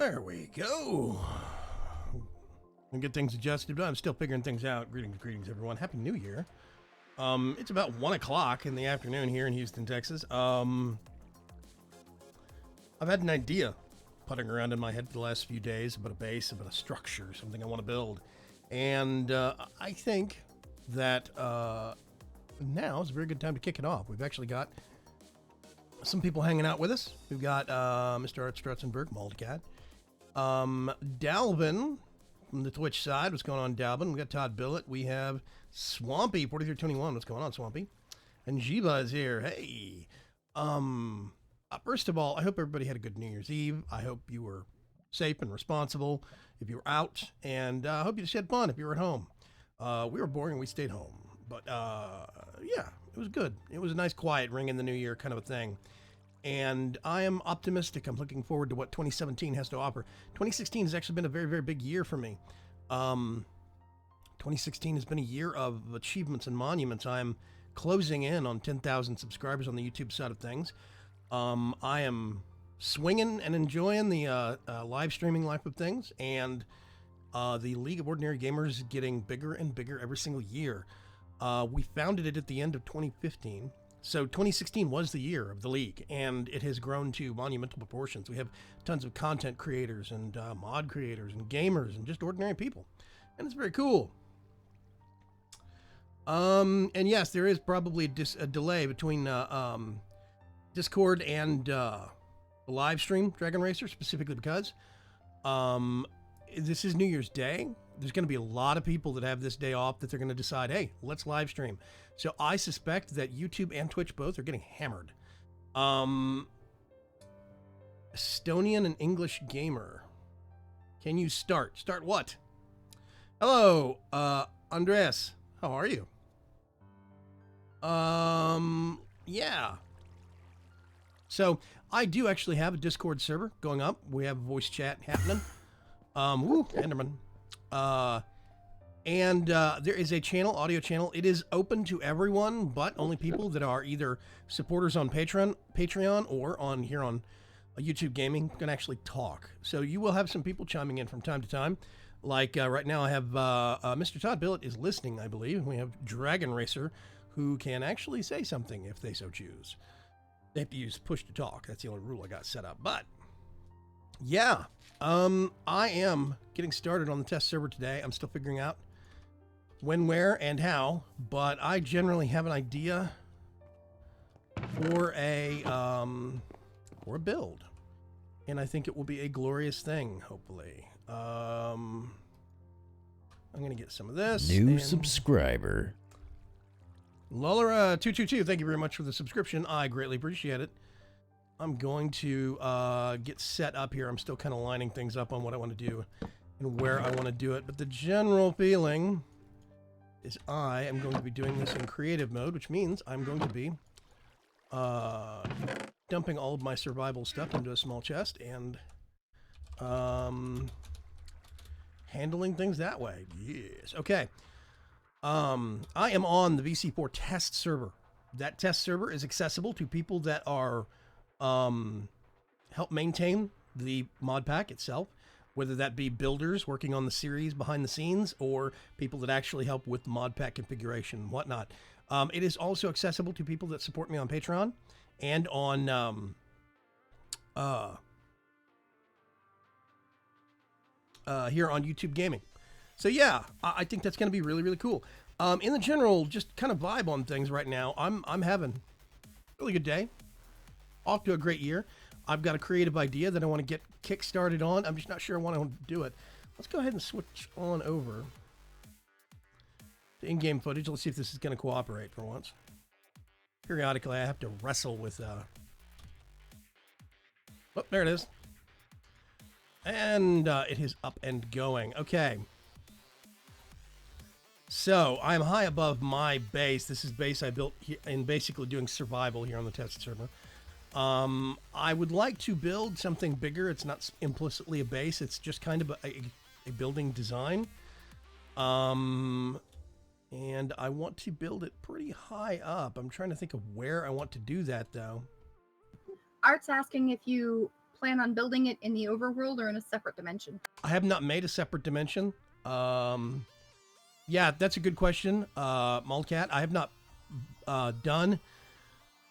There we go. And get things adjusted, but I'm still figuring things out. Greetings, everyone. Happy New Year. It's about 1 o'clock in the afternoon here in Houston, Texas. I've had an idea putting around in my head for the last few days about a base, about a structure, something I want to build. And I think that now is a very good time to kick it off. We've actually got some people hanging out with us. We've got Mr. Art Strutzenberg, Maldcat. Dalvin from the Twitch side. What's going on, Dalvin? We got Todd Billett. We have Swampy 4321. What's going on, Swampy? And Jiva is here. Hey. First of all, I hope everybody had a good New Year's Eve. I hope you were safe and responsible if you were out, and I hope you just had fun if you were at home. We were boring. We stayed home, but yeah, it was good. It was a nice quiet ring in the new year kind of a thing. And I am optimistic. I'm looking forward to what 2017 has to offer. 2016 has actually been a very, very big year for me. 2016 has been a year of achievements and monuments. I'm closing in on 10,000 subscribers on the YouTube side of things. I am swinging and enjoying the live streaming life of things, and the League of Ordinary Gamers is getting bigger and bigger every single year. We founded it at the end of 2015. So 2016 was the year of the league, and it has grown to monumental proportions. We have tons of content creators and mod creators and gamers and just ordinary people, and it's very cool. And yes, there is probably a delay between Discord and the live stream Dragon Racer, specifically because this is New Year's Day. There's going to be a lot of people that have this day off that they're going to decide, hey, let's live stream. So I suspect that YouTube and Twitch both are getting hammered. Estonian and English gamer. Can you start? Start what? Hello, Andreas. How are you? Yeah. So I do actually have a Discord server going up. We have voice chat happening. Enderman. And there is a channel, audio channel. It is open to everyone, but only people that are either supporters on Patreon or on here on YouTube Gaming can actually talk. So you will have some people chiming in from time to time. Like right now I have Mr. Todd Billett is listening, I believe. We have Dragon Racer, who can actually say something if they so choose. They have to use push to talk. That's the only rule I got set up. But yeah, I am getting started on the test server today. I'm still figuring out when, where, and how, but I generally have an idea for a build, and I think it will be a glorious thing. Hopefully, I'm gonna get some of this. New subscriber. Lullara222, thank you very much for the subscription. I greatly appreciate it. I'm going to get set up here. I'm still kind of lining things up on what I want to do and where I want to do it. But the general feeling is I am going to be doing this in creative mode, which means I'm going to be dumping all of my survival stuff into a small chest and handling things that way. Yes. Okay. I am on the VC4 test server. That test server is accessible to people that are help maintain the mod pack itself, whether that be builders working on the series behind the scenes or people that actually help with the mod pack configuration and whatnot. It is also accessible to people that support me on Patreon and on here on YouTube Gaming. So yeah, I think that's going to be really, really cool. In the general, just kind of vibe on things right now, I'm having a really good day. Off to a great year. I've got a creative idea that I want to get kick-started on. I'm just not sure I want to do it. Let's go ahead and switch on over to in-game footage. Let's see if this is going to cooperate for once. Periodically, I have to wrestle with... Oh, there it is. And it is up and going. Okay. So, I'm high above my base. This is base I built in basically doing survival here on the test server. I would like to build something bigger. It's not implicitly a base. It's just kind of a building design. And I want to build it pretty high up. I'm trying to think of where I want to do that, though. Art's asking if you plan on building it in the overworld or in a separate dimension? I have not made a separate dimension. Yeah, that's a good question, Moldcat. I have not done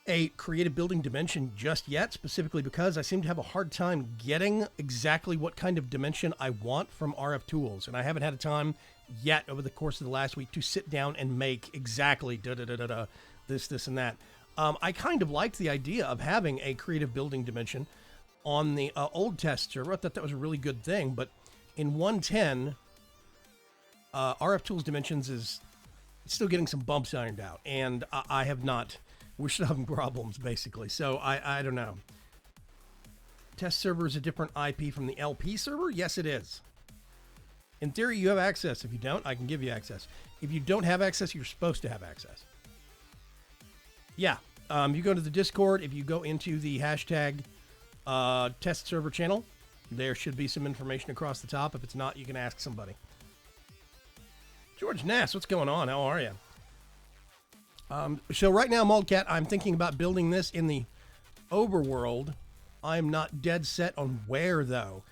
a creative building dimension just yet, specifically because I seem to have a hard time getting exactly what kind of dimension I want from RF Tools, and I haven't had a time yet over the course of the last week to sit down and make exactly this, and that. I kind of liked the idea of having a creative building dimension on the old test server. I thought that was a really good thing, but in 110, RF Tools Dimensions is still getting some bumps ironed out, and I have not. We're still having problems, basically. So I don't know. Test server is a different IP from the LP server? Yes, it is. In theory, you have access. If you don't, I can give you access. If you don't have access, you're supposed to have access. Yeah. You go to the Discord. If you go into the hashtag test server channel, there should be some information across the top. If it's not, you can ask somebody. George Nass, what's going on? How are you? So right now, Moldcat, I'm thinking about building this in the overworld. I'm not dead set on where, though.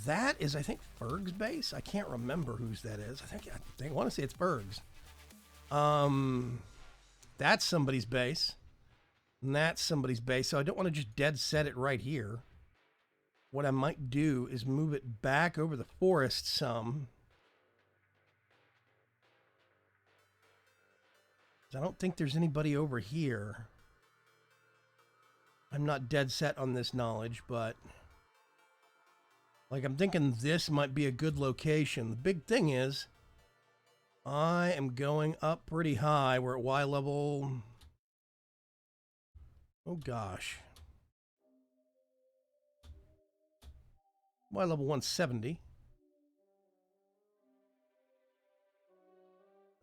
That is, I think, Ferg's base. I can't remember whose that is. I want to say it's Ferg's. That's somebody's base. And that's somebody's base. So I don't want to just dead set it right here. What I might do is move it back over the forest some. I don't think there's anybody over here. I'm not dead set on this knowledge, but like I'm thinking this might be a good location. The big thing is I am going up pretty high. We're at Y level. Oh gosh. Y level 170.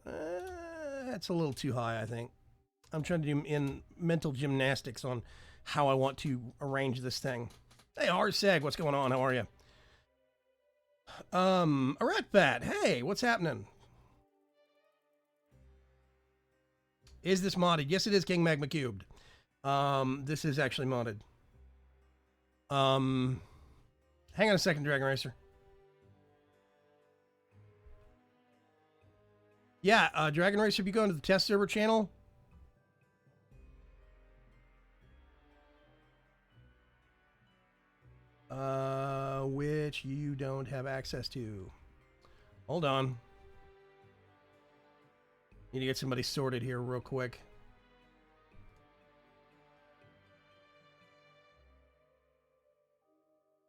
That's a little too high, I think. I'm trying to do in mental gymnastics on how I want to arrange this thing. Hey, Arseg, what's going on? How are you? A rat fat. Hey, what's happening? Is this modded? Yes, it is, King Magma Cubed. This is actually modded. Hang on a second, Dragon Racer. Yeah, Dragon Racer, if you go into the test server channel, which you don't have access to. Hold on. Need to get somebody sorted here real quick.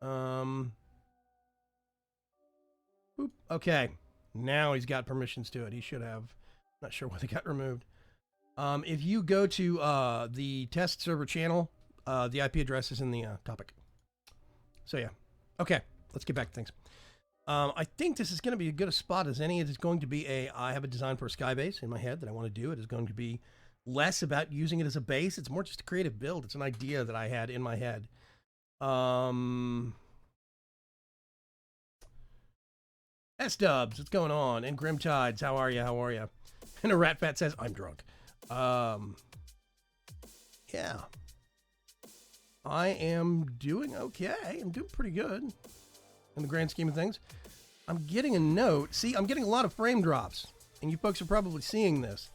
Boop. Okay. Now he's got permissions to it. He should have. Not sure why they got removed. If you go to the test server channel, the IP address is in the topic. So yeah. Okay. Let's get back to things. I think this is going to be as good a spot as any. It is going to be I have a design for a sky base in my head that I want to do. It is going to be less about using it as a base. It's more just a creative build. It's an idea that I had in my head. S-Dubs, what's going on? And Grim Tides, how are you? How are you? And a Rat Fat says, I'm drunk. Yeah. I am doing okay. I'm doing pretty good in the grand scheme of things. I'm getting a note. See, I'm getting a lot of frame drops, and you folks are probably seeing this.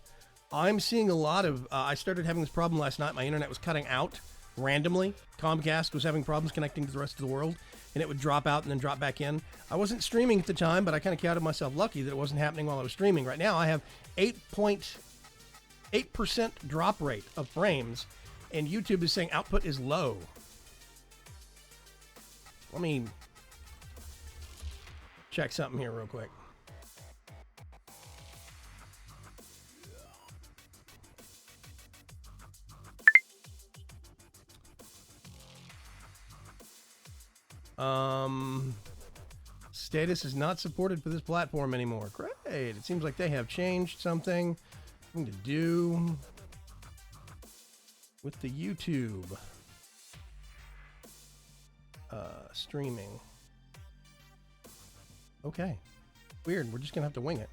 I'm seeing a lot of, I started having this problem last night. My internet was cutting out randomly. Comcast was having problems connecting to the rest of the world, and it would drop out and then drop back in. I wasn't streaming at the time, but I kind of counted myself lucky that it wasn't happening while I was streaming. Right now, I have 8.8% drop rate of frames, and YouTube is saying output is low. Let me check something here real quick. Status is not supported for this platform anymore. Great. It seems like they have changed something to do with the YouTube streaming. Okay. Weird. We're just going to have to wing it.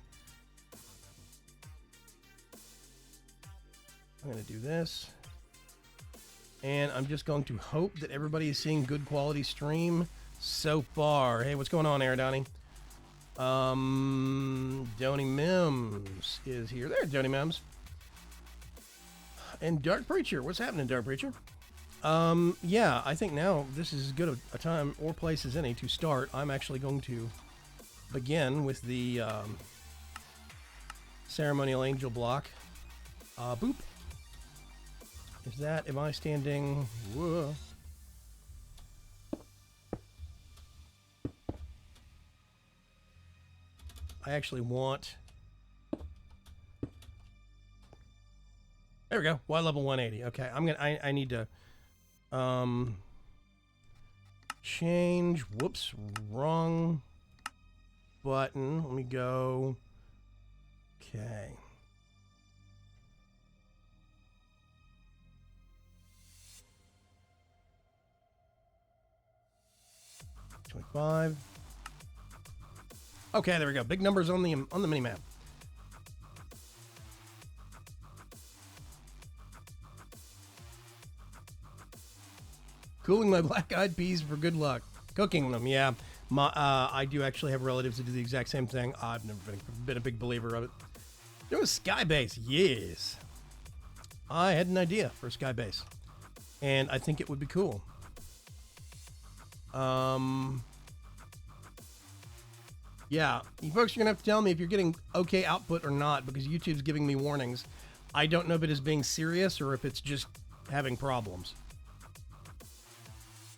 I'm going to do this. And I'm just going to hope that everybody is seeing good quality stream so far. Hey, what's going on there, Donnie? Donnie Mims is here. There, Donnie Mims. And Dark Preacher. What's happening, Dark Preacher? Yeah, I think now this is as good a time or place as any to start. I'm actually going to begin with the ceremonial angel block. Boop. Is that, am I standing? Whoa. I actually want, there we go, Y level 180. Okay, I need to change, whoops, wrong button. Let me go. Okay. $25. Okay, there we go. Big numbers on the mini map. Cooling my black-eyed peas for good luck. Cooking them, yeah. I do actually have relatives that do the exact same thing. I've never been a big believer of it. There was Sky Base, yes. I had an idea for a Sky Base, and I think it would be cool. Yeah, you folks are gonna have to tell me if you're getting okay output or not, because YouTube's giving me warnings. I don't know if it is being serious or if it's just having problems.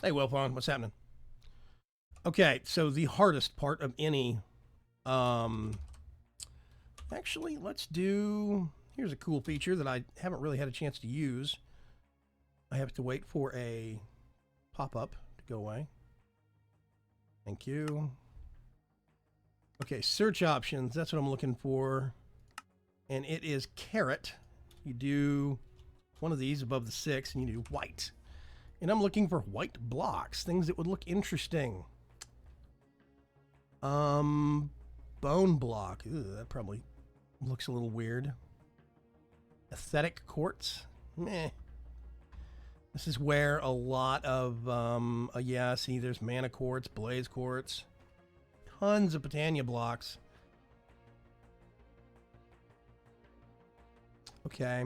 Hey, Wilpon, what's happening? Okay, so the hardest part of any, actually, let's do, here's a cool feature that I haven't really had a chance to use. I have to wait for a pop-up to go away. Thank you. Okay, search options, that's what I'm looking for. And it is caret. You do one of these above the 6, and you do white. And I'm looking for white blocks, things that would look interesting. Bone block. Ooh, that probably looks a little weird. Aesthetic quartz. Meh. This is where a lot of, yeah, see, there's mana quartz, blaze quartz. Tons of Patania blocks. Okay.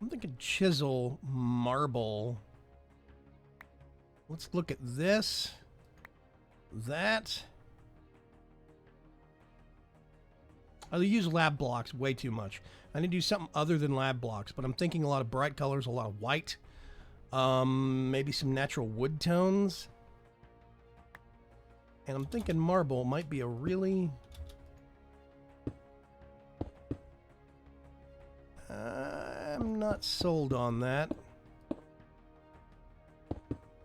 I'm thinking chisel, marble. Let's look at this. That. I use lab blocks way too much. I need to do something other than lab blocks, but I'm thinking a lot of bright colors, a lot of white. Maybe some natural wood tones. And I'm thinking marble might be a really... I'm not sold on that.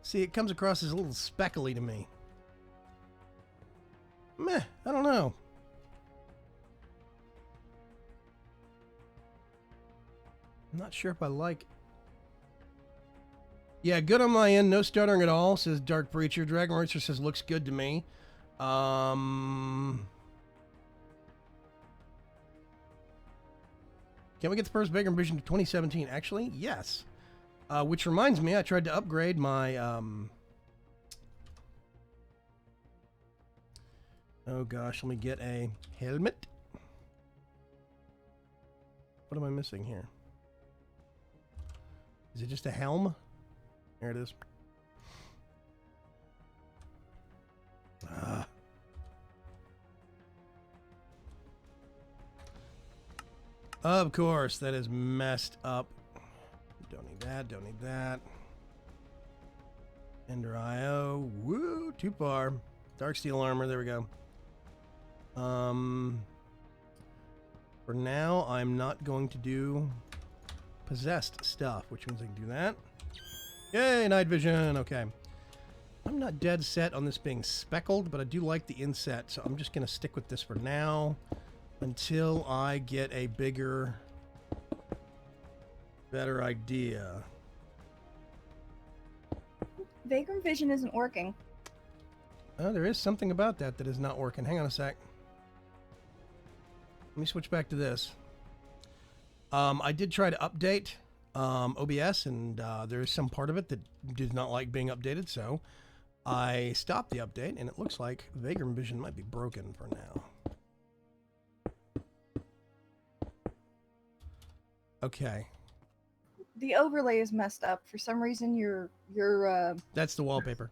See, it comes across as a little speckly to me. Meh, I don't know. I'm not sure if I like... Yeah, good on my end. No stuttering at all, says Dark Preacher. Dragon Racer says looks good to me. Can we get the first Bigger Vision to 2017? Actually, yes. Which reminds me, I tried to upgrade my... Oh gosh, let me get a helmet. What am I missing here? Is it just a helm? There it is. Of course, that is messed up. Don't need that, don't need that. Ender IO. Woo, too far. Dark steel armor, there we go. For now, I'm not going to do possessed stuff, which means I can do that. Yay, night vision. Okay. I'm not dead set on this being speckled, but I do like the inset, so I'm just going to stick with this for now until I get a bigger, better idea. Vagrant Vision isn't working. Oh, there is something about that that is not working. Hang on a sec. Let me switch back to this. I did try to update OBS, and there's some part of it that did not like being updated, so I stopped the update, and it looks like Vagrant Vision might be broken for now. Okay. The overlay is messed up. For some reason, your That's the wallpaper.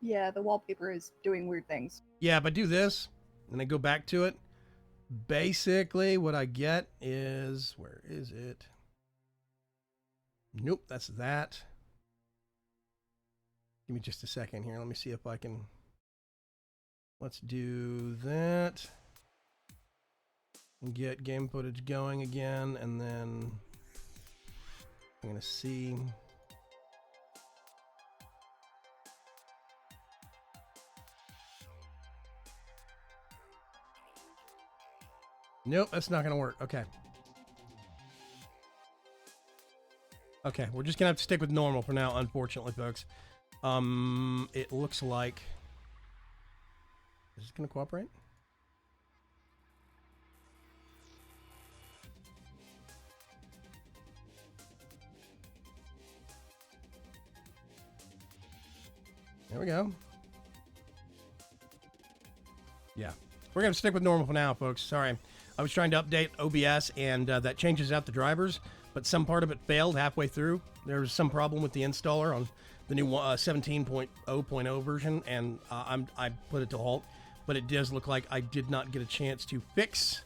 yeah, the wallpaper is doing weird things. Yeah, if I do this, and I go back to it, basically what I get is... Where is it? Nope, that's that. Give me just a second here. Let me see if I can... Let's do that. And get game footage going again, and then I'm going to see... Nope, that's not going to work. Okay. Okay, we're just going to have to stick with normal for now, unfortunately, folks. It looks like... Is this going to cooperate? There we go. Yeah. We're going to stick with normal for now, folks. Sorry. I was trying to update OBS, and that changes out the drivers, but some part of it failed halfway through. There was some problem with the installer on the new 17.0.0 version, and I put it to halt. But it does look like I did not get a chance to fix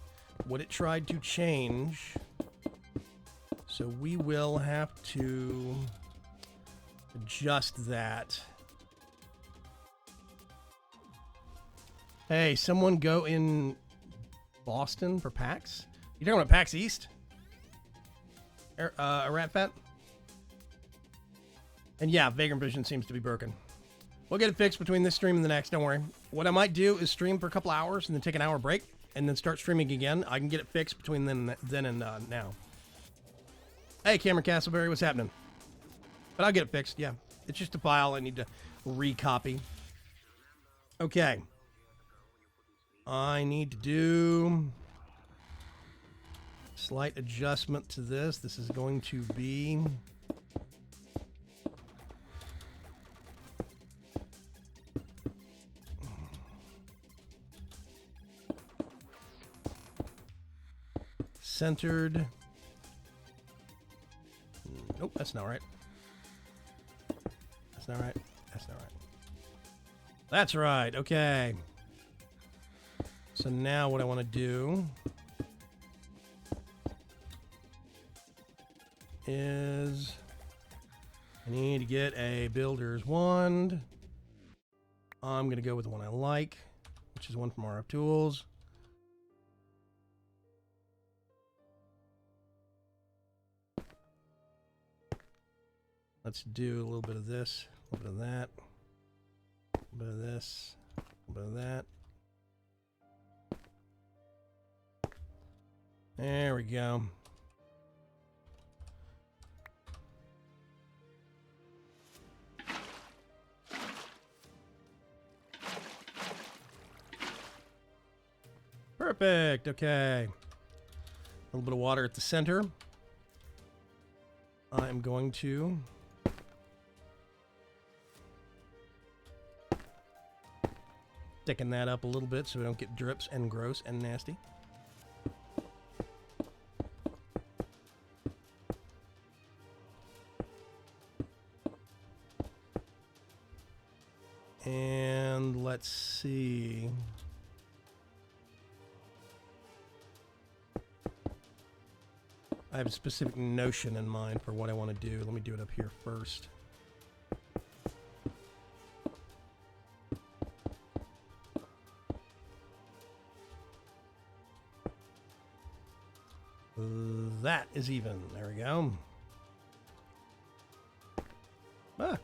what it tried to change. So we will have to adjust that. Hey, someone go in Boston for PAX? You talking about PAX East? Rat Fat? And yeah, Vagrant Vision seems to be broken. We'll get it fixed between this stream and the next, don't worry. What I might do is stream for a couple hours and then take an hour break and then start streaming again. I can get it fixed between then and now. Hey, Cameron Castleberry, what's happening? But I'll get it fixed, yeah. It's just a file I need to recopy. Okay. I need to do a slight adjustment to this. This is going to be... centered. Nope, that's not right. That's not right. That's not right. That's right. Okay. So now what I want to do is I need to get a builder's wand. I'm going to go with the one I like, which is one from RF Tools. Let's do a little bit of this, a little bit of that, a little bit of this, a little bit of that. There we go. Perfect. Okay. A little bit of water at the center. I'm going to thicken that up a little bit so we don't get drips and gross and nasty. And let's see. I have a specific notion in mind for what I want to do. Let me do it up here first. That is even. There we go. Ah.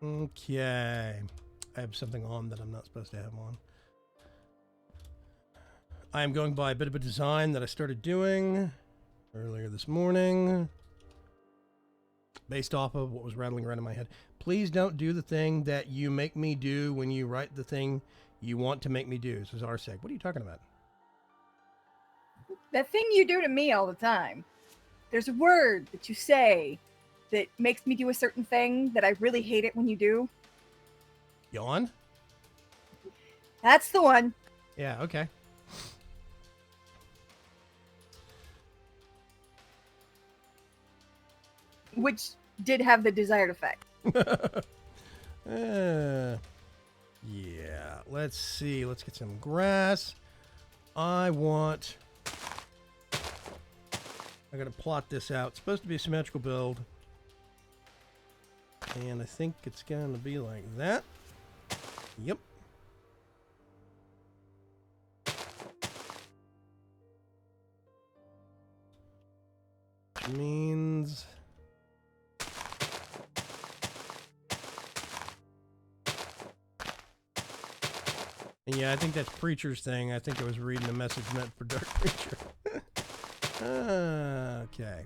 Okay. I have something on that I'm not supposed to have on. I am going by a bit of a design that I started doing earlier this morning. based off of what was rattling around in my head. Please don't do the thing that you make me do when you write the thing you want to make me do. This is our sake. What are you talking about? That thing you do to me all the time. There's a word that you say that makes me do a certain thing that I really hate it when you do. Yawn? That's the one. Yeah, okay. Which did have the desired effect. Yeah, let's see. Let's get some grass. I gotta plot this out. It's supposed to be a symmetrical build. And I think it's gonna be like that. Yep. Which means... And yeah, I think that's Preacher's thing. I think I was reading a message meant for Dark Preacher. Okay.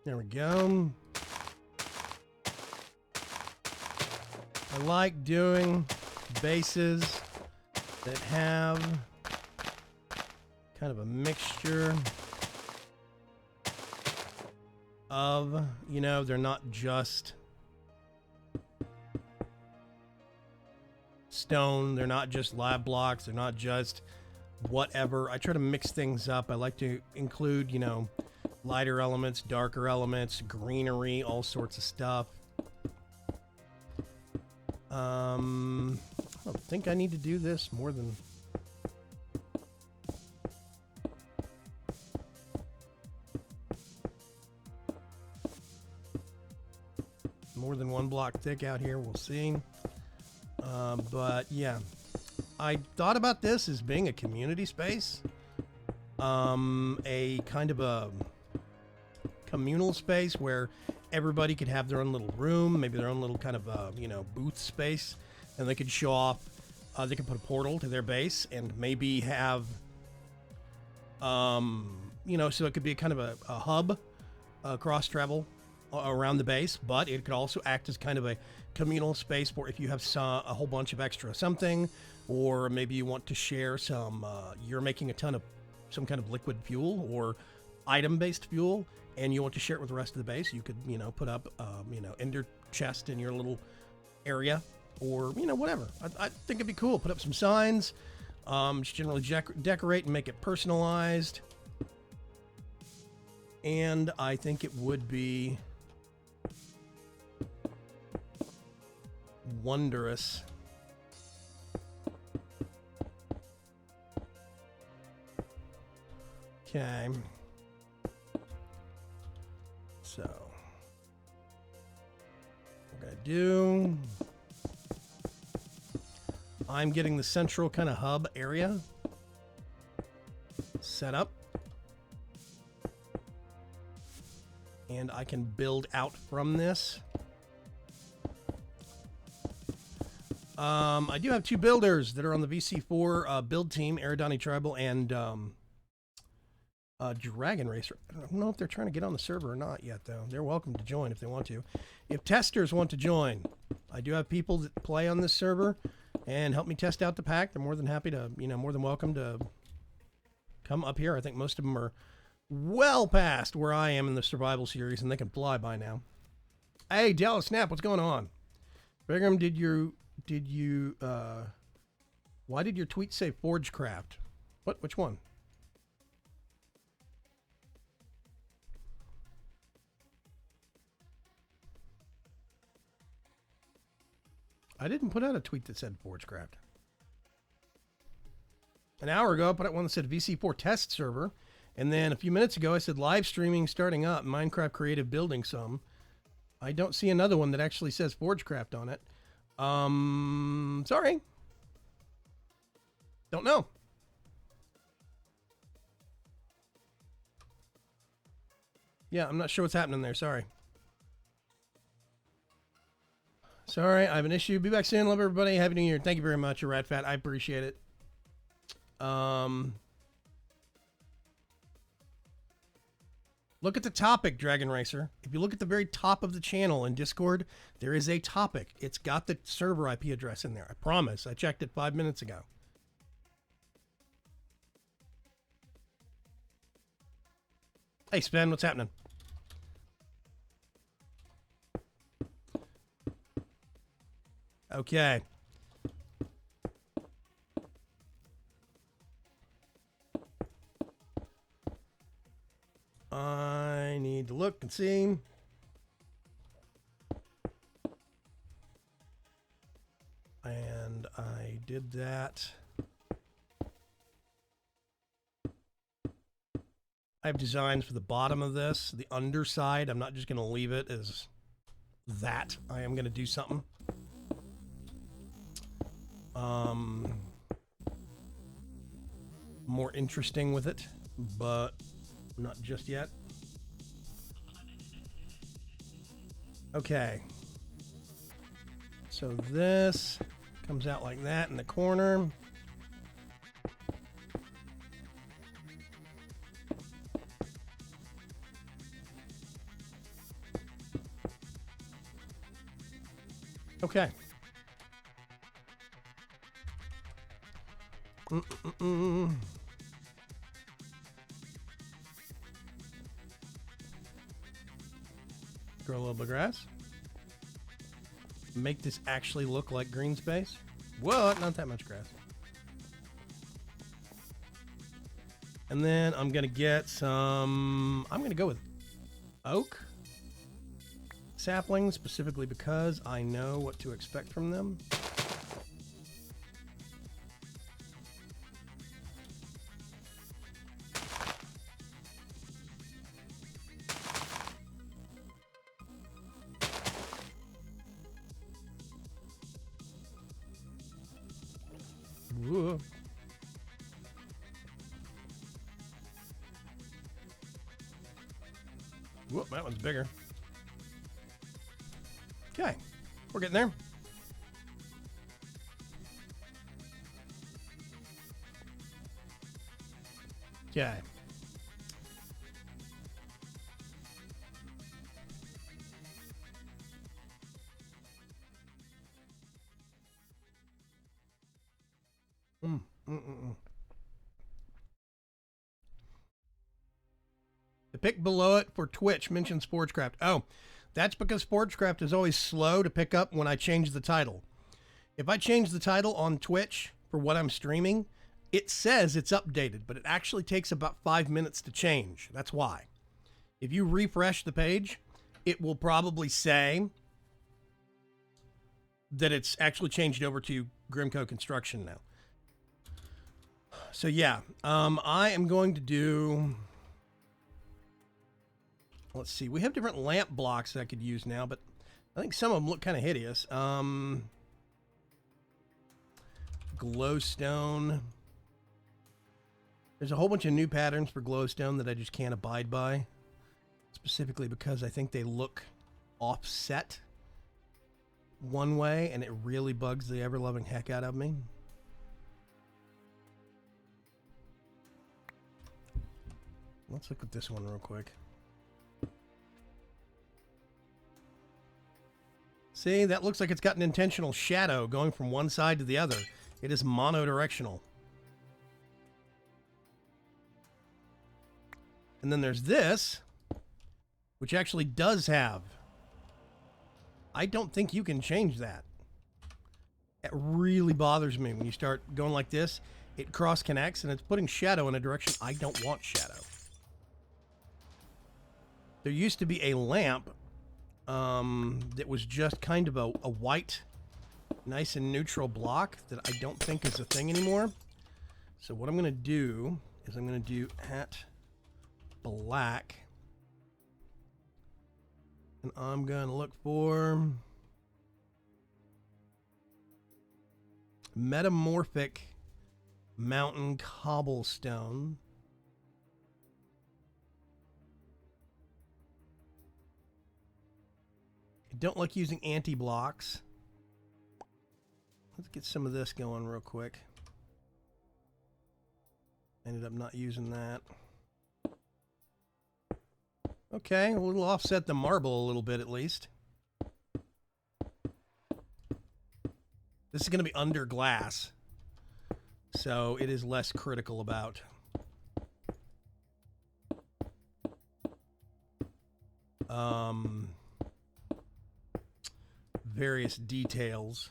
There we go. I like doing bases that have kind of a mixture of, you know, they're not just stone, they're not just lab blocks, they're not just whatever. I try to mix things up. I like to include, you know, lighter elements, darker elements, greenery, all sorts of stuff. I don't think I need to do this more than... more than one block thick out here. We'll see. But yeah, I thought about this as being a community space, a kind of a communal space where everybody could have their own little room, maybe their own little kind of you know, booth space, and they could show off. They could put a portal to their base and maybe have, you know, so it could be kind of a hub, cross travel around the base, but it could also act as kind of a communal space for if you have a whole bunch of extra something, or maybe you want to share some, you're making a ton of some kind of liquid fuel or item-based fuel, and you want to share it with the rest of the base. You could, you know, put up, you know, ender chest in your little area, or, you know, whatever. I think it'd be cool. Put up some signs, just generally decorate and make it personalized. And I think it would be wondrous. Okay. So, we're going to do... I'm getting the central kind of hub area set up. And I can build out from this. I do have two builders that are on the VC4 build team, Eridani Tribal and Dragon Racer. I don't know if they're trying to get on the server or not yet, though. They're welcome to join if they want to. If testers want to join, I do have people that play on this server and help me test out the pack. They're more than happy to, you know, more than welcome to come up here. I think most of them are well past where I am in the survival series, and they can fly by now. Hey, Dallas Snap, what's going on? Brigham, why did your tweet say Forgecraft? Which one? I didn't put out a tweet that said Forgecraft. An hour ago, I put out one that said VC4 test server. And then a few minutes ago, I said live streaming starting up, Minecraft creative building some. I don't see another one that actually says Forgecraft on it. Sorry. Don't know. Yeah, I'm not sure what's happening there. Sorry. Sorry, I have an issue. Be back soon. Love everybody. Happy New Year. Thank you very much, Rat Fat. I appreciate it. Look at the topic, Dragon Racer. If you look at the very top of the channel in Discord, there is a topic. It's got the server IP address in there. I promise. I checked it 5 minutes ago. Hey, Sven, what's happening? Okay. I need to look and see. And I did that. I have designs for the bottom of this, the underside. I'm not just going to leave it as that. I am going to do something. More interesting with it, but not just yet. Okay. So this comes out like that in the corner. Okay. Grow a little bit of grass. Make this actually look like green space. What? Not that much grass. And then I'm going to get some... I'm going to go with oak saplings, specifically because I know what to expect from them. Whoa. Whoop, that one's bigger. Okay, we're getting there. Okay. The pick below it for Twitch mentions Sportscraft. Oh, that's because Sportscraft is always slow to pick up when I change the title. If I change the title on Twitch for what I'm streaming, it says it's updated, but it actually takes about 5 minutes to change. That's why. If you refresh the page, it will probably say that it's actually changed over to GrimCo Construction now. So yeah, I am going to do... Let's see. We have different lamp blocks that I could use now, but I think some of them look kind of hideous. Glowstone. There's a whole bunch of new patterns for glowstone that I just can't abide by, specifically because I think they look offset one way, and it really bugs the ever-loving heck out of me. Let's look at this one real quick. See, that looks like it's got an intentional shadow going from one side to the other. It is monodirectional. And then there's this, which actually does have... I don't think you can change that. It really bothers me when you start going like this. It cross connects and it's putting shadow in a direction I don't want shadow. There used to be a lamp that was just kind of a white, nice and neutral block that I don't think is a thing anymore. So what I'm going to do is I'm going to do at black. And I'm going to look for metamorphic mountain cobblestone. I don't like using anti-blocks. Let's get some of this going real quick. Ended up not using that. Okay, we'll offset the marble a little bit at least. This is going to be under glass, so it is less critical about various details.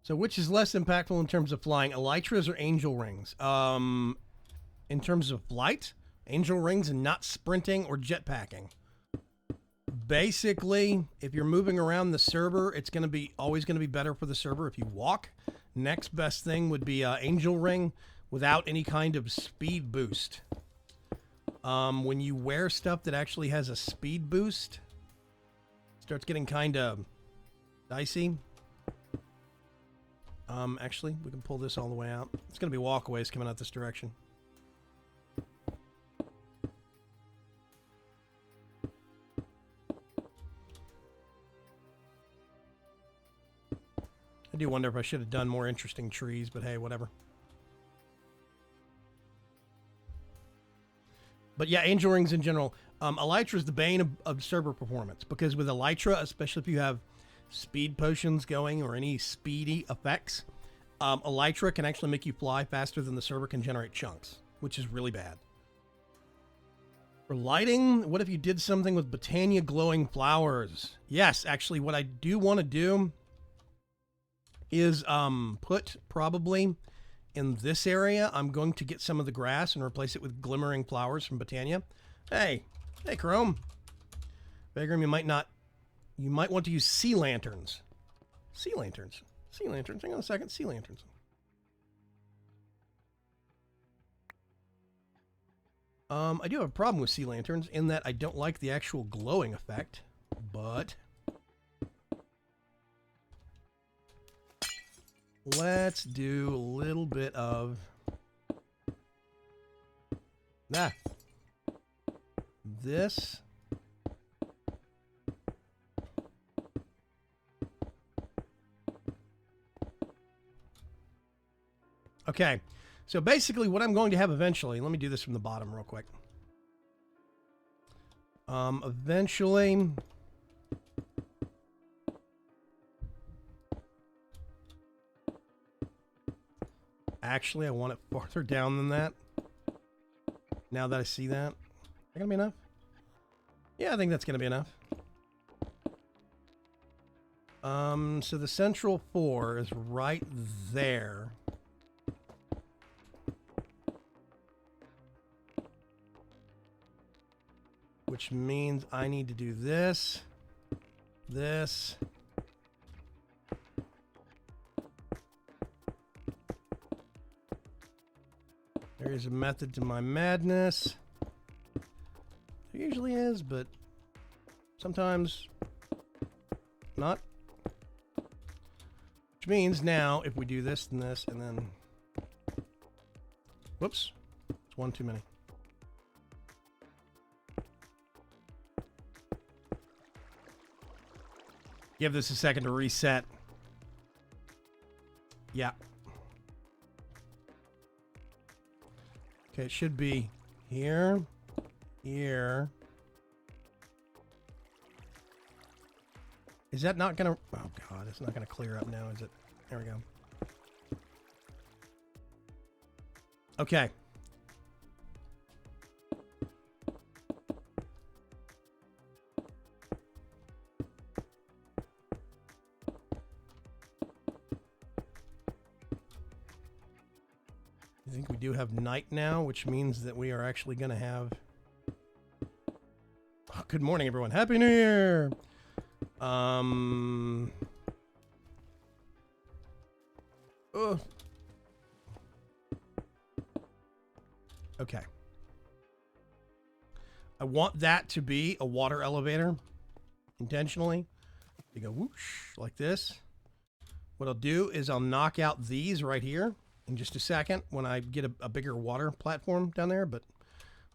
So which is less impactful in terms of flying, elytras or angel rings? In terms of flight, angel rings and not sprinting or jetpacking. Basically, if you're moving around the server, it's going to be always going to be better for the server if you walk. Next best thing would be angel ring without any kind of speed boost. When you wear stuff that actually has a speed boost, it starts getting kind of dicey. Actually, we can pull this all the way out. It's going to be walkways coming out this direction. I do wonder if I should have done more interesting trees, but hey, whatever. But yeah, angel rings in general. Elytra is the bane of server performance, because with Elytra, especially if you have speed potions going or any speedy effects, Elytra can actually make you fly faster than the server can generate chunks, which is really bad. For lighting, what if you did something with Botania glowing flowers? Yes, actually, what I do want to do is put probably in this area, I'm going to get some of the grass and replace it with glimmering flowers from Botania. Hey, Chrome. Vagram, you might want to use sea lanterns. Sea lanterns. Sea lanterns. Hang on a second. Sea lanterns. I do have a problem with sea lanterns in that I don't like the actual glowing effect, but let's do a little bit of this. Okay, so basically what I'm going to have eventually, let me do this from the bottom real quick. Eventually, actually I want it farther down than that. Now that I see that, is that gonna be enough? Yeah, I think that's gonna be enough. So the central 4 is right there. Which means I need to do this, this. There is a method to my madness. There usually is, but sometimes not. Which means now if we do this and this and then... Whoops. It's one too many. Give this a second to reset. Yeah. Okay, it should be here, here. Is that not gonna... Oh god, it's not gonna clear up now, is it? There we go. Okay. I think we do have night now, which means that we are actually going to have... Oh, good morning, everyone. Happy New Year! Okay. I want that to be a water elevator, intentionally. You go whoosh, like this. What I'll do is I'll knock out these right here in just a second when I get a bigger water platform down there, but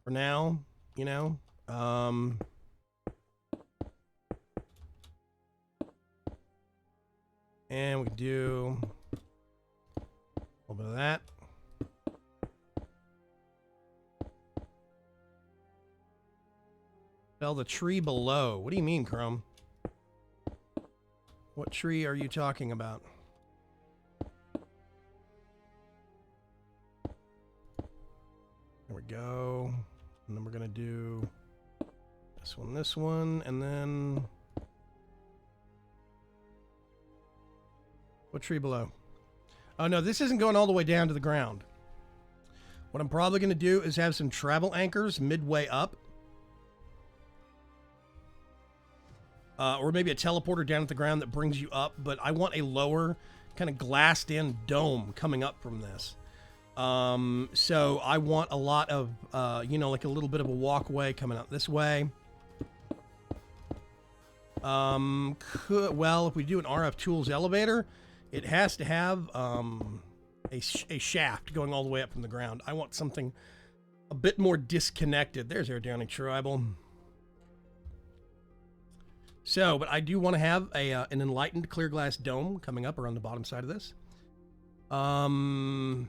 for now, you know, and we do a little bit of that. Fell the tree below. What do you mean, Chrome? What tree are you talking about? There we go. And then we're going to do this one, and then... What tree below? Oh, no, this isn't going all the way down to the ground. What I'm probably going to do is have some travel anchors midway up. Or maybe a teleporter down at the ground that brings you up, but I want a lower kind of glassed-in dome coming up from this. So I want a lot of, you know, like a little bit of a walkway coming up this way. Well, if we do an RF Tools elevator, it has to have a shaft going all the way up from the ground. I want something a bit more disconnected. There's our Downy Tribal. So, but I do want to have an enlightened clear glass dome coming up around the bottom side of this. You're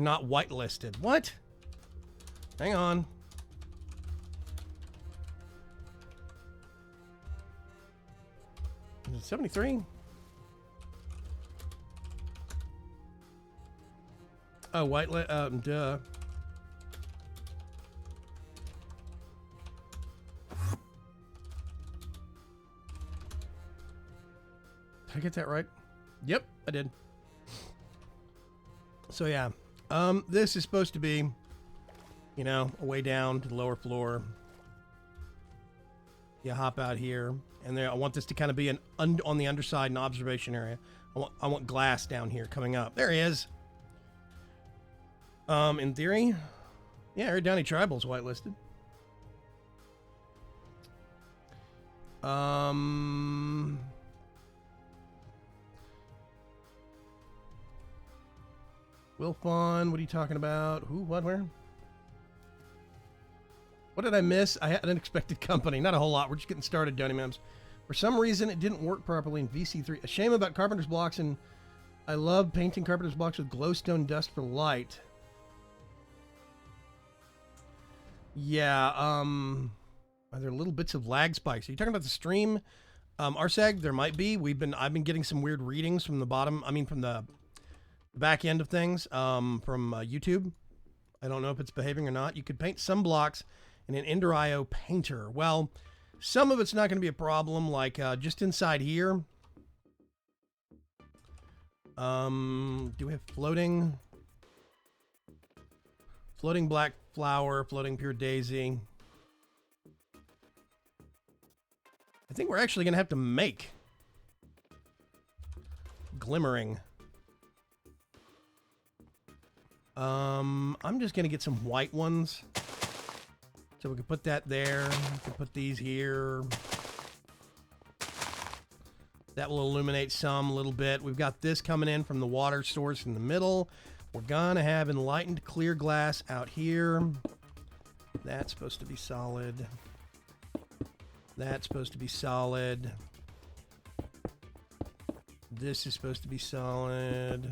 not whitelisted. What? Hang on. Is it 73? Oh, whitelist. Duh. Did I get that right? Yep, I did. So yeah, this is supposed to be, you know, a way down to the lower floor. You hop out here, and there I want this to kind of be on the underside, an observation area. I want glass down here coming up. There he is. In theory, yeah, our Downy Tribal's whitelisted. Wilfon, what are you talking about? Who, what, where? What did I miss? I had an unexpected company. Not a whole lot. We're just getting started, Donny Mems. For some reason, it didn't work properly in VC3. A shame about Carpenter's blocks, and I love painting Carpenter's blocks with glowstone dust for light. Yeah, are there little bits of lag spikes? Are you talking about the stream? Arsag, there might be. I've been getting some weird readings from the bottom, from the back end of things, from YouTube. I don't know if it's behaving or not. You could paint some blocks in an Ender IO painter. Well, some of it's not going to be a problem, like just inside here. Do we have floating black flower, floating pure daisy? I think we're actually going to have to make glimmering. I'm just going to get some white ones. So we can put that there. We can put these here. That will illuminate some a little bit. We've got this coming in from the water source in the middle. We're going to have enlightened clear glass out here. That's supposed to be solid. That's supposed to be solid. This is supposed to be solid.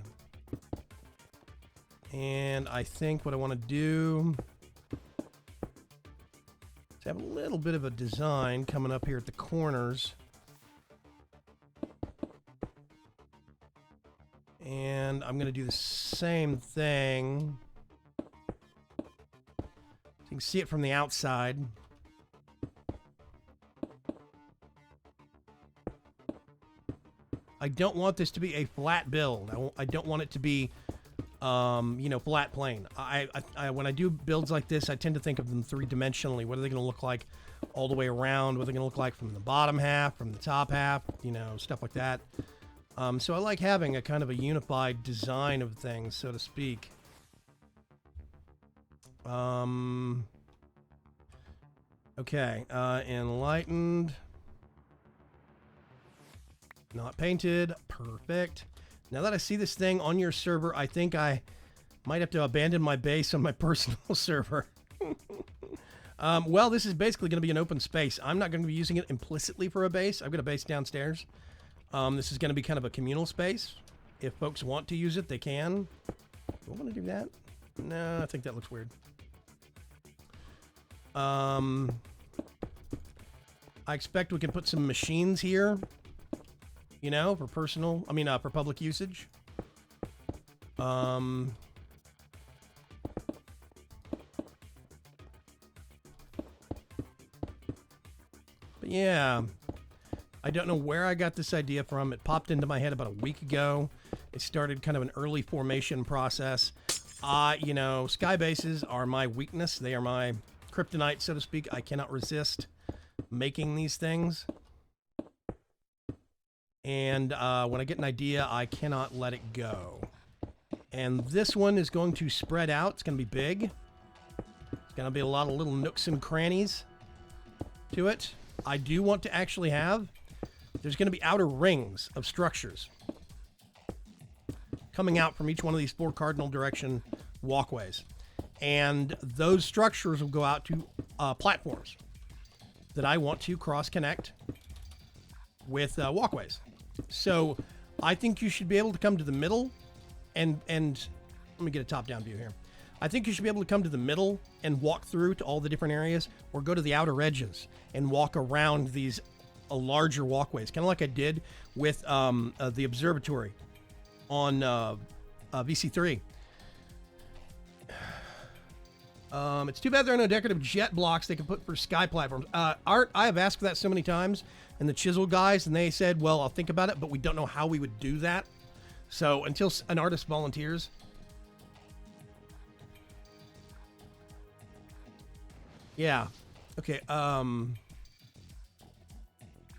And I think what I want to do is have a little bit of a design coming up here at the corners. And I'm going to do the same thing. So you can see it from the outside. I don't want this to be a flat build. I don't want it to be, you know, flat plane. When I do builds like this, I tend to think of them three-dimensionally. What are they going to look like all the way around? What are they going to look like from the bottom half, from the top half, you know, stuff like that. So I like having a kind of a unified design of things, so to speak. Okay, enlightened. Not painted. Perfect. Now that I see this thing on your server, I think I might have to abandon my base on my personal server. Well, this is basically going to be an open space. I'm not going to be using it implicitly for a base. I've got a base downstairs. This is going to be kind of a communal space. If folks want to use it, they can. Do I want to do that? No, I think that looks weird. I expect we can put some machines here, you know, for personal, for public usage. But yeah, I don't know where I got this idea from. It popped into my head about a week ago. It started kind of an early formation process. You know, sky bases are my weakness. They are my kryptonite, so to speak. I cannot resist making these things. And when I get an idea, I cannot let it go. And this one is going to spread out. It's going to be big. It's going to be a lot of little nooks and crannies to it. I do want to actually have... There's going to be outer rings of structures coming out from each one of these 4 cardinal direction walkways. And those structures will go out to platforms that I want to cross-connect with walkways. So I think you should be able to come to the middle and let me get a top-down view here. I think you should be able to come to the middle and walk through to all the different areas, or go to the outer edges and walk around these larger walkways, kind of like I did with the observatory on VC3. It's too bad there are no decorative jet blocks they can put for sky platforms. Art, I have asked for that so many times, and the chisel guys, and they said, well, I'll think about it, but we don't know how we would do that. So until an artist volunteers. Yeah. Okay. I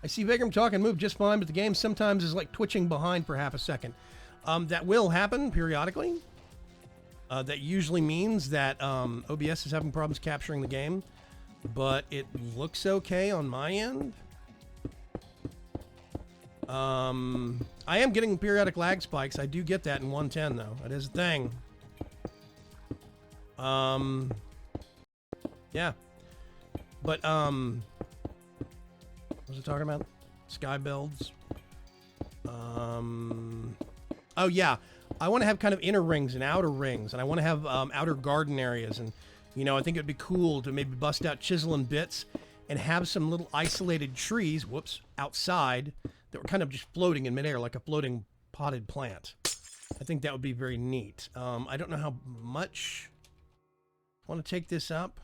see Vagram talk and move just fine, but the game sometimes is like twitching behind for half a second. That will happen periodically. That usually means that OBS is having problems capturing the game, but it looks okay on my end. I am getting periodic lag spikes. I do get that in 110 though. That is a thing. Yeah. But what was I talking about? Sky builds. Oh yeah. I want to have kind of inner rings and outer rings, and I want to have outer garden areas, and you know, I think it'd be cool to maybe bust out chisel and bits and have some little isolated trees, outside that were kind of just floating in midair like a floating potted plant. I think that would be very neat. I don't know how much I want to take this up.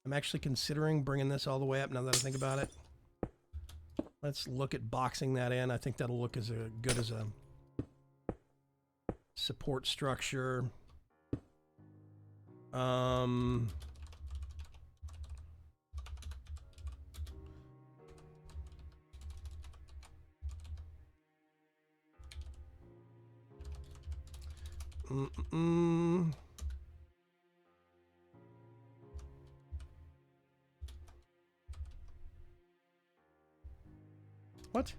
I'm actually considering bringing this all the way up now that I think about it. Let's look at boxing that in. I think that'll look as good as a support structure. What?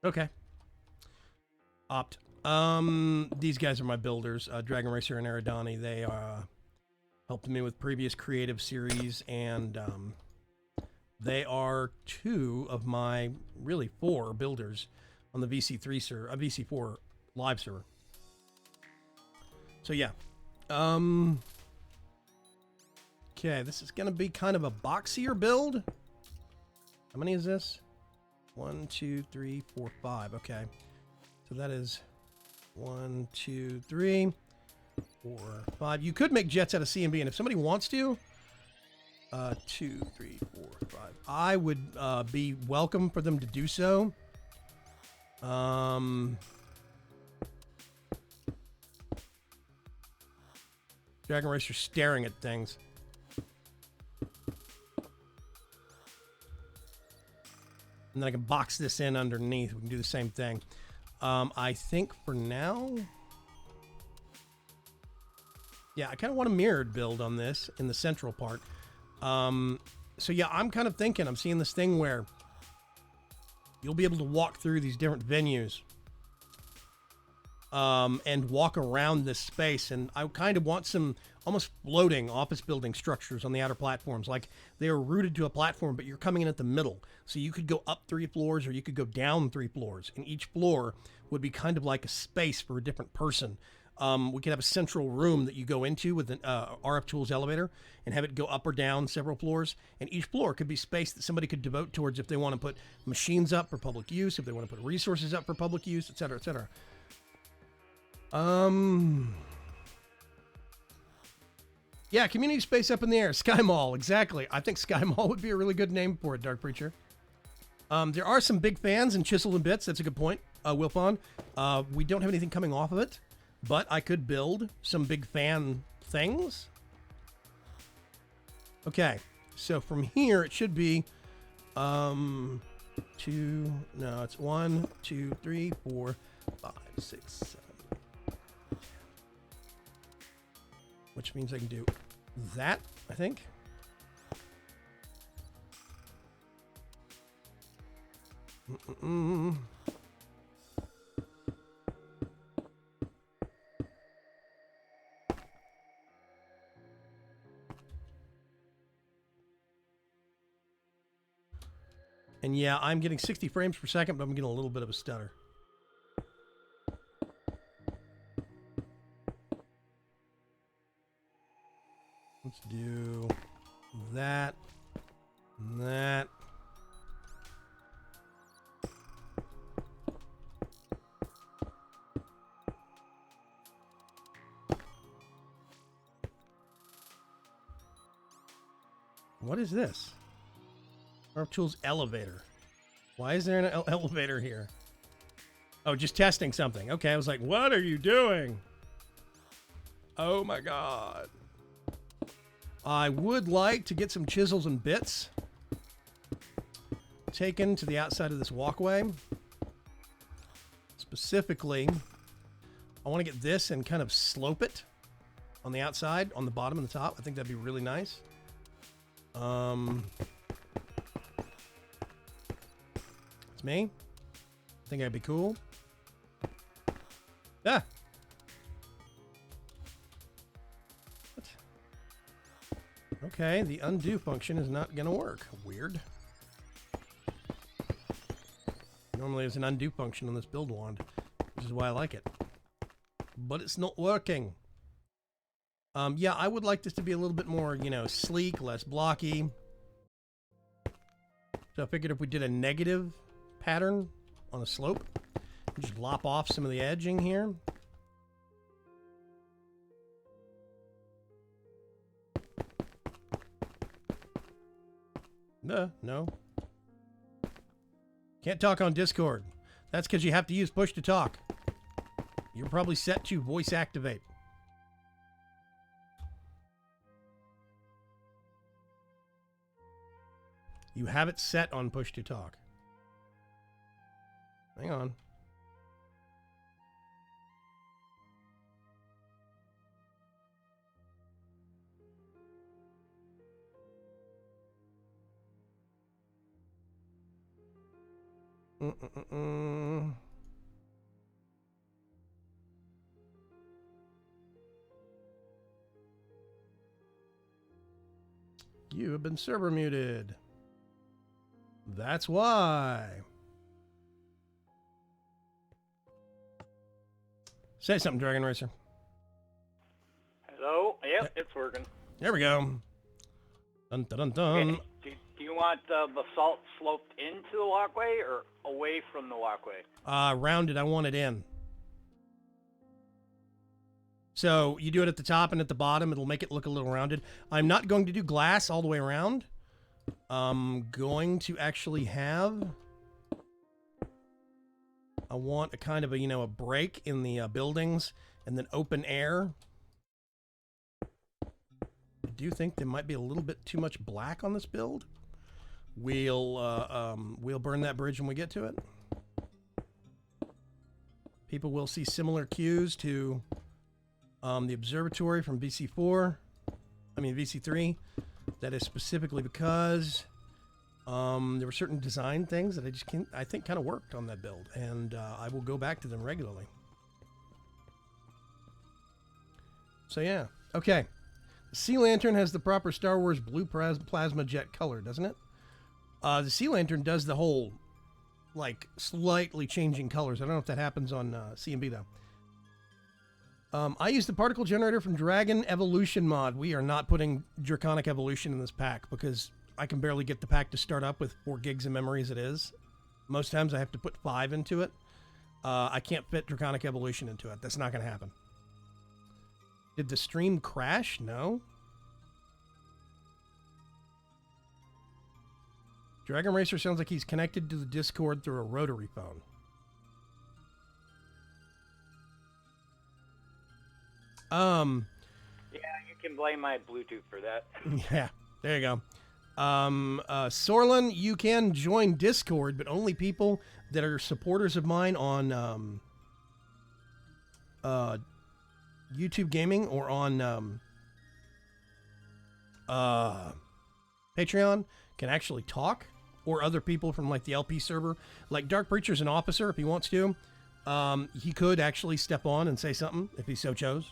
Okay. Opt. These guys are my builders, Dragon Racer and Aerodani. They helped me with previous creative series, and they are 2 of my, really 4 builders on the VC4 live server. So yeah. Okay, this is going to be kind of a boxier build. How many is this? 1, 2, 3, 4, 5. Okay. So that is 1, 2, 3, 4, 5. You could make jets out of C and B, and if somebody wants to, 2, 3, 4, 5. I would be welcome for them to do so. Dragon Racer staring at things. And then I can box this in underneath. We can do the same thing. I think for now... Yeah, I kind of want a mirrored build on this in the central part. So yeah, I'm kind of thinking, I'm seeing this thing where you'll be able to walk through these different venues and walk around this space. And I kind of want some almost floating office building structures on the outer platforms. Like they are rooted to a platform, but you're coming in at the middle. So you could go up 3 floors or you could go down 3 floors. And each floor would be kind of like a space for a different person. We could have a central room that you go into with an RF Tools elevator and have it go up or down several floors. And each floor could be space that somebody could devote towards if they want to put machines up for public use, if they want to put resources up for public use, et cetera, et cetera. Yeah, community space up in the air. Sky Mall, exactly. I think Sky Mall would be a really good name for it, Dark Preacher. There are some big fans and Chisel and Bits. That's a good point, Wilfon. We don't have anything coming off of it, but I could build some big fan things. Okay, so from here it should be it's 1, 2, 3, 4, 5, 6, 7. Which means I can do that, I think. And yeah, I'm getting 60 frames per second, but I'm getting a little bit of a stutter. Let's do that, and that. What is this? RF Tools elevator. Why is there an elevator here? Oh, just testing something. Okay, I was like, what are you doing? Oh my god. I would like to get some chisels and bits taken to the outside of this walkway. Specifically, I want to get this and kind of slope it on the outside, on the bottom and the top. I think that'd be really nice. It's me. I think that'd be cool. Ah! What? Okay, the undo function is not going to work. Weird. Normally there's an undo function on this build wand, which is why I like it. But it's not working. Yeah, I would like this to be a little bit more, you know, sleek, less blocky. So I figured if we did a negative pattern on a slope, just lop off some of the edging here. No. Can't talk on Discord. That's because you have to use push to talk. You're probably set to voice activate. You have it set on push to talk. Hang on. You have been server muted. That's why. Say something, Dragon Racer. Hello? Yep, it's working. There we go. Dun, dun, dun, dun. Okay. Do you want the basalt sloped into the walkway or away from the walkway? Rounded, I want it in. So you do it at the top and at the bottom, it'll make it look a little rounded. I'm not going to do glass all the way around. I'm going to actually have... I want a kind of a, you know, a break in the buildings and then open air. I do think there might be a little bit too much black on this build. We'll burn that bridge when we get to it. People will see similar cues to the observatory from VC4. I mean VC3. That is specifically because there were certain design things that I think kind of worked on that build, and I will go back to them regularly. So yeah. Okay. The Sea Lantern has the proper Star Wars blue plasma jet color, doesn't it? The Sea Lantern does the whole, like, slightly changing colors. I don't know if that happens on C&B, though. I use the particle generator from Dragon Evolution mod. We are not putting Draconic Evolution in this pack because I can barely get the pack to start up with 4 gigs of memory as it is. Most times I have to put 5 into it. I can't fit Draconic Evolution into it. That's not going to happen. Did the stream crash? No. Dragon Racer sounds like he's connected to the Discord through a rotary phone. Yeah, you can blame my Bluetooth for that. Yeah, there you go. Sorlin, you can join Discord, but only people that are supporters of mine on YouTube Gaming or on Patreon can actually talk, or other people from like the LP server. Like Dark Preacher's an officer if he wants to. He could actually step on and say something if he so chose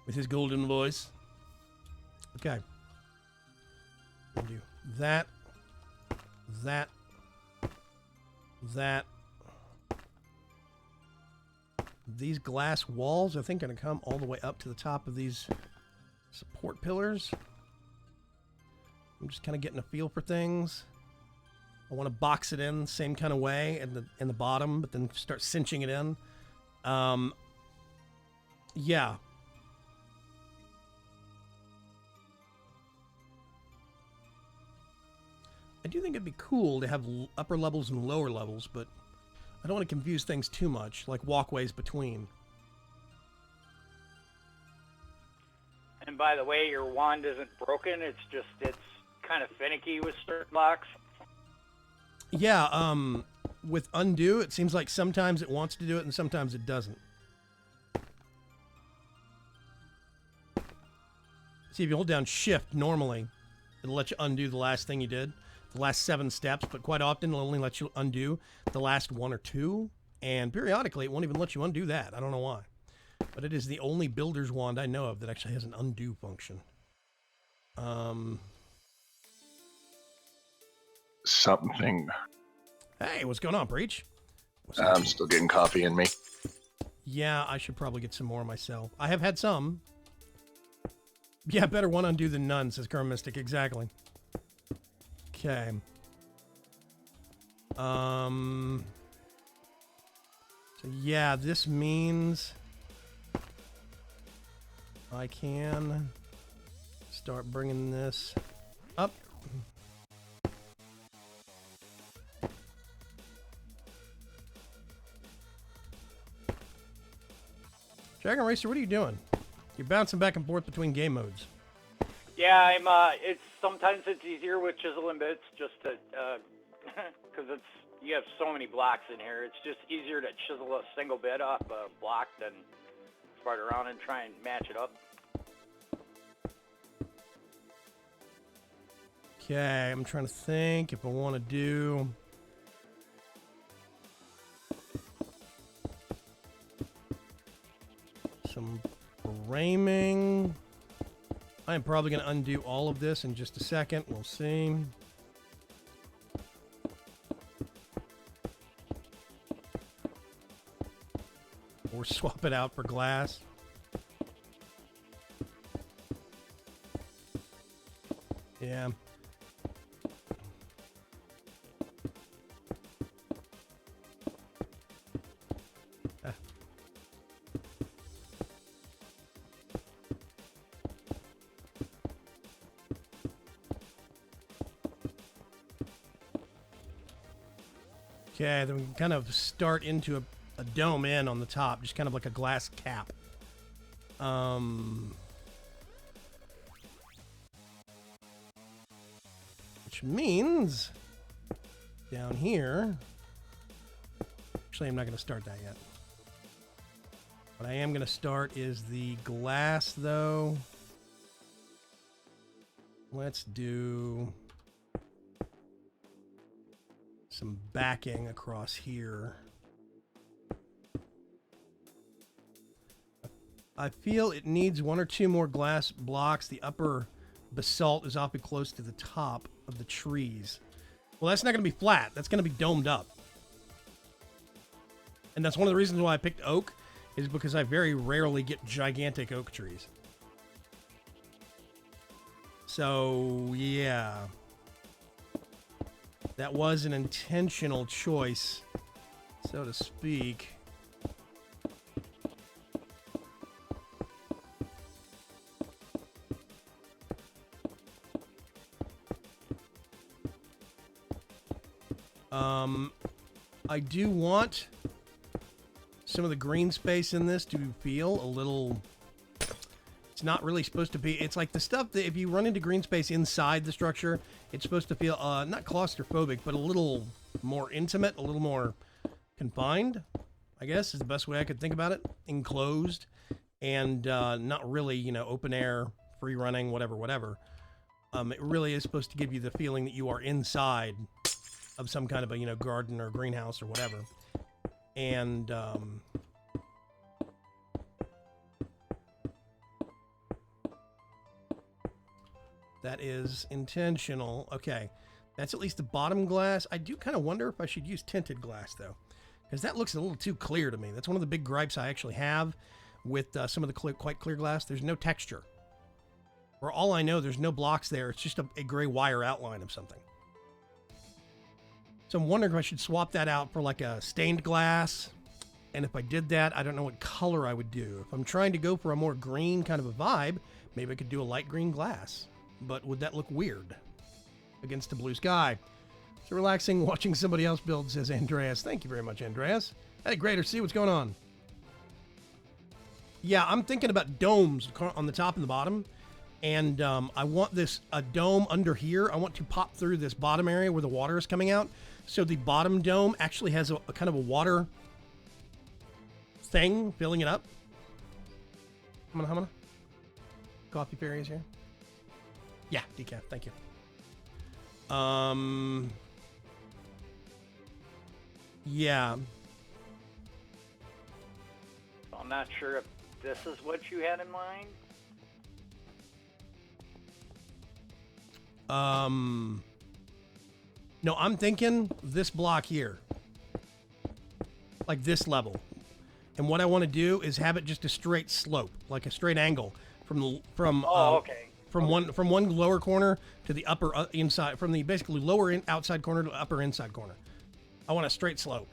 with his golden voice. Okay. Do that. These glass walls, I think, are going to come all the way up to the top of these support pillars. I'm just kind of getting a feel for things. I want to box it in the same kind of way in the bottom, but then start cinching it in. Yeah. I do think it'd be cool to have upper levels and lower levels, but I don't want to confuse things too much, like walkways between. And by the way, your wand isn't broken. It's kind of finicky with certain blocks. Yeah, with undo, it seems like sometimes it wants to do it and sometimes it doesn't. See, if you hold down shift normally, it'll let you undo the last thing you did, the last 7 steps, but quite often it'll only let you undo the last 1 or 2, and periodically it won't even let you undo that. I don't know why. But it is the only builder's wand I know of that actually has an undo function. Something. Hey, what's going on, Breach? I'm still getting coffee in me. Yeah, I should probably get some more myself. I have had some. Yeah, better one undo than none, says Current Mystic. Exactly. Okay. So yeah, this means I can start bringing this up. Dragon Racer, what are you doing? You're bouncing back and forth between game modes. Yeah, sometimes it's easier with chiseling bits just to, because you have so many blocks in here. It's just easier to chisel a single bit off a block than fart around and try and match it up. Okay, I'm trying to think if I want to do... some framing. I am probably going to undo all of this in just a second. We'll see. Or swap it out for glass. Yeah. Okay, then we can kind of start into a dome in on the top, just kind of like a glass cap. Which means down here, actually I'm not going to start that yet. What I am going to start is the glass though. Let's do some backing across here. I feel it needs 1 or 2 more glass blocks. The upper basalt is awfully close to the top of the trees. Well, that's not going to be flat. That's going to be domed up. And that's one of the reasons why I picked oak, is because I very rarely get gigantic oak trees. So, yeah. That was an intentional choice, so to speak. I do want some of the green space in this to feel a little... It's not really supposed to be... It's like the stuff that if you run into green space inside the structure, it's supposed to feel not claustrophobic, but a little more intimate, a little more confined, I guess is the best way I could think about it. Enclosed and not really, you know, open air, free running, whatever. It really is supposed to give you the feeling that you are inside of some kind of a, you know, garden or greenhouse or whatever. And that is intentional. Okay, that's at least the bottom glass. I do kind of wonder if I should use tinted glass, though, because that looks a little too clear to me. That's one of the big gripes I actually have with some of the quite clear glass. There's no texture. For all I know, there's no blocks there. It's just a gray wire outline of something. So I'm wondering if I should swap that out for like a stained glass. And if I did that, I don't know what color I would do. If I'm trying to go for a more green kind of a vibe, maybe I could do a light green glass. But would that look weird against the blue sky? So relaxing watching somebody else build, says Andreas. Thank you very much, Andreas. Hey, Greater, see what's going on. Yeah, I'm thinking about domes on the top and the bottom. And I want a dome under here. I want to pop through this bottom area where the water is coming out. So the bottom dome actually has a kind of a water thing filling it up. Humana. Coffee fairy is here. Yeah, decaf. Thank you. Yeah. I'm not sure if this is what you had in mind. No, I'm thinking this block here. Like this level. And what I want to do is have it just a straight slope, like a straight angle from one lower corner to the upper inside, from the basically lower outside corner to the upper inside corner. I want a straight slope.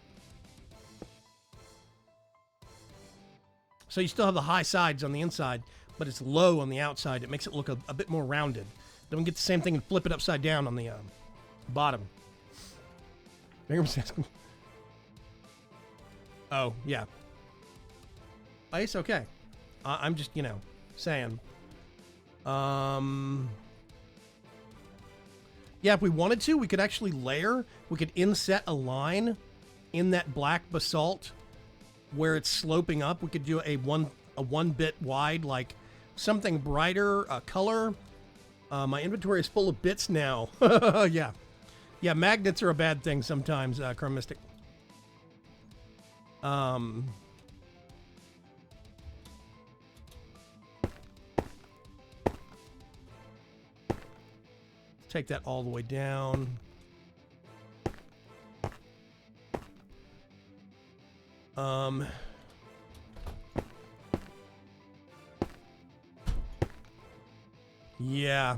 So you still have the high sides on the inside, but it's low on the outside. It makes it look a bit more rounded. Then we get the same thing and flip it upside down on the bottom. Oh, yeah. Ice? Okay. I'm just, you know, saying. Yeah, if we wanted to, we could actually layer. We could inset a line in that black basalt where it's sloping up. We could do a one bit wide, like something brighter color. My inventory is full of bits now. Yeah. Yeah, magnets are a bad thing sometimes, Chrome Mystic. Take that all the way down. Yeah.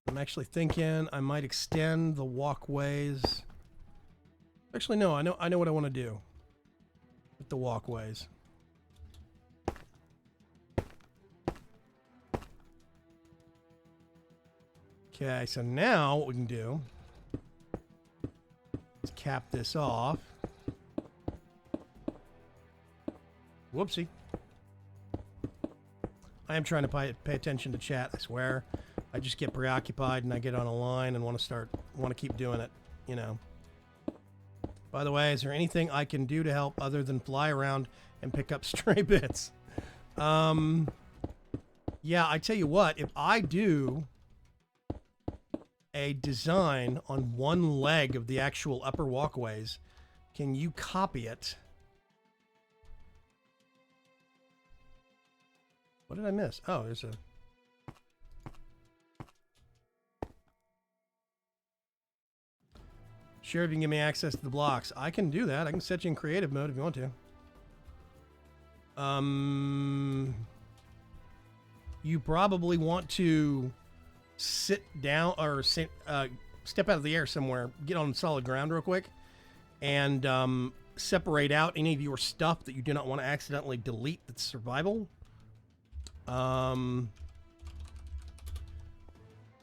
I'm actually thinking I might extend the walkways. Actually, no, I know what I want to do with the walkways. Okay, so now what we can do is cap this off. Whoopsie. I am trying to pay attention to chat, I swear. I just get preoccupied and I get on a line and want to keep doing it, you know. By the way, is there anything I can do to help other than fly around and pick up stray bits? Yeah, I tell you what, if I do a design on one leg of the actual upper walkways, can you copy it? What did I miss? Oh, there's a... Sure, if you can give me access to the blocks. I can do that. I can set you in creative mode if you want to. You probably want to sit down or step out of the air somewhere, get on solid ground real quick, and separate out any of your stuff that you do not want to accidentally delete that's survival. And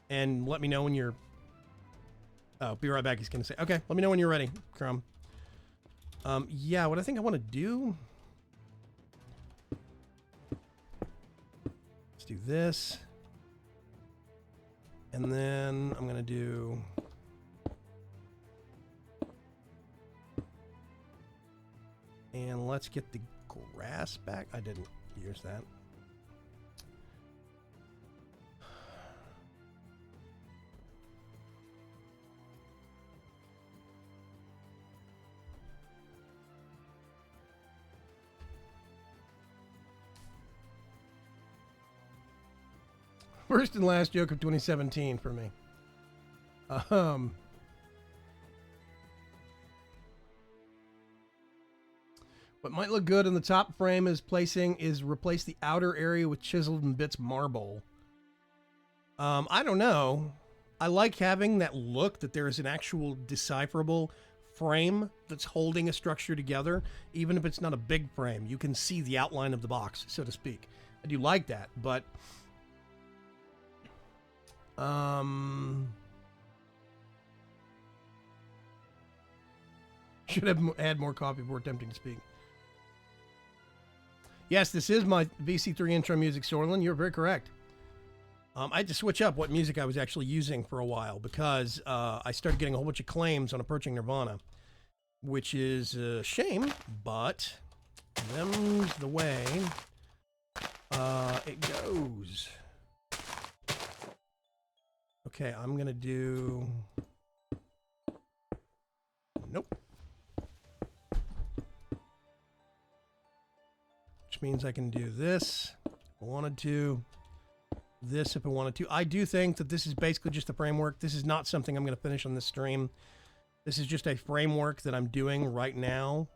let me know when you're... Oh, be right back, he's going to say. Okay, let me know when you're ready, Crumb. Yeah, what I think I want to do... Let's do this. And then I'm going to do... And let's get the grass back. I didn't use that. First and last joke of 2017 for me. What might look good in the top frame is replace the outer area with chiseled and bits marble. I don't know. I like having that look that there is an actual decipherable frame that's holding a structure together, even if it's not a big frame. You can see the outline of the box, so to speak. I do like that, but should have had more coffee before attempting to speak. Yes, this is my VC3 intro music, Sorlin. You're very correct. I had to switch up what music I was actually using for a while because I started getting a whole bunch of claims on approaching Nirvana, which is a shame, but them's the way it goes. Okay, I'm going to do... Nope. Which means I can do this if I wanted to. This if I wanted to. I do think that this is basically just a framework. This is not something I'm going to finish on this stream. This is just a framework that I'm doing right now.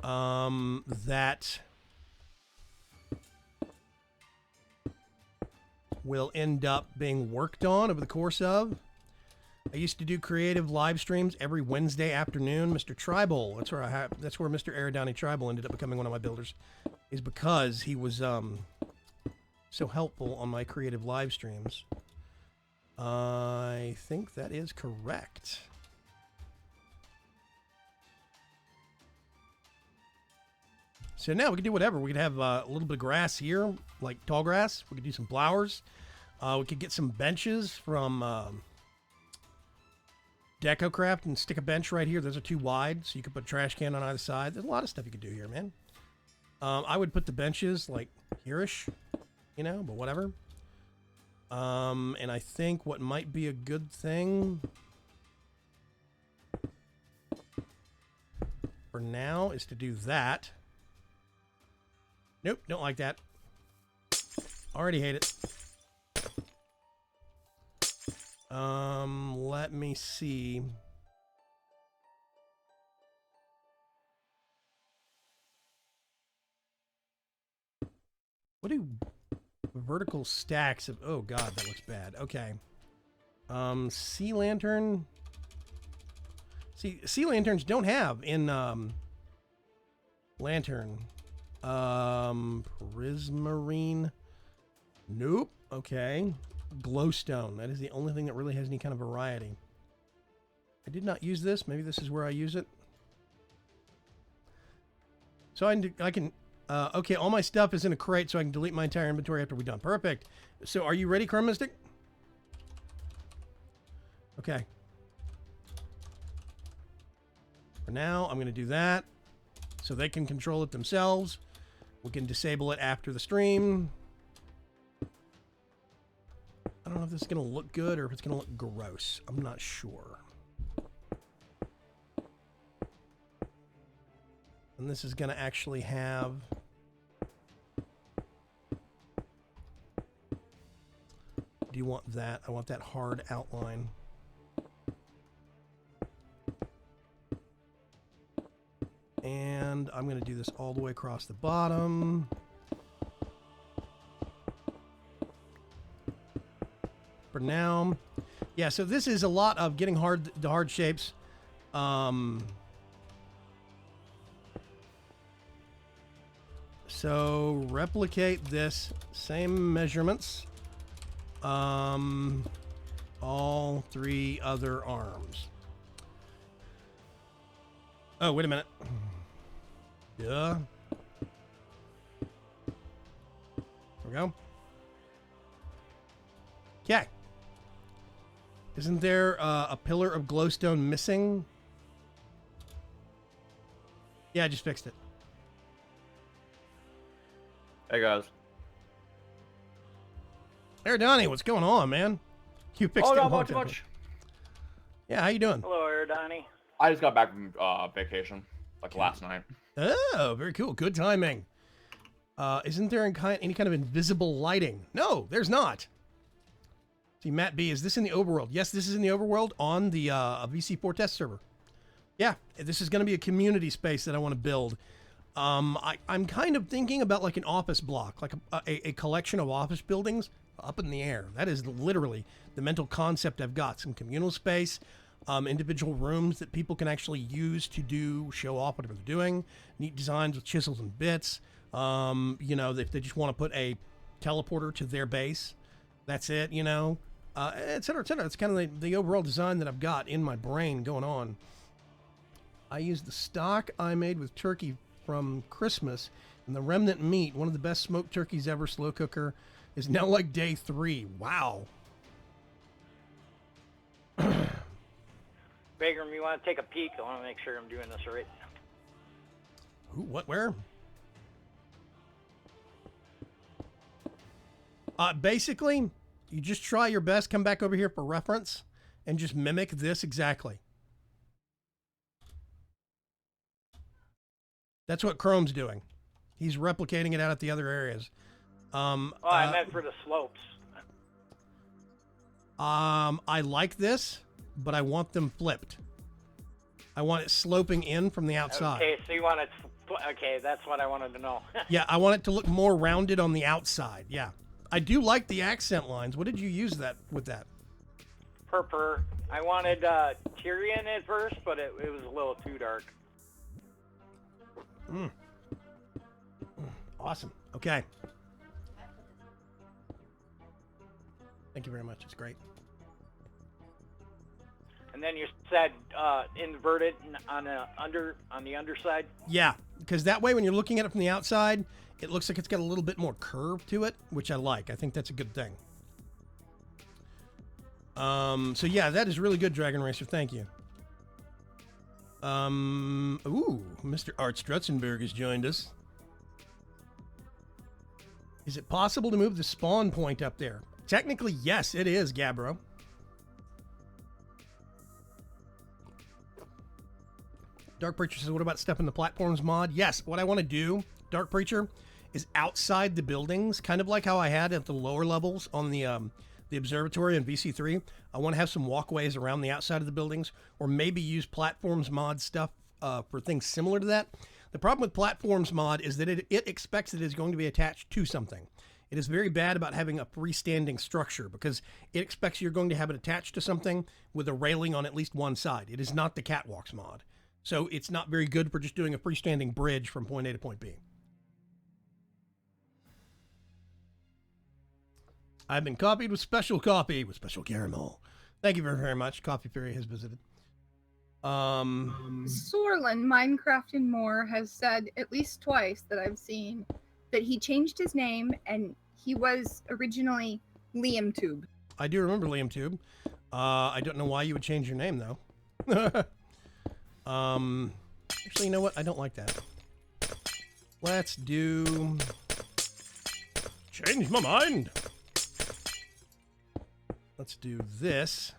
That will end up being worked on over the course of. I used to do creative live streams every Wednesday afternoon. Mr. Tribal, that's where Mr. Aerodowny Tribal ended up becoming one of my builders, is because he was so helpful on my creative live streams. I think that is correct. So now we can do whatever. We could have a little bit of grass here, like tall grass. We could do some flowers. We could get some benches from DecoCraft and stick a bench right here. Those are too wide, so you could put a trash can on either side. There's a lot of stuff you could do here, man. I would put the benches like here-ish, you know, but whatever. And I think what might be a good thing for now is to do that. Nope, don't like that. Already hate it. Let me see. What do vertical stacks of... Oh, God, that looks bad. Okay. Sea lantern. See, sea lanterns don't have in, lantern. Prismarine. Nope. Okay. Glowstone. That is the only thing that really has any kind of variety. I did not use this. Maybe this is where I use it. So I can okay, all my stuff is in a crate, so I can delete my entire inventory after we're done. Perfect. So are you ready, Chrome Mystic? Okay. For now, I'm going to do that so they can control it themselves. We can disable it after the stream. I don't know if this is going to look good or if it's going to look gross. I'm not sure. And this is going to actually have... Do you want that? I want that hard outline. And I'm going to do this all the way across the bottom. For now. Yeah, so this is a lot of getting the hard shapes. So replicate this, same measurements. All 3 other arms. Oh, wait a minute. Yeah. There we go. Okay. Isn't there a pillar of glowstone missing? Yeah, I just fixed it. Hey guys. Hey, Donnie, what's going on, man? You fixed it. Not much. Yeah, how you doing? Hello, Erdani. I just got back from vacation, like last night. Oh, very cool. Good timing. Isn't there any kind of invisible lighting? No, there's not. See, Matt B, is this in the overworld? Yes, this is in the overworld on the VC4 test server. Yeah, this is going to be a community space that I want to build. I'm kind of thinking about like an office block, like a collection of office buildings up in the air. That is literally the mental concept I've got. Some communal space, individual rooms that people can actually use to show off whatever they're doing. Neat designs with chisels and bits. You know, if they just want to put a teleporter to their base, that's it, you know, et cetera, et cetera. It's kind of the overall design that I've got in my brain going on. I used the stock I made with turkey from Christmas, and the remnant meat, one of the best smoked turkeys ever, slow cooker, is now like day 3. Wow. Bagram, you want to take a peek? I want to make sure I'm doing this right. Who, what, where? Basically, you just try your best, come back over here for reference, and just mimic this exactly. That's what Chrome's doing. He's replicating it out at the other areas. I meant for the slopes. I like this, but I want them flipped. I want it sloping in from the outside. Okay, so you want it... Okay, that's what I wanted to know. Yeah, I want it to look more rounded on the outside. Yeah. I do like the accent lines. What did you use with that? Purple. I wanted Tyrion at first, but it was a little too dark. Awesome. Okay. Thank you very much. It's great. And then you said invert it on the underside. Yeah, because that way when you're looking at it from the outside, it looks like it's got a little bit more curve to it, which I like. I think that's a good thing. So yeah, that is really good, Dragon Racer. Thank you. Ooh, Mr. Art Strutzenberg has joined us. Is it possible to move the spawn point up there? Technically, yes, it is, Gabbro. Dark Preacher says, what about stepping the platforms mod? Yes, what I want to do, Dark Preacher, is outside the buildings, kind of like how I had at the lower levels on the observatory in VC3. I want to have some walkways around the outside of the buildings, or maybe use platforms mod stuff for things similar to that. The problem with platforms mod is that it expects it is going to be attached to something. It is very bad about having a freestanding structure because it expects you're going to have it attached to something with a railing on at least one side. It is not the catwalks mod. So it's not very good for just doing a freestanding bridge from point A to point B. I've been copied with special copy with special caramel. Thank you very, very much. Coffee Fairy has visited. Sorlin, Minecraft and More, has said at least twice that I've seen that he changed his name and he was originally Liam Tube. I do remember Liam Tube. I don't know why you would change your name though. Actually, you know what? I don't like that. Let's do... Change my mind. Let's do this.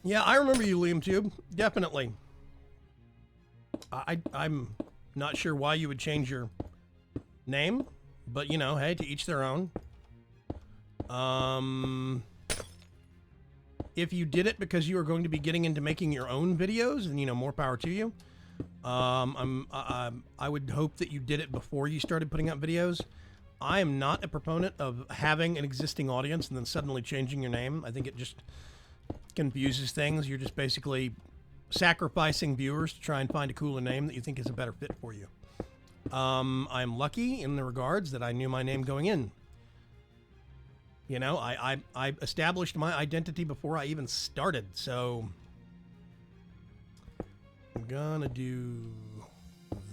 Yeah, I remember you, Liam Tube. Definitely. I'm not sure why you would change your name, but you know, hey, to each their own. If you did it because you were going to be getting into making your own videos, then you know, more power to you. I would hope that you did it before you started putting out videos. I am not a proponent of having an existing audience and then suddenly changing your name. I think it just confuses things. You're just basically sacrificing viewers to try and find a cooler name that you think is a better fit for you. I'm lucky in the regards that I knew my name going in. You know, I established my identity before I even started, so I'm gonna do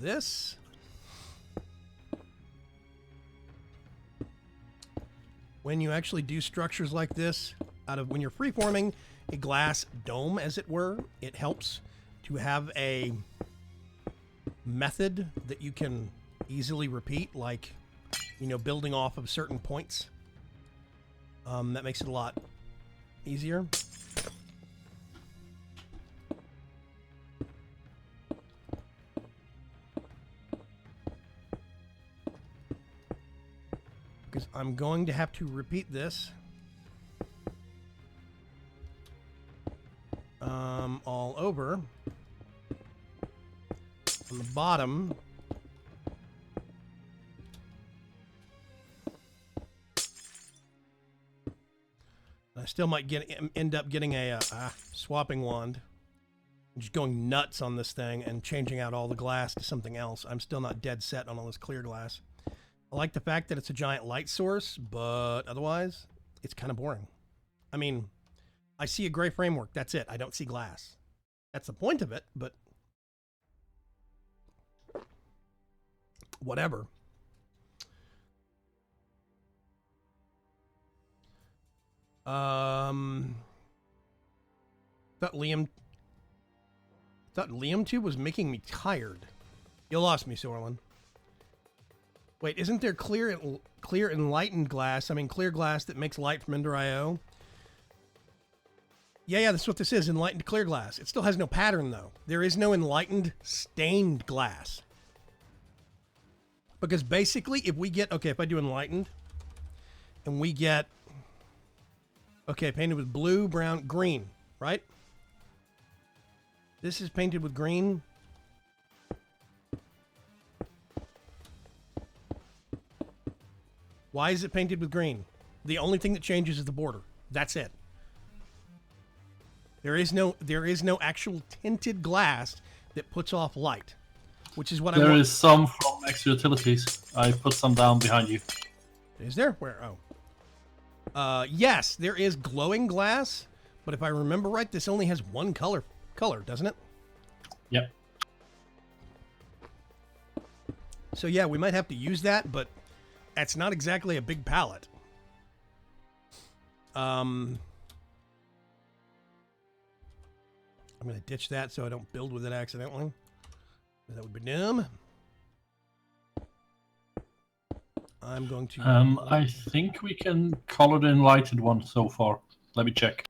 this. When you actually do structures like this, when you're freeforming a glass dome, as it were, it helps to have a method that you can easily repeat, like, you know, building off of certain points. That makes it a lot easier. Because I'm going to have to repeat this all over. On the bottom, I still might end up getting a swapping wand. I'm just going nuts on this thing and changing out all the glass to something else. I'm still not dead set on all this clear glass. I like the fact that it's a giant light source, but otherwise, it's kind of boring. I mean, I see a gray framework. That's it. I don't see glass. That's the point of it, but whatever. Thought Liam Tube was making me tired. You lost me, Sorlin. Wait, isn't there clear enlightened glass? I mean, clear glass that makes light from Ender IO? Yeah, that's what this is, enlightened clear glass. It still has no pattern, though. There is no enlightened stained glass. Because basically, if we get... Okay, if I do enlightened, and we get... Okay, painted with blue, brown, green, right? This is painted with green. Why is it painted with green? The only thing that changes is the border. That's it. There is no actual tinted glass that puts off light, which is what I want. There is some from Extra Utilities. I put some down behind you. Is there? Where? Oh. Yes, there is glowing glass, but if I remember right, this only has one color, doesn't it? Yep. So yeah, we might have to use that, but that's not exactly a big palette. I'm going to ditch that so I don't build with it accidentally. That would be dumb. I'm going to... I think we can color the enlightened one so far. Let me check.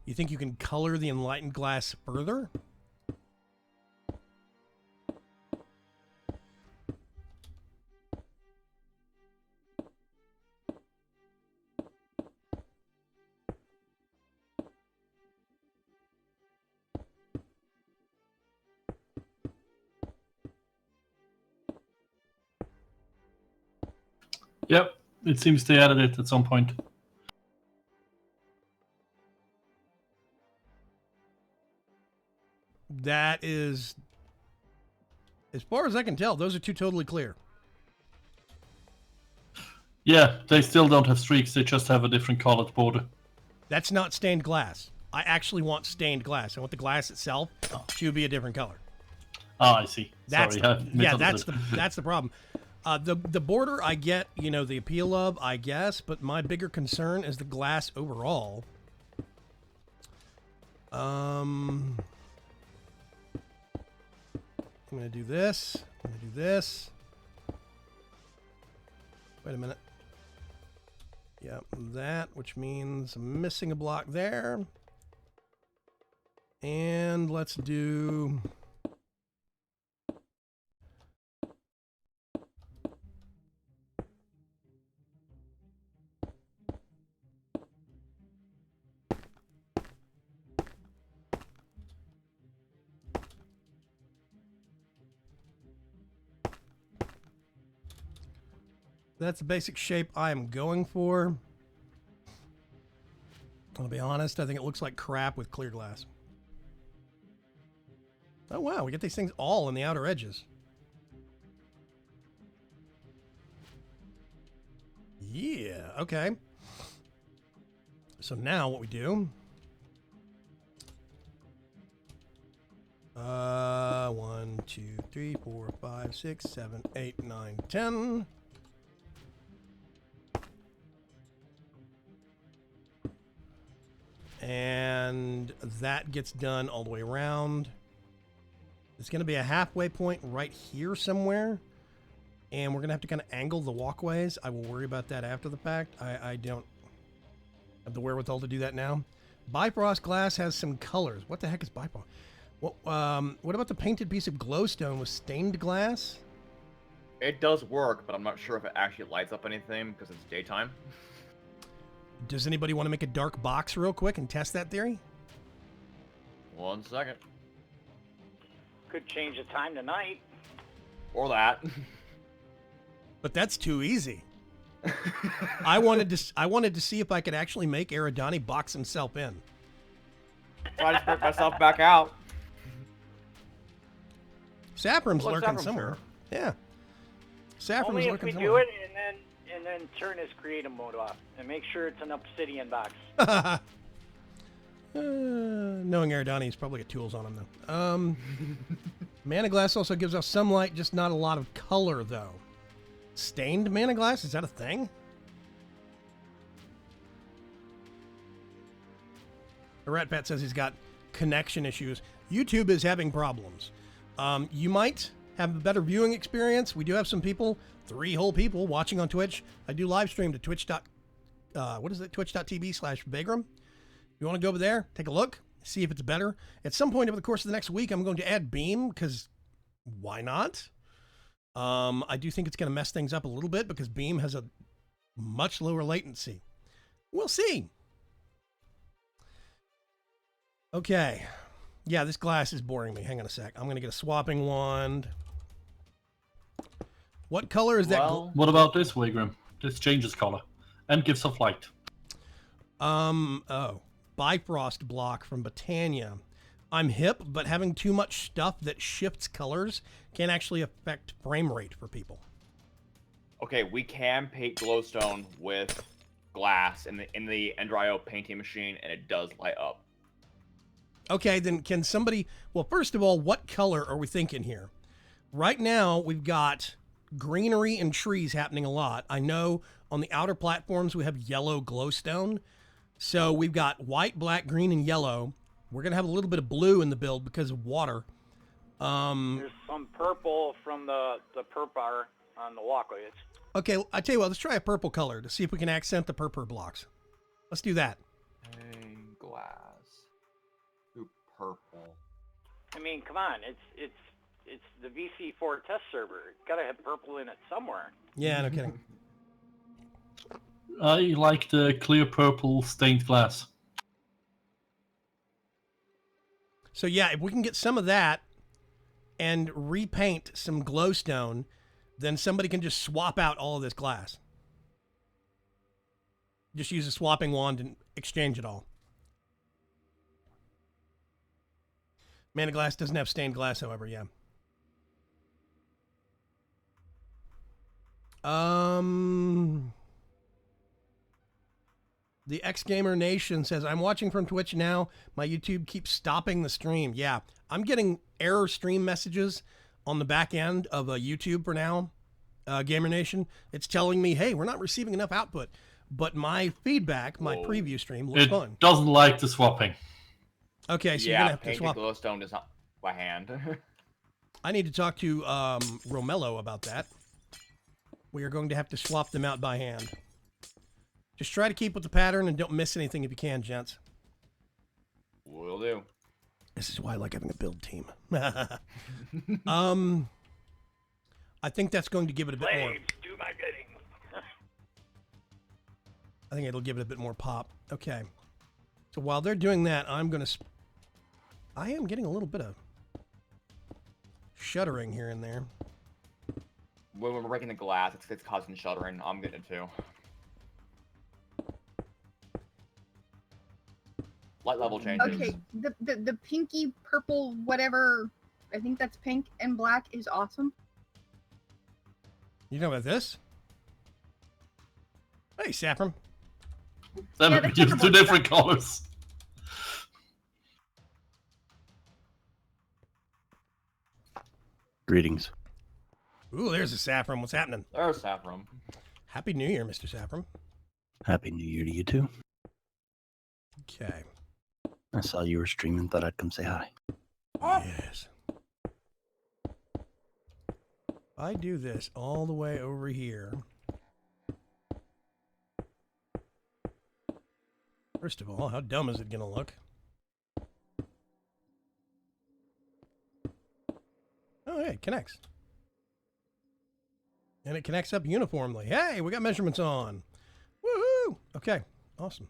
You think you can color the enlightened glass further? Yep, it seems they added it at some point. That is, as far as I can tell, those are two totally clear. Yeah, they still don't have streaks, they just have a different colored border. That's not stained glass. I actually want stained glass. I want the glass itself to be a different color. Oh, I see. That's Sorry, I yeah, misunderstood. that's the problem. The border I get, you know, the appeal of, I guess, but my bigger concern is the glass overall. I'm gonna do this. I'm gonna do this. Wait a minute. Yep, that, which means I'm missing a block there. And let's do... That's the basic shape I am going for. I'll be honest, I think it looks like crap with clear glass. Oh wow, we get these things all on the outer edges. Yeah, okay. So now what we do... 1, 2, 3, 4, 5, 6, 7, 8, 9, 10. And that gets done all the way around. It's going to be a halfway point right here somewhere. And we're going to have to kind of angle the walkways. I will worry about that after the fact. I don't have the wherewithal to do that now. Bifrost glass has some colors. What the heck is Bifrost? What about the painted piece of glowstone with stained glass? It does work, but I'm not sure if it actually lights up anything because it's daytime. Does anybody want to make a dark box real quick and test that theory? 1 second. Could change the time to night. Or that. But that's too easy. I wanted to see if I could actually make Eridani box himself in. I just put myself back out. Saffron's Well, lurking Saffron's somewhere. here. Yeah. Saffron's Only if lurking we somewhere. do it and then turn his creative mode off and make sure it's an obsidian box. Knowing Eridani, he's probably got tools on him though. Mana glass also gives off some light, just not a lot of color though. Stained mana glass, is that a thing? The Rat Pat says he's got connection issues. YouTube is having problems. You might have a better viewing experience. We do have some people, 3 whole people watching on Twitch. I do live stream to twitch.tv/Vagram. You want to go over there, take a look, see if it's better. At some point over the course of the next week, I'm going to add Beam because why not? I do think it's going to mess things up a little bit because Beam has a much lower latency. We'll see. Okay. Yeah, this glass is boring me. Hang on a sec. I'm going to get a swapping wand. What color is that? What about this, Wagram? This changes color and gives off light. Bifrost block from Botania. I'm hip, but having too much stuff that shifts colors can actually affect frame rate for people. Okay, we can paint glowstone with glass in the Endryo painting machine, and it does light up. Okay, then can somebody... Well, first of all, what color are we thinking here? Right now, we've got greenery and trees happening a lot. I know on the outer platforms we have yellow glowstone. So we've got white, black, green, and yellow. We're going to have a little bit of blue in the build because of water. There's some purple from the perp bar on the walkways. Okay, I tell you what, let's try a purple color to see if we can accent the purple blocks. Let's do that. And glass. Ooh, purple. I mean, come on, it's the VC4 test server. It's gotta have purple in it somewhere. Yeah, no kidding. I like the clear purple stained glass. So yeah, if we can get some of that and repaint some glowstone, then somebody can just swap out all of this glass. Just use a swapping wand and exchange it all. Mana glass doesn't have stained glass, however, yeah. The X-Gamer Nation says, I'm watching from Twitch now. My YouTube keeps stopping the stream. Yeah, I'm getting error stream messages on the back end of YouTube for now, Gamer Nation. It's telling me, hey, we're not receiving enough output. But my feedback, my preview stream looks fun. It doesn't like the swapping. Okay, so you're going to have to painted swap. glowstone does not by hand. I need to talk to Romello about that. We are going to have to swap them out by hand. Just try to keep with the pattern and don't miss anything if you can, gents. Will do. This is why I like having a build team. I think that's going to give it a bit more. Do my bidding. I think it'll give it a bit more pop. Okay. So while they're doing that, I'm going to... I am getting a little bit of shuddering here and there. When we're breaking the glass, it's causing shuddering. I'm getting it too. Light level changes. Okay, the pinky purple whatever, I think that's pink and black is awesome. You know about this? Hey, Saffron. Yeah, the Just two different colors. Greetings. Ooh, there's a Saffron. What's happening? There's saffron. Happy New Year, Mr. Saffron. Happy New Year to you too. Okay. I saw you were streaming, thought I'd come say hi. Yes. I do this all the way over here. First of all, how dumb is it going to look? Oh, yeah, it connects. And it connects up uniformly. Hey, we got measurements on. Woohoo! Okay, awesome.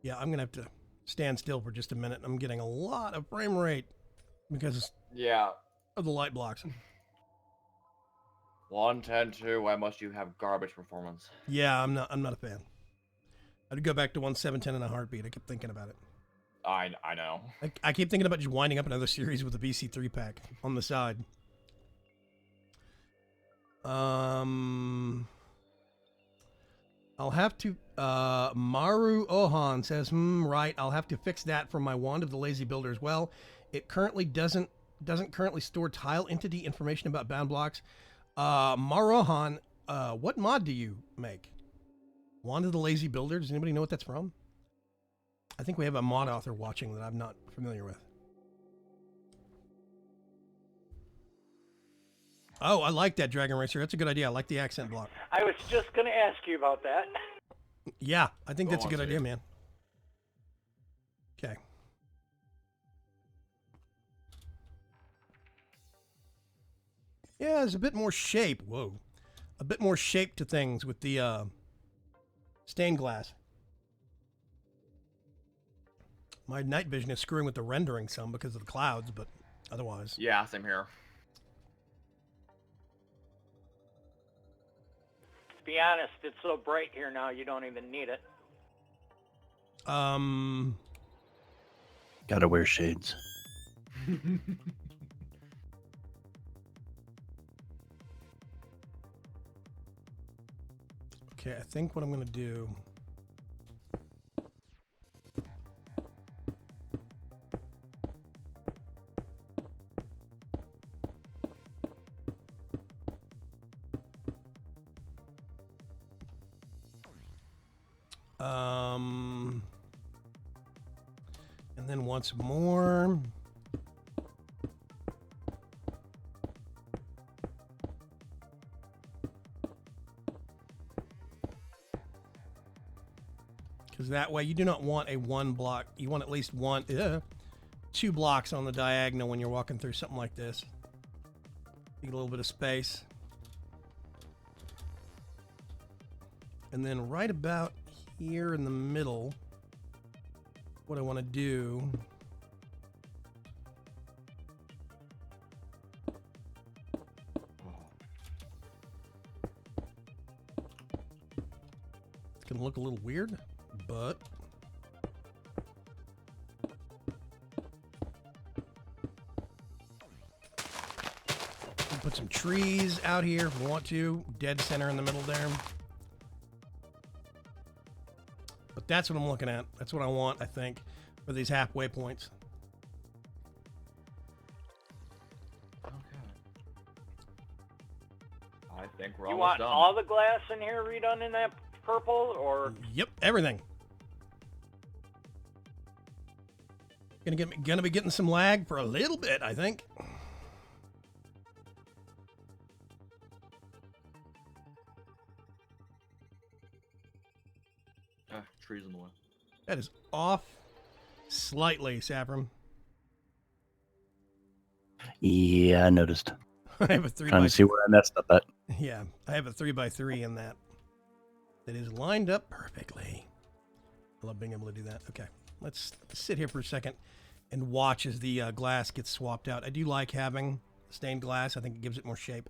Yeah, I'm going to have to stand still for just a minute. I'm getting a lot of frame rate because of the light blocks. 110.2. Why must you have garbage performance? Yeah, I'm not a fan. I'd go back to 1.710 in a heartbeat. I kept thinking about it. I know. I keep thinking about just winding up another series with a VC3 pack on the side. I'll have to, Maru Ohan says, right, I'll have to fix that for my Wand of the Lazy Builder as well. It currently doesn't currently store tile entity information about bound blocks. Maru Ohan, what mod do you make? Wand of the Lazy Builder? Does anybody know what that's from? I think we have a mod author watching that I'm not familiar with. Oh, I like that, Dragon Racer. That's a good idea. I like the accent block. I was just going to ask you about that. Yeah, I think that's a good idea, man. Okay. Yeah, there's a bit more shape. Whoa. A bit more shape to things with the stained glass. My night vision is screwing with the rendering some because of the clouds, but otherwise. Yeah, same here. To be honest, it's so bright here now, you don't even need it. Gotta wear shades. Okay, I think what I'm going to do... and then once more. Because that way you do not want a one block. You want at least one, 2 blocks on the diagonal when you're walking through something like this. Get a little bit of space. And then right about here in the middle, what I want to do it's going to look a little weird, but we'll put some trees out here if we want to, dead center in the middle there. That's what I'm looking at. That's what I want, I think, for these halfway points. Okay. I think we're You almost want done. all the glass in here redone in that purple, or Yep, everything. Gonna be getting some lag for a little bit, I think. Trees in the way. That is off slightly, Sapram. Yeah, I noticed. I have a 3 Trying by to see where I messed up at. Yeah, I have a 3x3 in that is lined up perfectly. I love being able to do that. Okay, let's sit here for a second and watch as the glass gets swapped out. I do like having stained glass. I think it gives it more shape.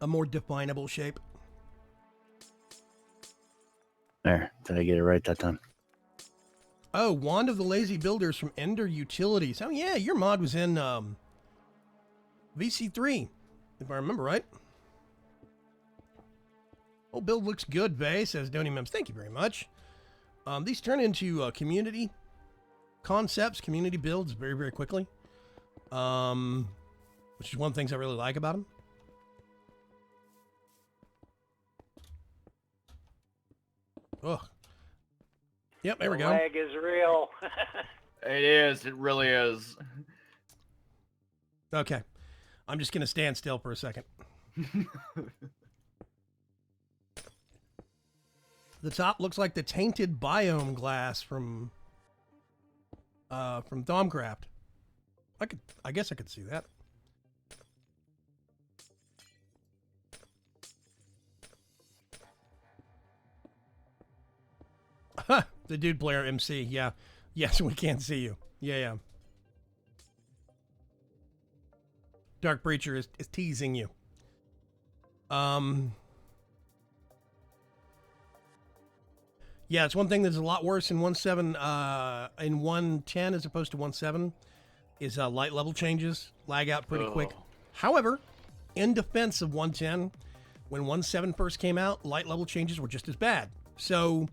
A more definable shape. There. Did I get it right that time? Oh, Wand of the Lazy Builders from Ender Utilities. Oh, yeah, your mod was in VC3, if I remember right. Oh, build looks good, Vay, says Donny Mims. Thank you very much. These turn into community concepts, community builds very, very quickly, which is one of the things I really like about them. Ugh. Yep, there we go. lag is real. It is. It really is. Okay. I'm just going to stand still for a second. The top looks like the tainted biome glass from Thaumcraft. I guess I could see that. The dude player MC, yeah. Yes, we can't see you. Yeah. Dark Breacher is teasing you. Yeah, it's one thing that's a lot worse in 1.7, in 1.10 as opposed to 1.7 is light level changes lag out pretty quick. However, in defense of 1.10, when 1.7 first came out, light level changes were just as bad. So,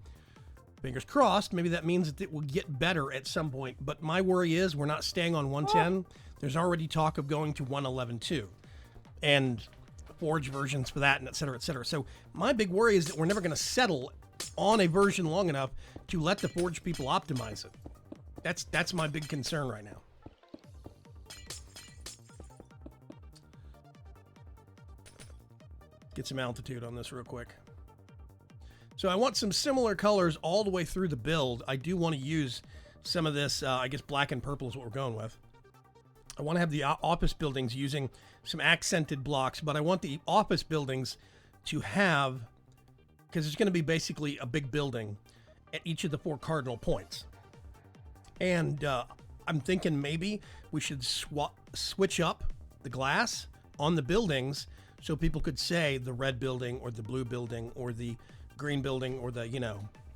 fingers crossed, maybe that means that it will get better at some point. But my worry is we're not staying on 1.10. There's already talk of going to 1.11.2 and Forge versions for that, and et cetera, et cetera. So my big worry is that we're never going to settle on a version long enough to let the Forge people optimize it. That's my big concern right now. Get some altitude on this real quick. So I want some similar colors all the way through the build. I do want to use some of this, I guess black and purple is what we're going with. I want to have the office buildings using some accented blocks, but I want the office buildings to have, because it's going to be basically a big building at each of the 4 cardinal points. And I'm thinking maybe we should switch up the glass on the buildings so people could say the red building or the blue building or the green building or the,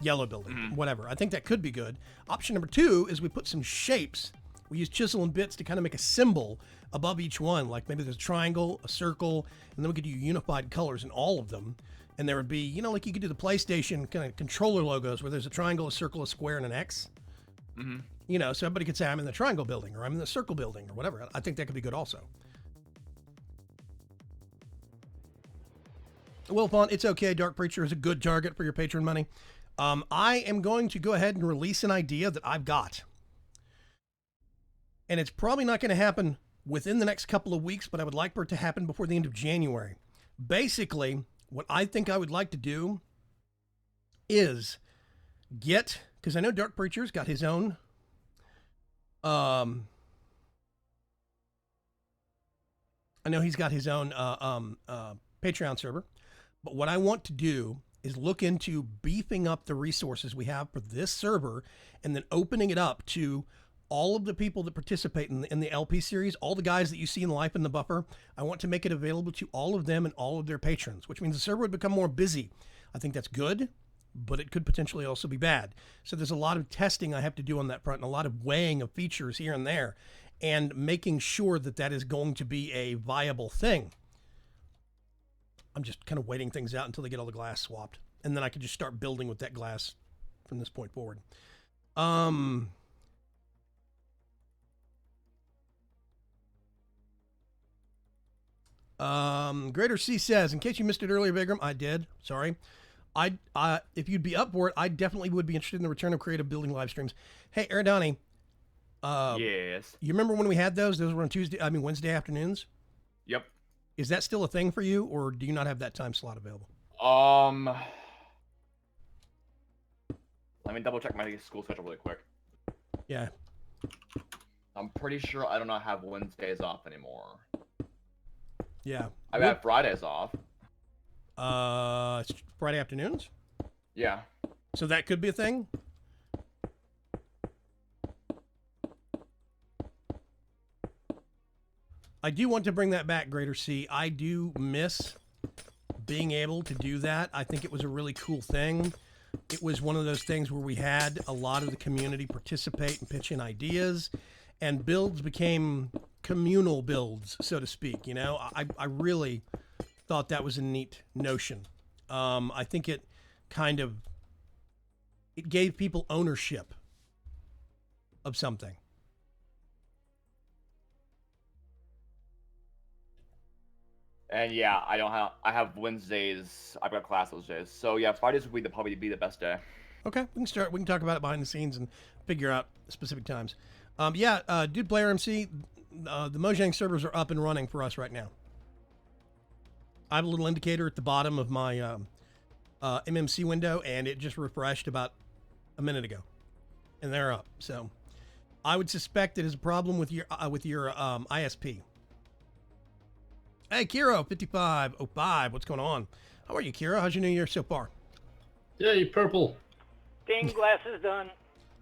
yellow building, whatever. I think that could be good. Option number 2 is we put some shapes. We use chisel and bits to kind of make a symbol above each one, like maybe there's a triangle, a circle, and then we could do unified colors in all of them. And there would be, like you could do the PlayStation kind of controller logos where there's a triangle, a circle, a square, and an X. So everybody could say, I'm in the triangle building, or I'm in the circle building, or whatever. I think that could be good also. Well, Font, it's okay. Dark Preacher is a good target for your patron money. I am going to go ahead and release an idea that I've got. And it's probably not going to happen within the next couple of weeks, but I would like for it to happen before the end of January. Basically, what I think I would like to do is because I know Dark Preacher's got his own I know he's got his own Patreon server. But what I want to do is look into beefing up the resources we have for this server and then opening it up to all of the people that participate in the LP series, all the guys that you see in Life in the Buffer. I want to make it available to all of them and all of their patrons, which means the server would become more busy. I think that's good, but it could potentially also be bad. So there's a lot of testing I have to do on that front and a lot of weighing of features here and there and making sure that that is going to be a viable thing. I'm just kind of waiting things out until they get all the glass swapped. and then I could just start building with that glass from this point forward. Greater C says, in case you missed it earlier, Bigram, I did. Sorry. If you'd be up for it, I definitely would be interested in the return of creative building live streams. Hey, Aradani. Yes. You remember when we had those? Those were on Wednesday afternoons. Yep. Is that still a thing for you, or do you not have that time slot available? Let me double check my school schedule really quick. Yeah. I'm pretty sure I do not have Wednesdays off anymore. Yeah. I have Fridays off. It's Friday afternoons? Yeah. So that could be a thing? I do want to bring that back, Greater C. I do miss being able to do that. I think it was a really cool thing. It was one of those things where we had a lot of the community participate and pitch in ideas, and builds became communal builds, so to speak. You know, I really thought that was a neat notion. I think it gave people ownership of something. And yeah, I have Wednesdays. I've got class those days. So yeah, Fridays would probably be the best day. Okay, we can talk about it behind the scenes and figure out specific times. Dude Player MC, the Mojang servers are up and running for us right now. I have a little indicator at the bottom of my MMC window, and it just refreshed about a minute ago, and they're up. So I would suspect it is a problem with your ISP. Hey, Kiro5505, what's going on? How are you, Kiro? How's your new year so far? Yay, purple. Ding, glass is done.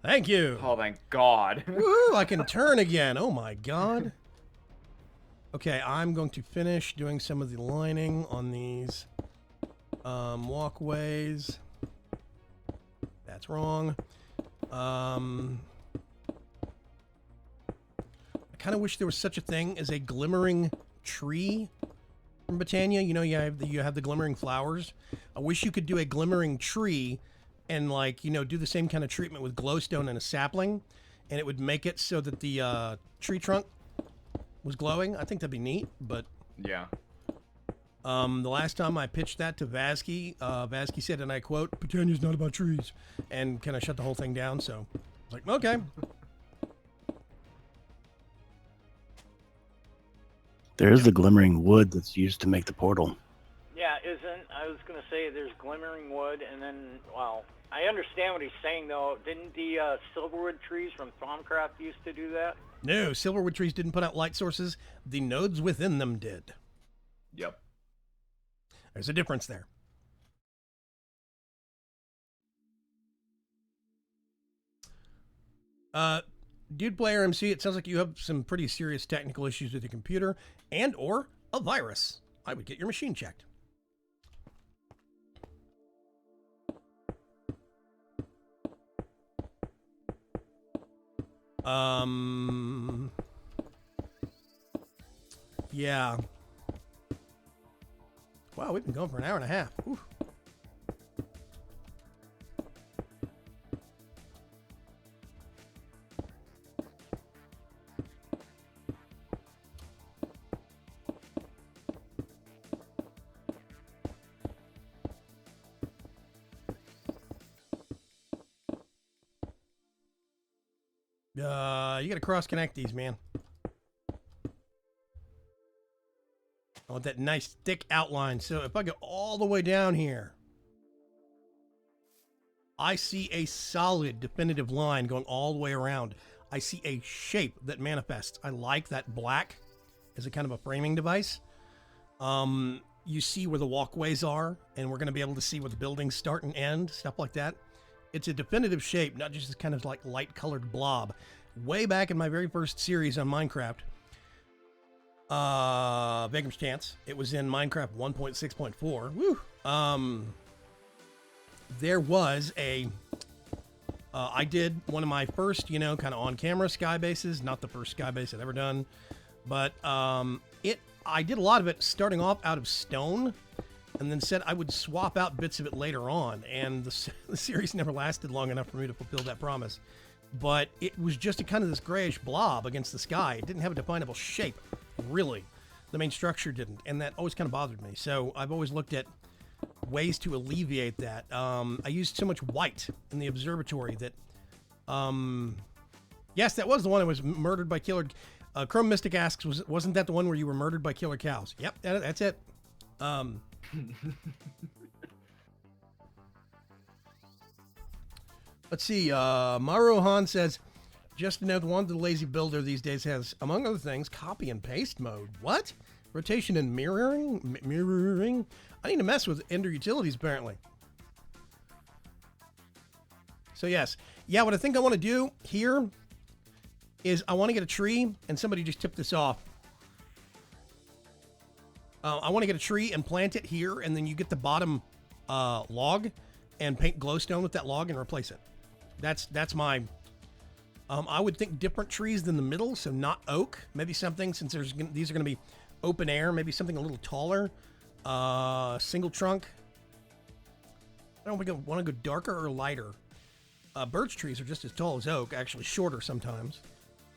Thank you. Oh, thank God. Woo, I can turn again. Oh my God. Okay, I'm going to finish doing some of the lining on these walkways. That's wrong. I kind of wish there was such a thing as a glimmering tree from Britannia. You know, you have the glimmering flowers. I wish you could do a glimmering tree and, like, you know, do the same kind of treatment with glowstone and a sapling, and it would make it so that the tree trunk was glowing. I think that'd be neat, but yeah. The last time I pitched that to Vasky, Vasky said, and I quote, "Britannia's not about trees," and kind of shut the whole thing down. So I was like, okay. There's the glimmering wood that's used to make the portal. Yeah, I was going to say there's glimmering wood, and then, well, I understand what he's saying, though. Didn't the silverwood trees from Thaumcraft used to do that? No, silverwood trees didn't put out light sources. The nodes within them did. Yep. There's a difference there. Dude Player MC, it sounds like you have some pretty serious technical issues with your computer and or a virus. I would get your machine checked. Yeah. Wow, we've been going for an hour and a half. Whew. You gotta cross connect these, man. I want that nice thick outline. So if I go all the way down here, I see a solid definitive line going all the way around. I see a shape that manifests. I like that black as a kind of a framing device. You see where the walkways are, and we're going to be able to see where the buildings start and end, stuff like that. It's a definitive shape, not just this kind of like light-colored blob. Way back in my very first series on Minecraft, Bigram's Chance, it was in Minecraft 1.6.4. Woo! There was I did one of my first, kind of on-camera sky bases, not the first sky base I'd ever done, but I did a lot of it starting off out of stone, and then said I would swap out bits of it later on, and the series never lasted long enough for me to fulfill that promise. But it was just a kind of this grayish blob against the sky. It didn't have a definable shape, really. The main structure didn't, and that always kind of bothered me. So I've always looked at ways to alleviate that. I used so much white in the observatory that, yes, that was the one that was murdered by killer. Chrome Mystic asks, wasn't that the one where you were murdered by killer cows? Yep, that's it. Let's see. Maru Han says, just to note, one the lazy builder these days has, among other things, copy and paste mode. What? Rotation and mirroring? Mirroring? I need to mess with Ender Utilities, apparently. So, yes. Yeah, what I think I want to do here is I want to get a tree, and somebody just tipped this off. I want to get a tree and plant it here, and then you get the bottom log and paint glowstone with that log and replace it. That's my... I would think different trees than the middle, so not oak. Maybe something, since these are going to be open air, maybe something a little taller. Single trunk. I don't think I want to go darker or lighter. Birch trees are just as tall as oak, actually shorter sometimes.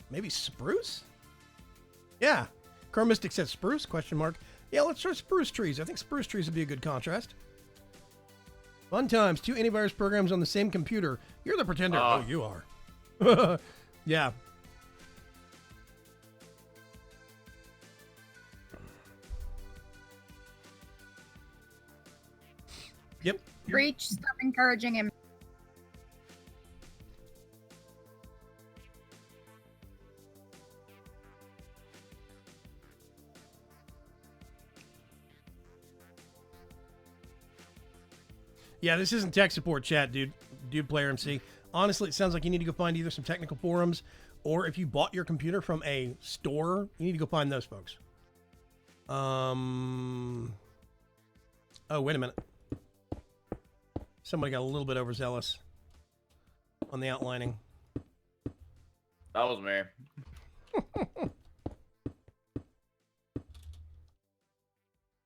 Maybe spruce? Yeah. Chrome Mystic says spruce, question mark. Yeah, let's try spruce trees. I think spruce trees would be a good contrast. Fun times, 2 antivirus programs on the same computer. You're the pretender. Oh, you are. Yeah. Yep. Breach, stop encouraging him. Yeah, this isn't tech support chat, dude. Dude, Player MC. Honestly, it sounds like you need to go find either some technical forums, or if you bought your computer from a store, you need to go find those folks. Oh, wait a minute. Somebody got a little bit overzealous on the outlining. That was me.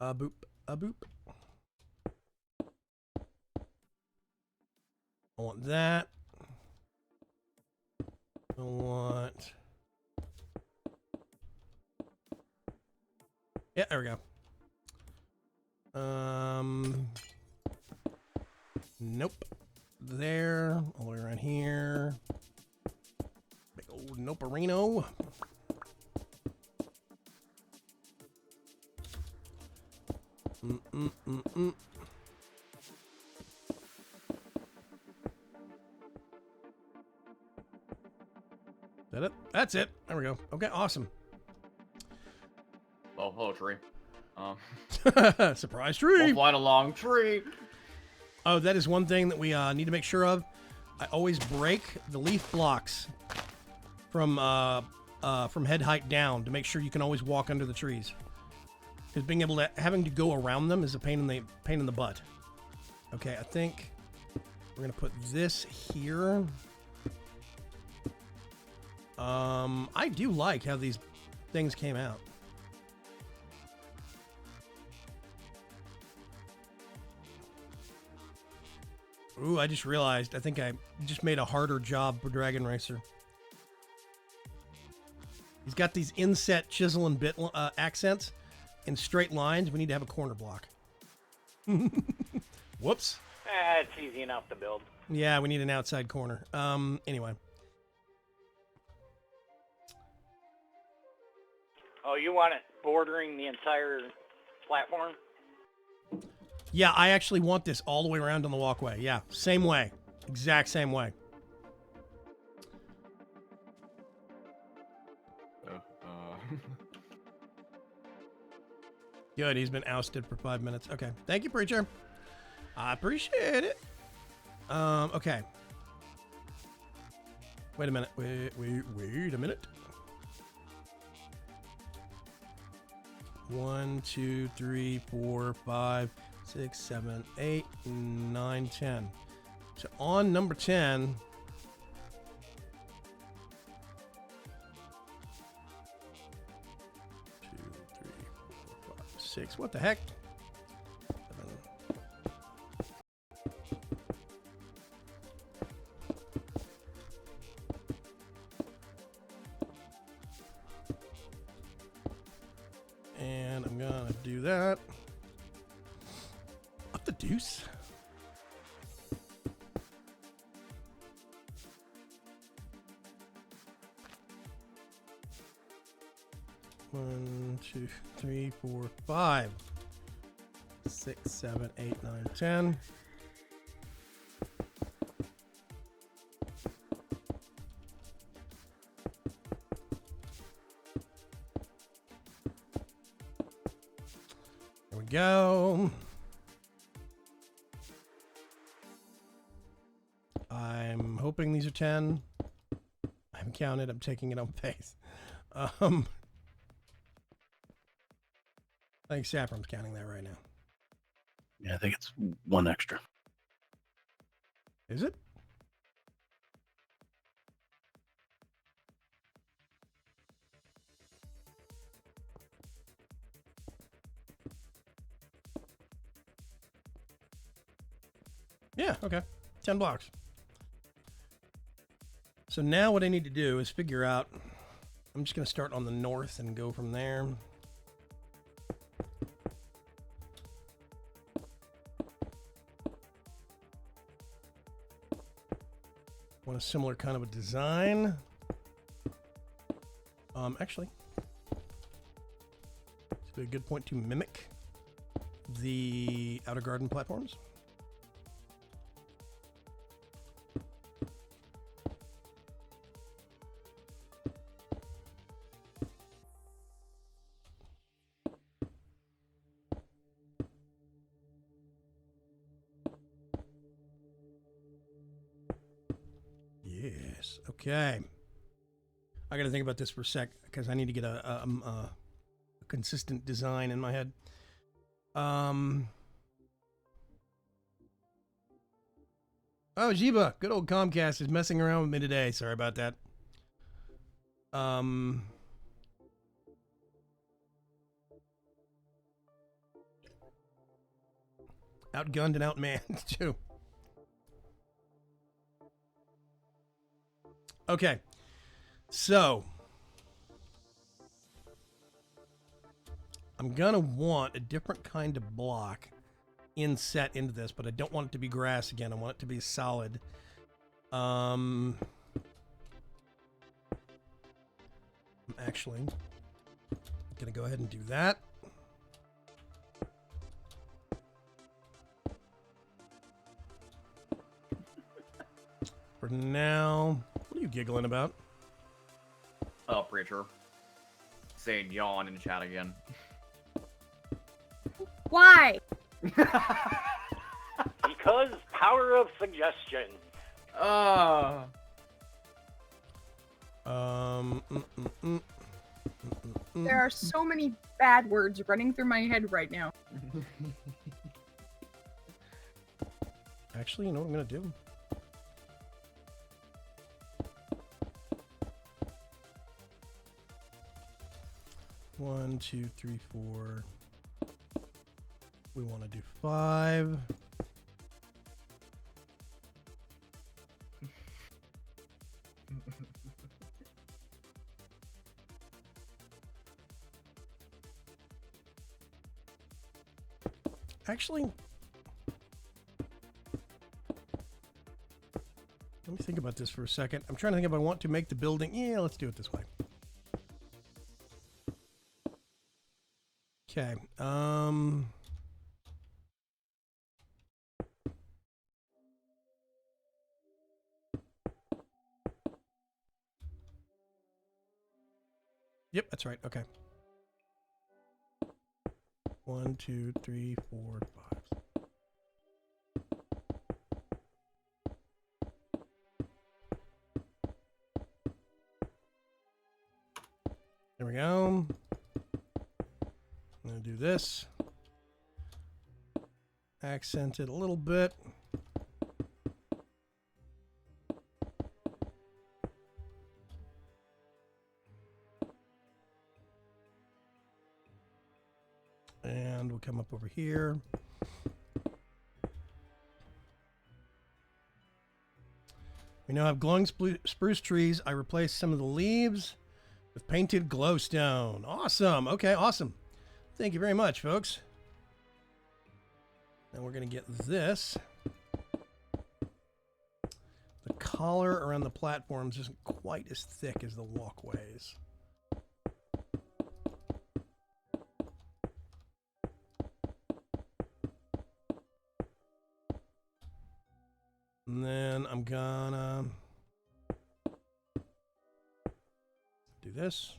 Boop. Boop. I want that. I want... Yeah, there we go. Nope. There. All the way around here. Big old noperino. That it? That's it. There we go. Okay, awesome. Oh, hello, tree. Surprise tree. Flying along tree. Oh, that is one thing that we need to make sure of. I always break the leaf blocks from head height down to make sure you can always walk under the trees. Because having to go around them is a pain in the butt. Okay, I think we're gonna put this here. I do like how these things came out. Ooh, I just realized, I think I just made a harder job for Dragon Racer. He's got these inset chisel and bit accents in straight lines. We need to have a corner block. Whoops. It's easy enough to build. Yeah, we need an outside corner. Anyway. Oh, you want it bordering the entire platform? Yeah, I actually want this all the way around on the walkway. Yeah, same way. Exact same way. Good, he's been ousted for 5 minutes. Okay, thank you, Preacher. I appreciate it. Okay. Wait a minute. Wait a minute. 1, 2, 3, 4, 5, 6, 7, 8, 9, 10. So on number 10, Two, 3, 4, 5, 6. What the heck? 7, gonna do that. What the deuce? One, 2, 3, 4, 5, 6, 7, 8, 9, 10. There we go. I'm hoping these are 10. I haven't counted. I'm taking it on pace. I think Saffron's counting that right now. Yeah, I think it's one extra. Is it? Yeah, okay. 10 blocks. So now what I need to do is figure out, I'm just going to start on the north and go from there. Want a similar kind of a design. Actually, it's a good point to mimic the outer garden platforms. Yes. Okay. I got to think about this for a sec because I need to get a consistent design in my head. Oh, Jiba, good old Comcast is messing around with me today. Sorry about that. Outgunned and outmanned too. Okay, so I'm gonna want a different kind of block inset into this, but I don't want it to be grass again. I want it to be solid. I'm actually gonna go ahead and do that. For now, what are you giggling about? Oh, preacher. Saying yawn in chat again. Why? Because power of suggestion. There are so many bad words running through my head right now. Actually, you know what I'm gonna do? One, 2, 3, 4. We want to do 5. Actually, let me think about this for a second. I'm trying to think if I want to make the building. Yeah, let's do it this way. Okay. Yep, that's right. Okay. 1, 2, 3, 4, 5. There we go. I'm going to do this. Accent it a little bit. And we'll come up over here. We now have glowing spruce trees. I replaced some of the leaves with painted glowstone. Awesome. Okay, awesome. Thank you very much, folks. Now we're going to get this. The collar around the platforms isn't quite as thick as the walkways. And then I'm gonna do this.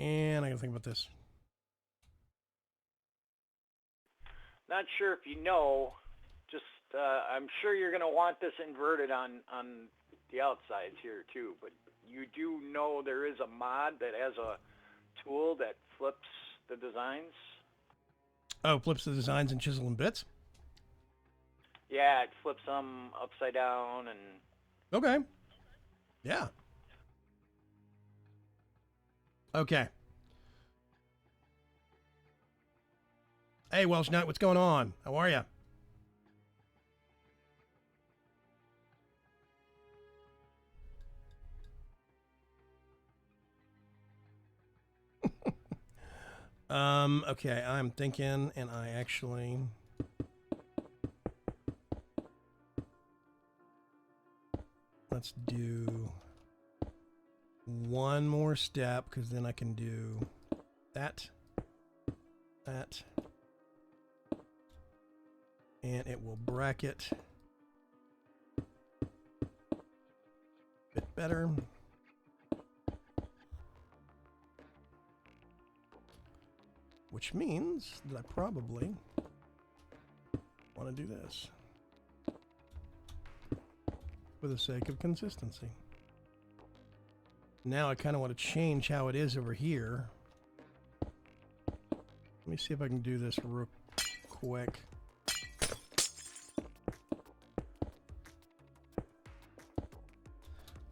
And I gotta think about this. Not sure if you know, just I'm sure you're going to want this inverted on the outsides here too, but you do know there is a mod that has a tool that flips the designs. Oh, flips the designs and chisel and bits? Yeah, it flips them upside down and... Okay. Yeah. Okay. Hey, Welsh Knight, what's going on? How are you? Okay, I'm thinking, and I actually... Let's do one more step, because then I can do that, and it will bracket a bit better. Which means that I probably want to do this for the sake of consistency. Now I kind of want to change how it is over here. Let me see if I can do this real quick.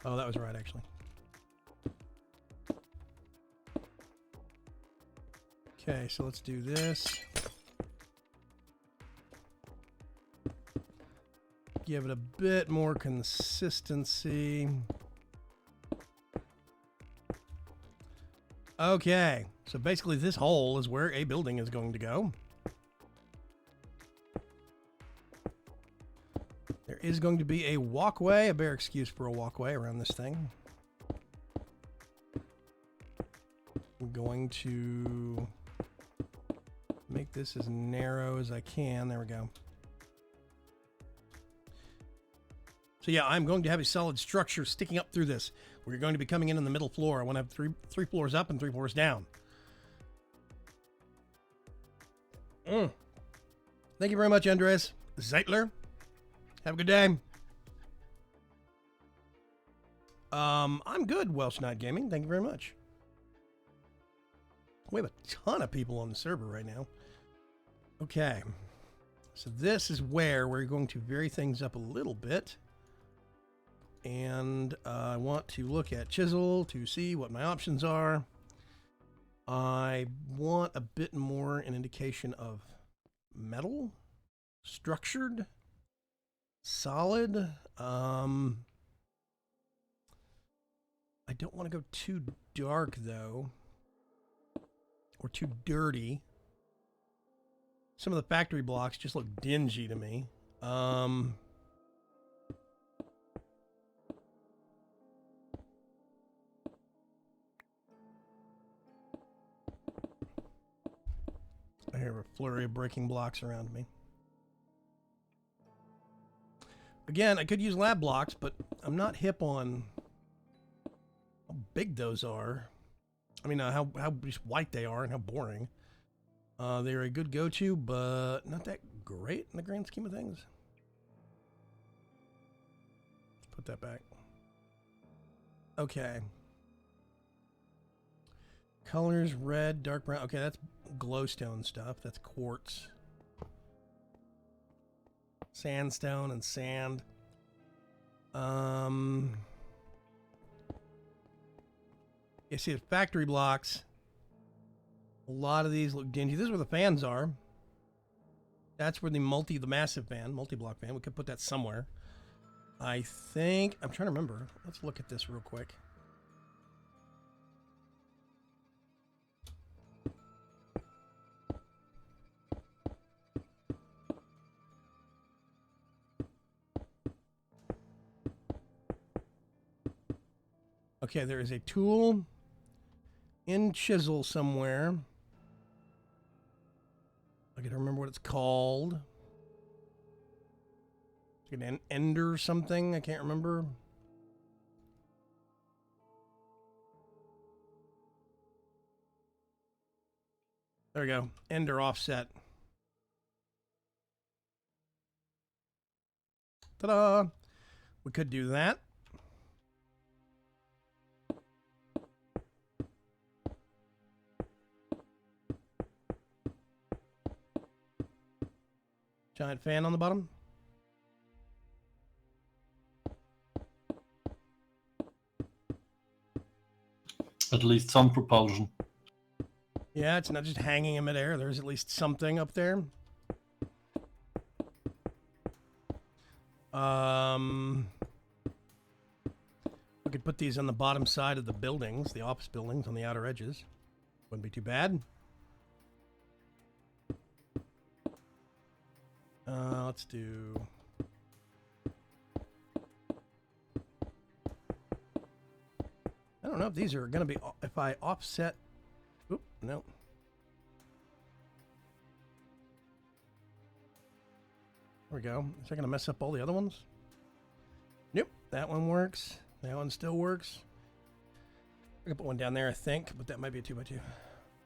Oh, that was right, actually. Okay, so let's do this. Give it a bit more consistency. Okay, so basically this hole is where a building is going to go. There is going to be a walkway, a bare excuse for a walkway around this thing. I'm going to make this as narrow as I can. There we go. So yeah, I'm going to have a solid structure sticking up through this. We're going to be coming in the middle floor. I want to have three floors up and 3 floors down. Thank you very much, Andres Zeitler. Have a good day. I'm good, Welsh Knight Gaming. Thank you very much. We have a ton of people on the server right now. Okay. So this is where we're going to vary things up a little bit. And I want to look at chisel to see what my options are. I want a bit more an indication of metal, structured, solid. I don't want to go too dark though, or too dirty. Some of the factory blocks just look dingy to me. I hear a flurry of breaking blocks around me. Again, I could use lab blocks, but I'm not hip on how big those are. I mean, how just white they are and how boring. They're a good go-to, but not that great in the grand scheme of things. Let's put that back. Okay. Colors, red, dark brown. Okay, that's glowstone stuff. That's quartz. Sandstone and sand. You see the factory blocks. A lot of these look dingy. This is where the fans are. That's where the massive fan, multi-block fan. We could put that somewhere. I think, I'm trying to remember. Let's look at this real quick. Okay, there is a tool in chisel somewhere. I gotta remember what it's called. It's an ender or something. I can't remember. There we go. Ender offset. Ta-da! We could do that. Giant fan on the bottom. At least some propulsion. Yeah, it's not just hanging in midair. There's at least something up there. We could put these on the bottom side of the buildings, the office buildings on the outer edges. Wouldn't be too bad. Let's do... I don't know if these are going to be... If I offset... Oop, no. There we go. Is that going to mess up all the other ones? Nope. That one works. That one still works. I can put one down there, I think, but that might be a 2x2.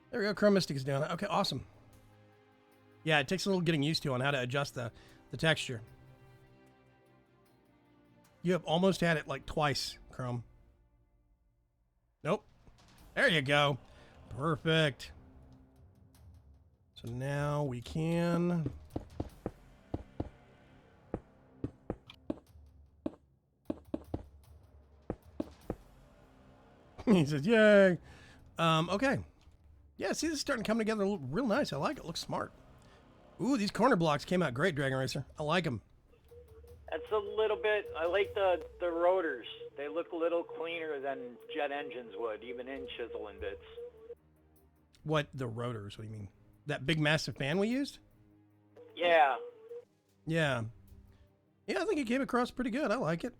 There we go. Chrome Mystic is down. Okay, awesome. Yeah, it takes a little getting used to on how to adjust the texture. You have almost had it like twice, Chrome. Nope. There you go. Perfect. So now we can... He says, yay. Okay. Yeah, see, this is starting to come together real nice. I like it. Looks smart. Ooh, these corner blocks came out great, Dragon Racer. I like them. That's a little bit, I like the rotors. They look a little cleaner than jet engines would, even in chisel and bits. What, the rotors? What do you mean? That big massive fan we used? Yeah. Yeah. Yeah, I think it came across pretty good. I like it.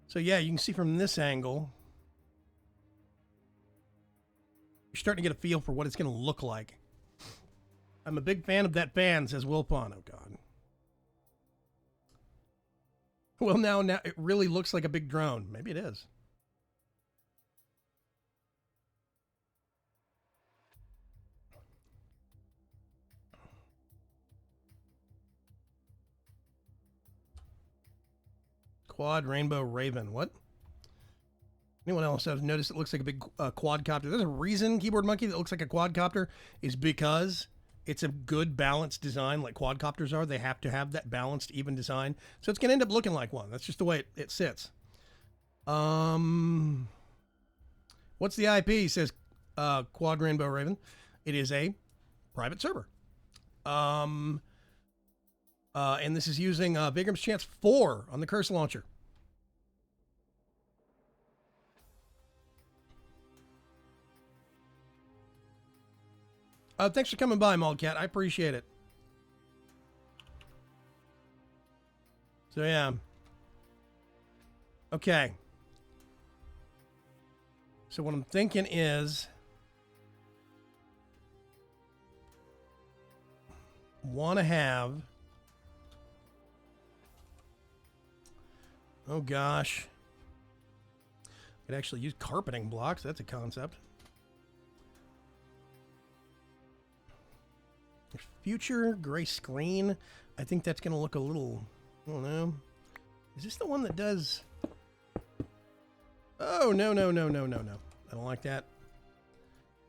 So yeah, you can see from this angle, you're starting to get a feel for what it's going to look like. I'm a big fan of that fan, says Wilpon. Oh, God. Well, now it really looks like a big drone. Maybe it is. Quad Rainbow Raven. What? Anyone else have noticed it looks like a big quadcopter? There's a reason, Keyboard Monkey, that looks like a quadcopter is because it's a good balanced design like quadcopters are. They have to have that balanced, even design. So it's going to end up looking like one. That's just the way it sits. What's the IP, says Quad Rainbow Raven. It is a private server. And this is using Vigram's Chance 4 on the Curse Launcher. Thanks for coming by, Maldcat. I appreciate it. So, yeah. Okay. So, what I'm thinking is... want to have... Oh, gosh. Could actually use carpeting blocks. That's a concept. Future gray screen. I think that's going to look a little... I don't know. Is this the one that does... Oh, no. I don't like that.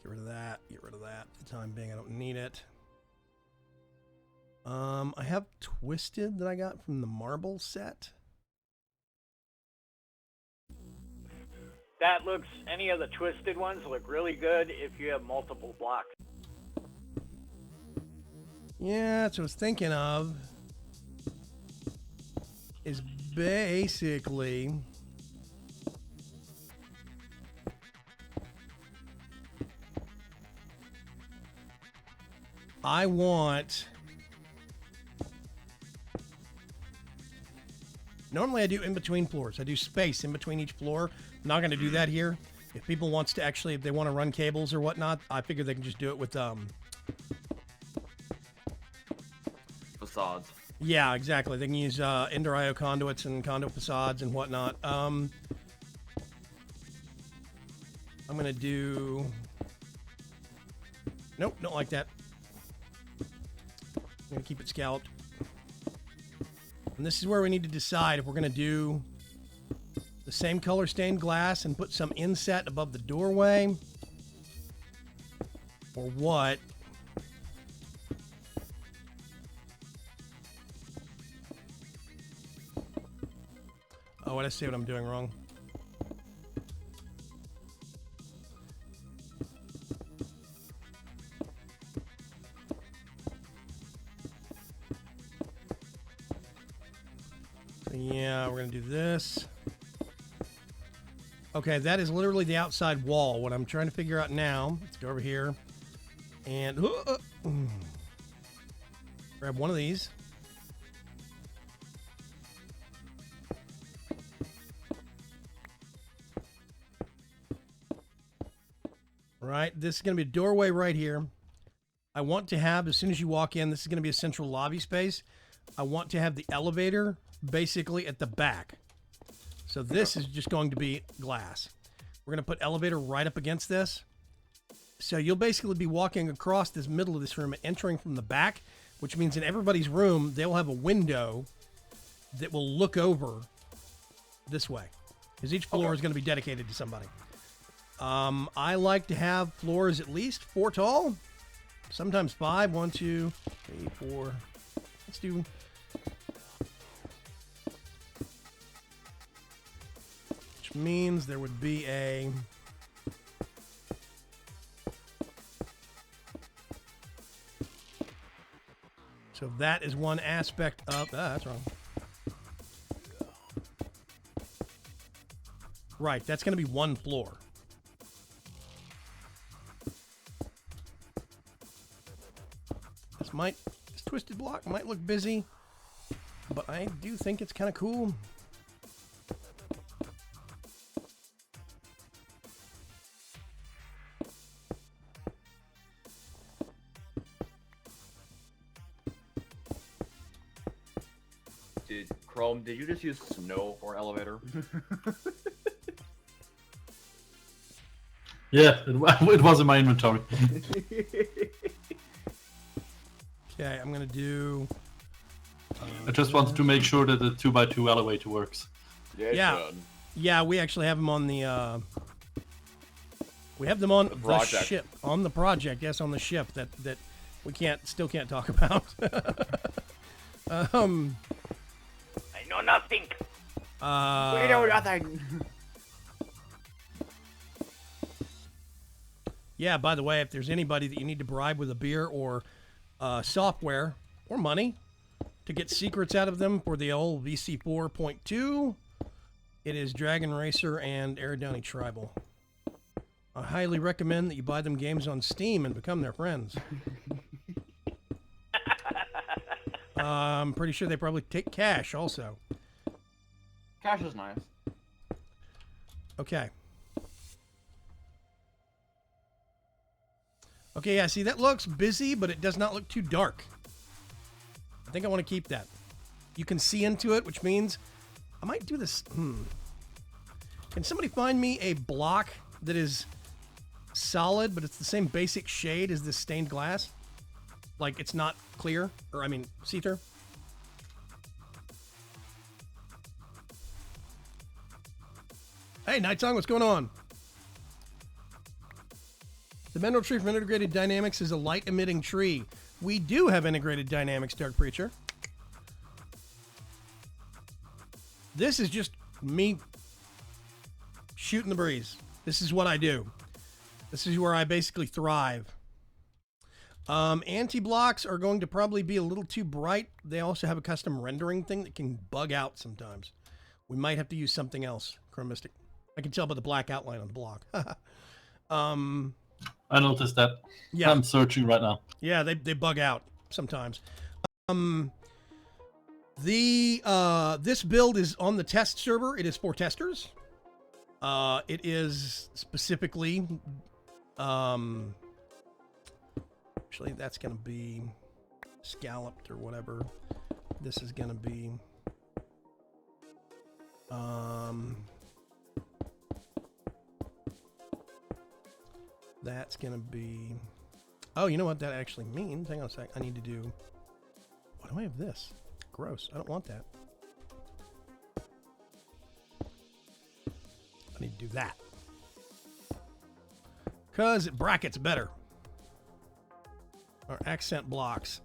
Get rid of that. Get rid of that. For the time being, I don't need it. I have Twisted that I got from the Marble set. That looks, any of the Twisted ones look really good if you have multiple blocks. Yeah, that's what I was thinking of. Is basically... I want... Normally I do in between floors. I do space in between each floor. I'm not going to do that here. If people wants to actually, if they want to run cables or whatnot, I figure they can just do it with Facades. Yeah, exactly. They can use Ender IO conduits and conduit facades and whatnot. I'm going to do... Nope, don't like that. I'm going to keep it scalloped. And this is where we need to decide if we're going to do the same color stained glass and put some inset above the doorway, or what. Oh, I see what I'm doing wrong. So yeah, we're gonna do this. Okay, that is literally the outside wall. What I'm trying to figure out now, let's go over here and grab one of these. Right, this is going to be a doorway right here. I want to have, as soon as you walk in, this is going to be a central lobby space. I want to have the elevator basically at the back. So this is just going to be glass. We're going to put elevator right up against this. So you'll basically be walking across this middle of this room and entering from the back, which means in everybody's room, they'll have a window that will look over this way. Because each floor is going to be dedicated to somebody. I like to have floors at least 4 tall, sometimes 5. 1, 2, 3, 4. Let's do. Which means there would be a. So that is one aspect of. That's wrong. Right, that's going to be 1 floor. This twisted block might look busy, but I do think it's kind of cool. Chrome, did you just use snow for elevator? Yeah, it was in my inventory. Okay, I'm gonna do. I just wanted to make sure that the 2x2 elevator works. Yeah, we actually have them on the. We have them on the ship, on the project. Yes, on the ship that we still can't talk about. I know nothing. We know nothing. Yeah. By the way, if there's anybody that you need to bribe with a beer or software or money to get secrets out of them for the old VC4.2, it is Dragon Racer and Aerodowny Tribal. I highly recommend that you buy them games on Steam and become their friends. I'm pretty sure they probably take cash also. Cash is nice. Okay. Okay, yeah, see, that looks busy, but it does not look too dark. I think I want to keep that. You can see into it, which means I might do this. Can somebody find me a block that is solid, but it's the same basic shade as this stained glass? Like, it's not clear, or I mean, see-through? Hey, Night Song, what's going on? The mineral tree from Integrated Dynamics is a light-emitting tree. We do have integrated dynamics, Dark Preacher. This is just me shooting the breeze. This is what I do. This is where I basically thrive. Anti-blocks are going to probably be a little too bright. They also have a custom rendering thing that can bug out sometimes. We might have to use something else, Chromistic. I can tell by the black outline on the block. I noticed that. Yeah. I'm searching right now. Yeah, they bug out sometimes. This build is on the test server. It is for testers. It is specifically, actually that's going to be scalloped or whatever. This is going to be, that's going to be, oh, you know what that actually means? Hang on a sec. I need to do, why do I have this? Gross. I don't want that. I need to do that. Because it brackets better. Or accent blocks.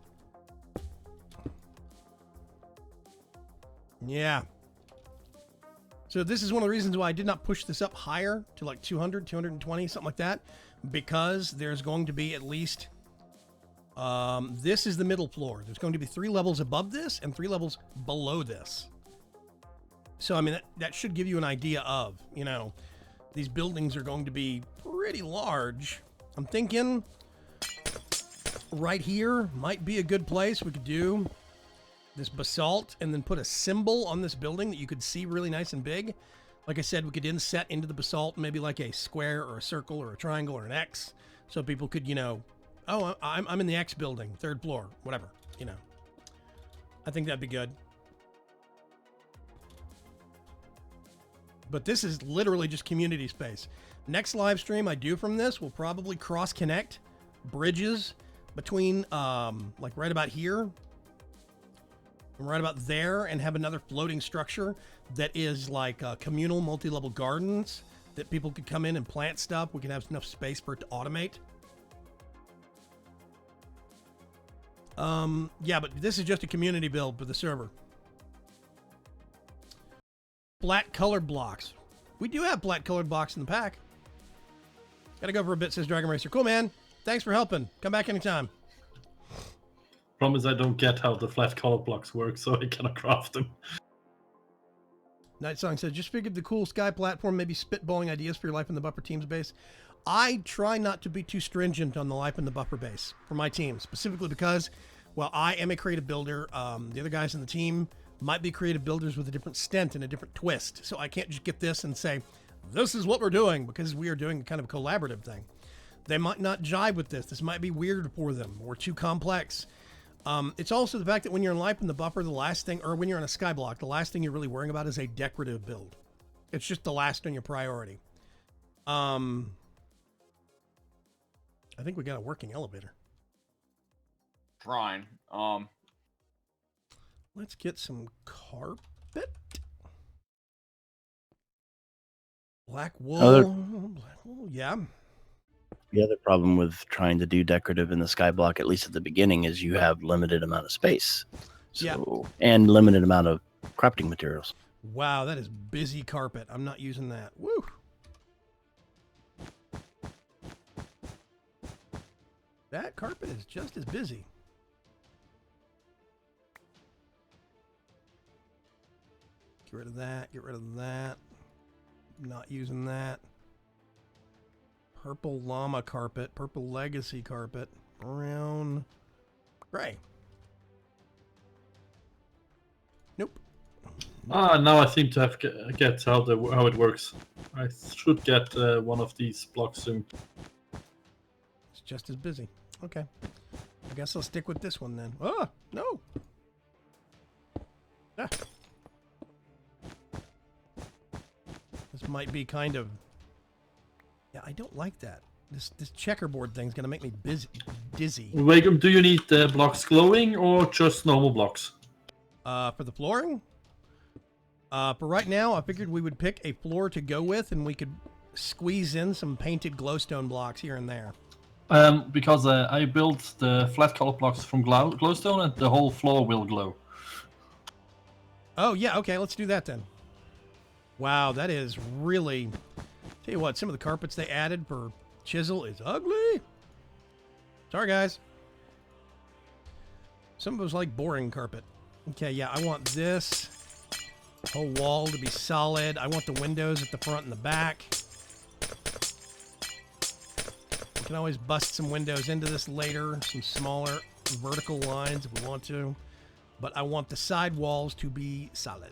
Yeah. So this is one of the reasons why I did not push this up higher to like 200, 220, something like that. Because there's going to be at least... this is the middle floor. There's going to be 3 levels above this and 3 levels below this. So, I mean, that should give you an idea of, you know, these buildings are going to be pretty large. I'm thinking right here might be a good place. We could do this basalt and then put a symbol on this building that you could see really nice and big. Like I said, we could inset into the basalt maybe like a square or a circle or a triangle or an X. So people could, you know, oh, I'm in the X building, 3rd floor, whatever, you know. I think that'd be good. But this is literally just community space. Next live stream I do from this will probably cross-connect bridges between, like right about here and right about there, and have another floating structure that is like communal multi-level gardens that people could come in and plant stuff. We can have enough space for it to automate. Yeah, but this is just a community build for the server. Flat colored blocks. We do have flat colored blocks in the pack. Gotta go for a bit, says Dragon Racer. Cool, man. Thanks for helping. Come back anytime. Problem is I don't get how the flat color blocks work, so I cannot craft them. Night Song says, just figured the cool sky platform, maybe spitballing ideas for your Life in the Buffer team's base. I try not to be too stringent on the Life in the Buffer base for my team, specifically because, well, I am a creative builder. The other guys in the team might be creative builders with a different stint and a different twist. So I can't just get this and say, this is what we're doing, because we are doing kind of a collaborative thing. They might not jive with this. This might be weird for them or too complex. It's also the fact that when you're in Life in the Buffer, the last thing, or when you're in a skyblock, the last thing you're really worrying about is a decorative build. It's just the last on your priority. I think we got a working elevator. Trying. Let's get some carpet. Black wool. Black wool, yeah. The other problem with trying to do decorative in the skyblock, at least at the beginning, is you have limited amount of space. So, and limited amount of crafting materials. Wow, that is busy carpet. I'm not using that. Woo! That carpet is just as busy. Get rid of that. Get rid of that. Not using that. Purple llama carpet. Purple legacy carpet. Brown. Gray. Nope. Ah, now I seem to have get how it works. I should get one of these blocks soon. It's just as busy. Okay. I guess I'll stick with this one then. Oh, no. Ah. This might be kind of... Yeah, I don't like that. This checkerboard thing's going to make me dizzy. Wakem, do you need the blocks glowing or just normal blocks? For the flooring? For right now, I figured we would pick a floor to go with, and we could squeeze in some painted glowstone blocks here and there. Because I built the flat color blocks from glowstone, and the whole floor will glow. Oh, yeah, okay, let's do that then. Wow, that is really... Tell you what, some of the carpets they added for chisel is ugly. Sorry, guys. Some of it was like boring carpet. Okay, yeah, I want this whole wall to be solid. I want the windows at the front and the back. We can always bust some windows into this later. Some smaller vertical lines if we want to. but I want the side walls to be solid.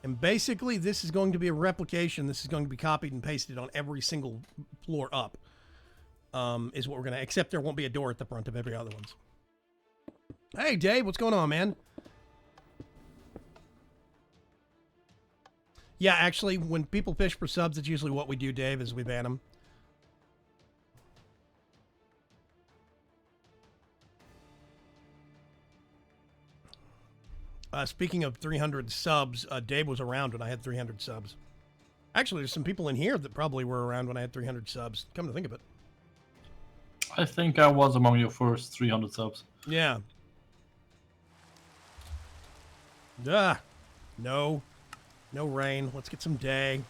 And basically, this is going to be a replication. This is going to be copied and pasted on every single floor up. Is what we're gonna. Except there won't be a door at the front of every other ones. Hey, Dave, what's going on, man? Yeah, actually, when people fish for subs, it's usually what we do, Dave, is we ban them. Speaking of 300 subs, Dave was around when I had 300 subs. Actually, there's some people in here that probably were around when I had 300 subs. Come to think of it. I think I was among your first 300 subs. Yeah. Ah, no. No rain. Let's get some day.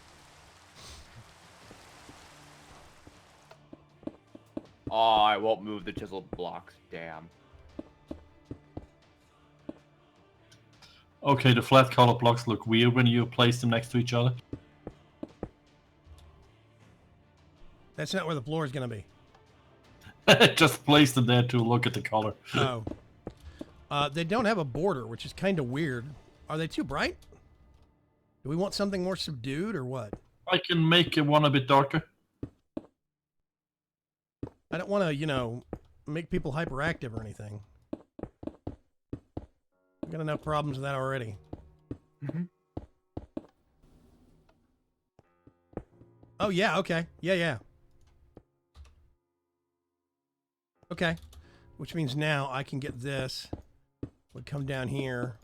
Oh, I won't move the chiseled blocks. Damn. Okay, the flat color blocks look weird when you place them next to each other. That's not where the floor is going to be. Just place them there to look at the color. Oh. They don't have a border, which is kind of weird. Are they too bright? Do we want something more subdued or what? I can make one a bit darker. I don't want to, you know, make people hyperactive or anything. I've got enough problems with that already. Mm-hmm. Oh, yeah, okay. Yeah. Okay. Which means now I can get this. Would come down here.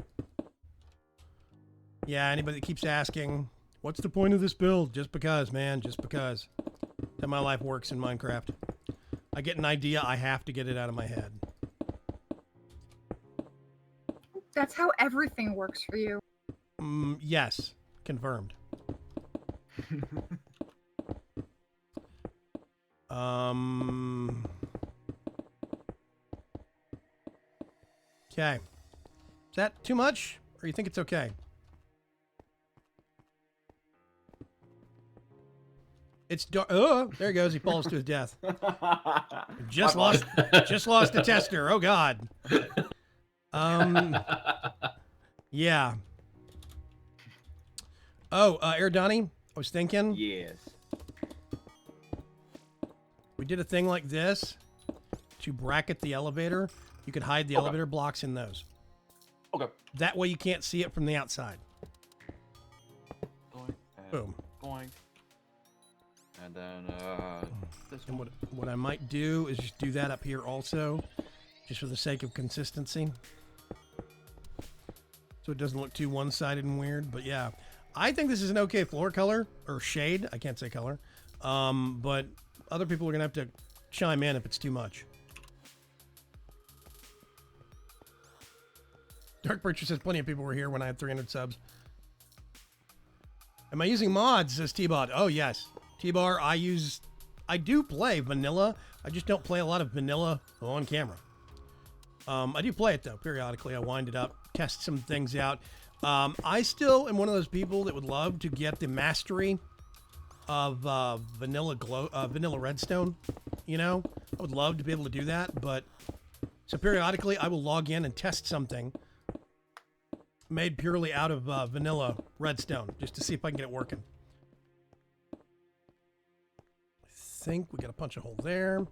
Yeah, anybody that keeps asking, what's the point of this build? Just because, man, just because. That's how my life works in Minecraft. I get an idea, I have to get it out of my head. That's how everything works for you. Yes, confirmed. Okay. Is that too much? Or you think it's okay? It's dark. Oh, there he goes. He falls to his death. Just lost a tester. Oh God. Yeah. Oh, Erdani, I was thinking. Yes. We did a thing like this to bracket the elevator. You could hide the elevator blocks in those. Okay. That way you can't see it from the outside. Boing, and Boom. Boing. And then, this And one. what I might do is just do that up here also, just for the sake of consistency. So it doesn't look too one-sided and weird, but yeah. I think this is an okay floor color, or shade. I can't say color. But other people are going to have to chime in if it's too much. Dark Preacher says plenty of people were here when I had 300 subs. Am I using mods, says T-Bot. Oh, yes. T-Bar, I do play vanilla. I just don't play a lot of vanilla on camera. I do play it, though, periodically. I wind it up, test some things out. I still am one of those people that would love to get the mastery of vanilla redstone. You know, I would love to be able to do that, but so periodically I will log in and test something made purely out of vanilla redstone just to see if I can get it working. I think we got to punch a hole there.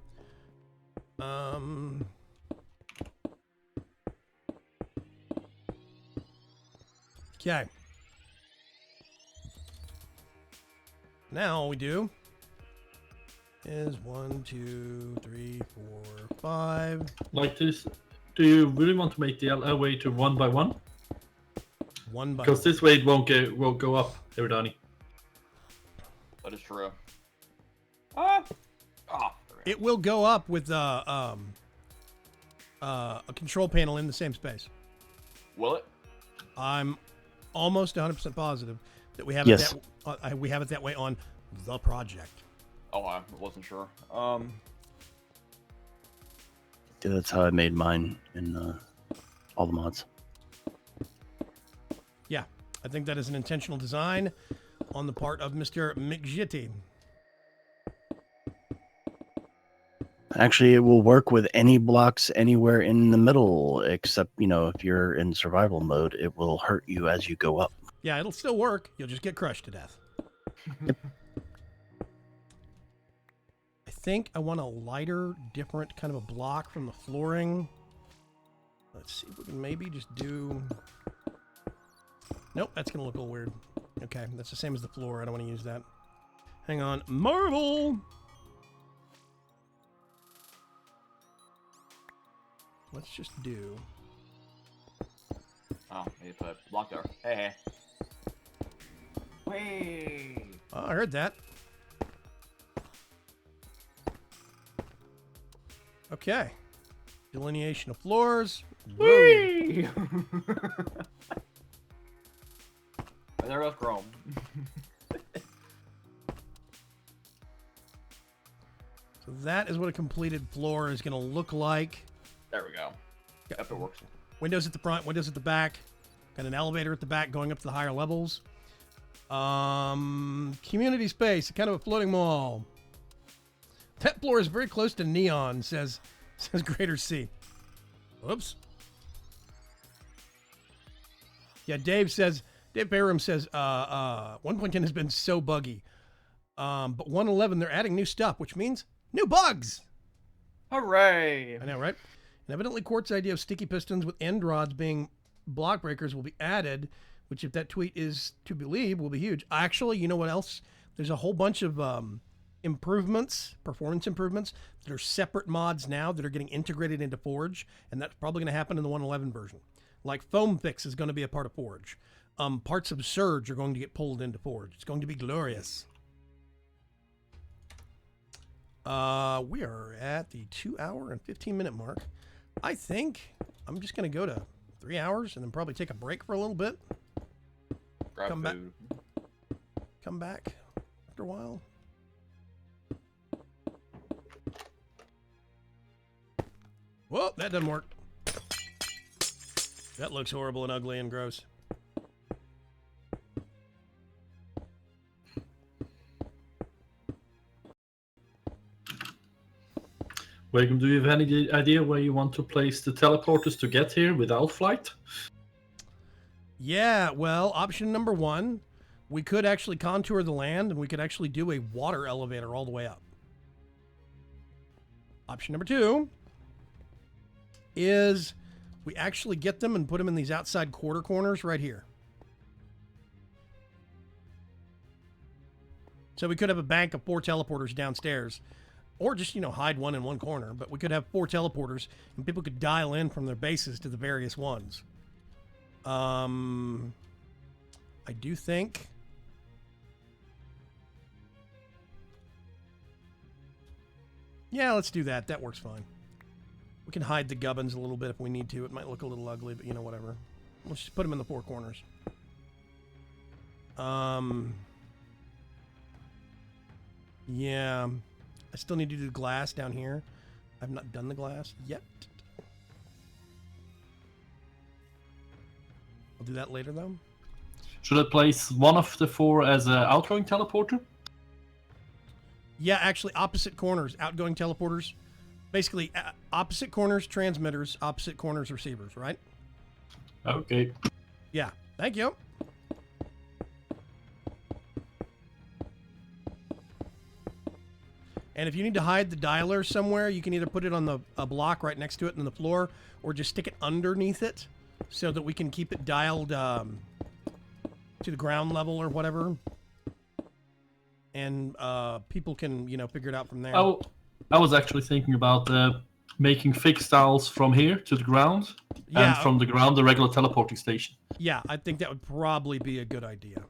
Okay. Now all we do is 1, 2, 3, 4, 5. Like this. Do you really want to make the elevator one by one? One by Because this way it won't go up, Erdani. That is true. It will go up with a control panel in the same space. Will it? I'm almost 100% positive that we have Yes. it that we have it that way on the project. Oh, I wasn't sure. Yeah, that's how I made mine in all the mods. Yeah, I think that is an intentional design on the part of Mr. McGitty. Actually, it will work with any blocks anywhere in the middle, except, if you're in survival mode, it will hurt you as you go up. Yeah, it'll still work. You'll just get crushed to death. I think I want a lighter, different kind of a block from the flooring. Let's see if we can maybe just do... Nope, that's going to look a little weird. Okay, that's the same as the floor. I don't want to use that. Hang on. Marble! Let's just do... Oh, maybe put a block there. Hey. Whee! Oh, I heard that. Okay. Delineation of floors. Whee! There goes Chrome. So that is what a completed floor is going to look like. There we go. Yep, it works. Windows at the front, windows at the back. Got an elevator at the back going up to the higher levels. Community space, kind of a floating mall. That floor is very close to neon, says Greater C. Whoops. Yeah, Dave Bayram says, 1.10 has been so buggy. But 1.11, they're adding new stuff, which means new bugs. Hooray! I know, right? And evidently, Quartz's idea of sticky pistons with end rods being block breakers will be added, which, if that tweet is to believe, will be huge. Actually, you know what else? There's a whole bunch of improvements, performance improvements, that are separate mods now that are getting integrated into Forge, and that's probably going to happen in the 1.11 version. Like Foam Fix is going to be a part of Forge. Parts of Surge are going to get pulled into Forge. It's going to be glorious. We are at the 2 hour and 15 minute mark. I think I'm just going to go to 3 hours and then probably take a break for a little bit. Come back after a while. Whoa, that doesn't work. That looks horrible and ugly and gross. Welcome. Do you have any idea where you want to place the teleporters to get here without flight? Yeah, well, option number 1, we could actually contour the land and we could actually do a water elevator all the way up. Option number 2 is we actually get them and put them in these outside quarter corners right here. So we could have a bank of 4 teleporters downstairs, or just, hide one in one corner, but we could have 4 teleporters and people could dial in from their bases to the various ones. I do think yeah, let's do that. That works fine. We can hide the gubbins a little bit if we need to. It might look a little ugly, but whatever. Let's just put them in the 4 corners. Yeah. I still need to do the glass down here. I've not done the glass yet. I'll do that later, though. Should I place one of the 4 as an outgoing teleporter? Yeah, actually, opposite corners, outgoing teleporters. Basically, opposite corners, transmitters, opposite corners, receivers, right? Okay. Yeah, thank you. And if you need to hide the dialer somewhere, you can either put it on a block right next to it on the floor, or just stick it underneath it so that we can keep it dialed to the ground level or whatever. And people can, figure it out from there. Oh, I was actually thinking about making fixed dials from here to the ground, and from the ground, the regular teleporting station. Yeah, I think that would probably be a good idea.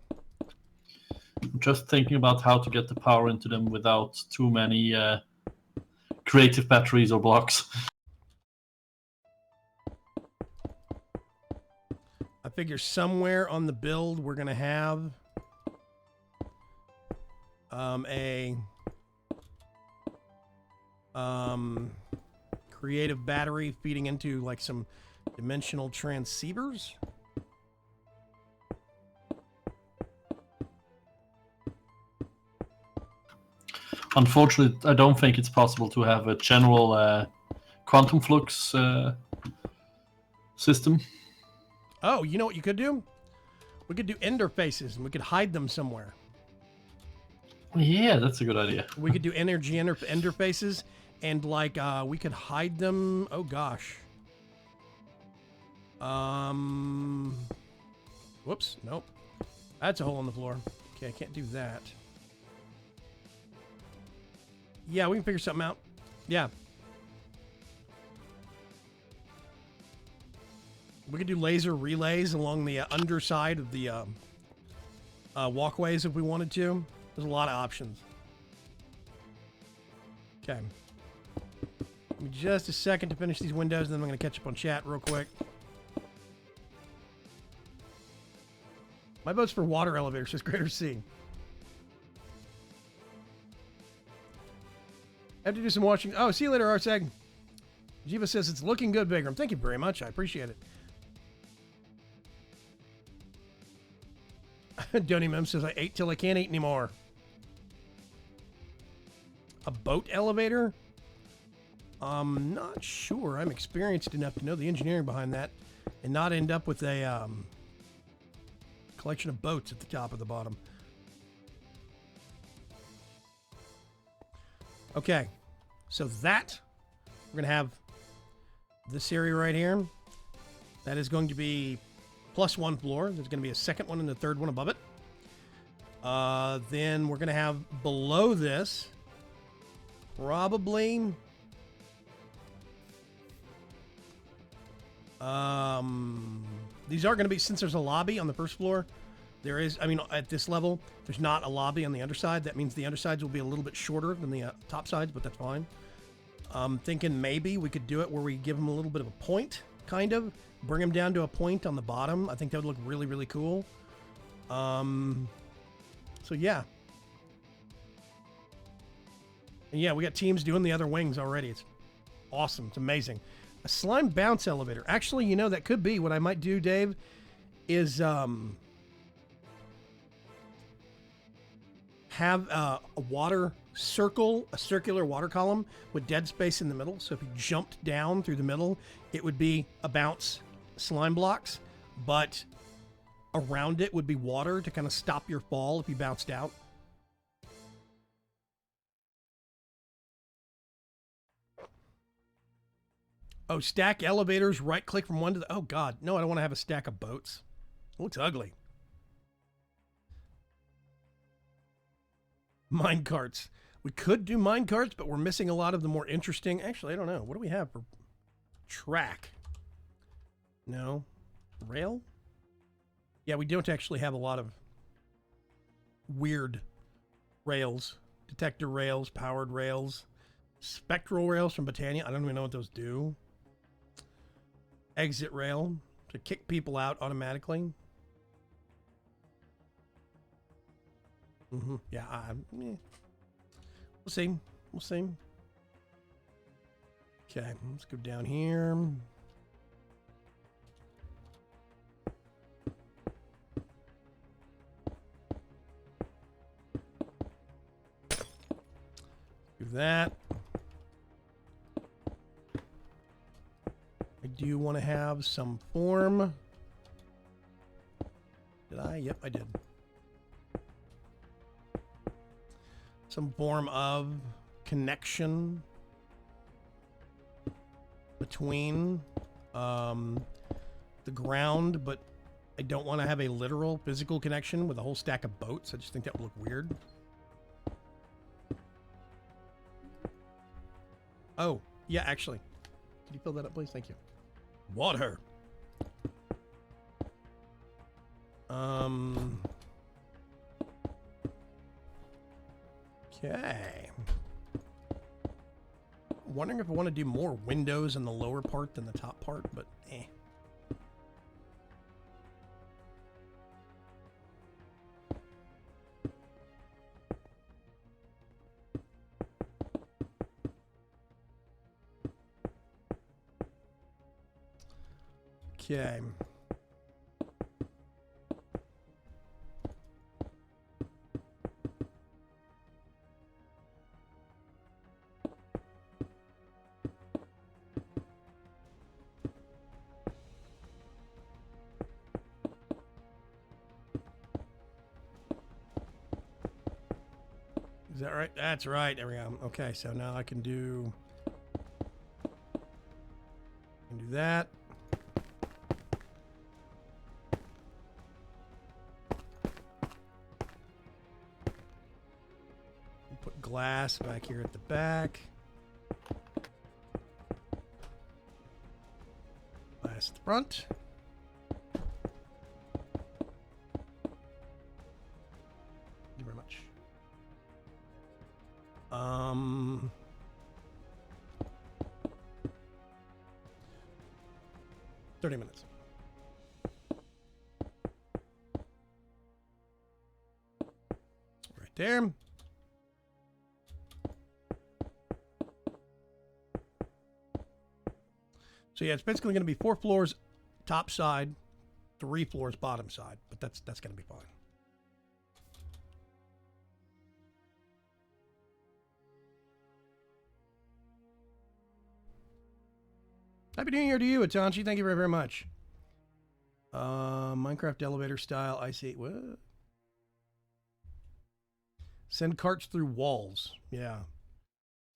I'm just thinking about how to get the power into them without too many creative batteries or blocks. I figure somewhere on the build we're going to have a creative battery feeding into like some dimensional transceivers. Unfortunately, I don't think it's possible to have a general quantum flux system. Oh, you know what you could do? We could do interfaces, and we could hide them somewhere. Yeah, that's a good idea. We could do energy interfaces, and like we could hide them. Oh gosh. Whoops. Nope. That's a hole in the floor. Okay, I can't do that. Yeah, we can figure something out. Yeah. We could do laser relays along the underside of the walkways if we wanted to. There's a lot of options. Okay. Give me just a second to finish these windows, and then I'm going to catch up on chat real quick. My vote's for water elevator, says Greater C. I have to do some watching. Oh, see you later, Arseg. Jiva says it's looking good, Vagram. Thank you very much. I appreciate it. Donny Mem says I ate till I can't eat anymore. A boat elevator? I'm not sure. I'm experienced enough to know the engineering behind that and not end up with a collection of boats at the top of the bottom. Okay, so that, we're going to have this area right here. That is going to be +1 floor. There's going to be a second one and a third one above it. Then we're going to have below this, probably, these are going to be, since there's a lobby on the first floor, there is, I mean, at this level, there's not a lobby on the underside. That means the undersides will be a little bit shorter than the top sides, but that's fine. I'm thinking maybe we could do it where we give them a little bit of a point, kind of. Bring them down to a point on the bottom. I think that would look really, really cool. So, yeah. And yeah, we got teams doing the other wings already. It's awesome. It's amazing. A slime bounce elevator. Actually, you know, that could be what I might do, Dave, is have a water circle, a circular water column with dead space in the middle. So if you jumped down through the middle, it would be a bounce slime blocks, but around it would be water to kind of stop your fall if you bounced out. Oh, stack elevators, right click from one to the, oh God, no, I don't want to have a stack of boats. It looks ugly. Mine carts. We could do mine carts, but we're missing a lot of the more interesting, actually, I don't know. What do we have for track? No. Rail? Yeah, we don't actually have a lot of weird rails. Detector rails, powered rails, spectral rails from Britannia. I don't even know what those do. Exit rail to kick people out automatically. Yeah, we'll see. We'll see. Okay, let's go down here. Do that. I do want to have some form. Did I? Yep, I did. Some form of connection between the ground, but I don't want to have a literal physical connection with a whole stack of boats. I just think that would look weird. Oh, yeah, actually. Could you fill that up, please? Thank you. Water. Okay. Wondering if I want to do more windows in the lower part than the top part, but eh. Okay. Is that right? That's right. There we go. Okay, so now I can do that. Put glass back here at the back. Glass at the front. Thank you very much. 30 minutes. Right there. So yeah, it's basically going to be 4 floors top side, 3 floors bottom side, but that's going to be fine. Happy New Year to you, Atanchi. Thank you very, very much. Minecraft elevator style. I see. What? Send carts through walls. Yeah.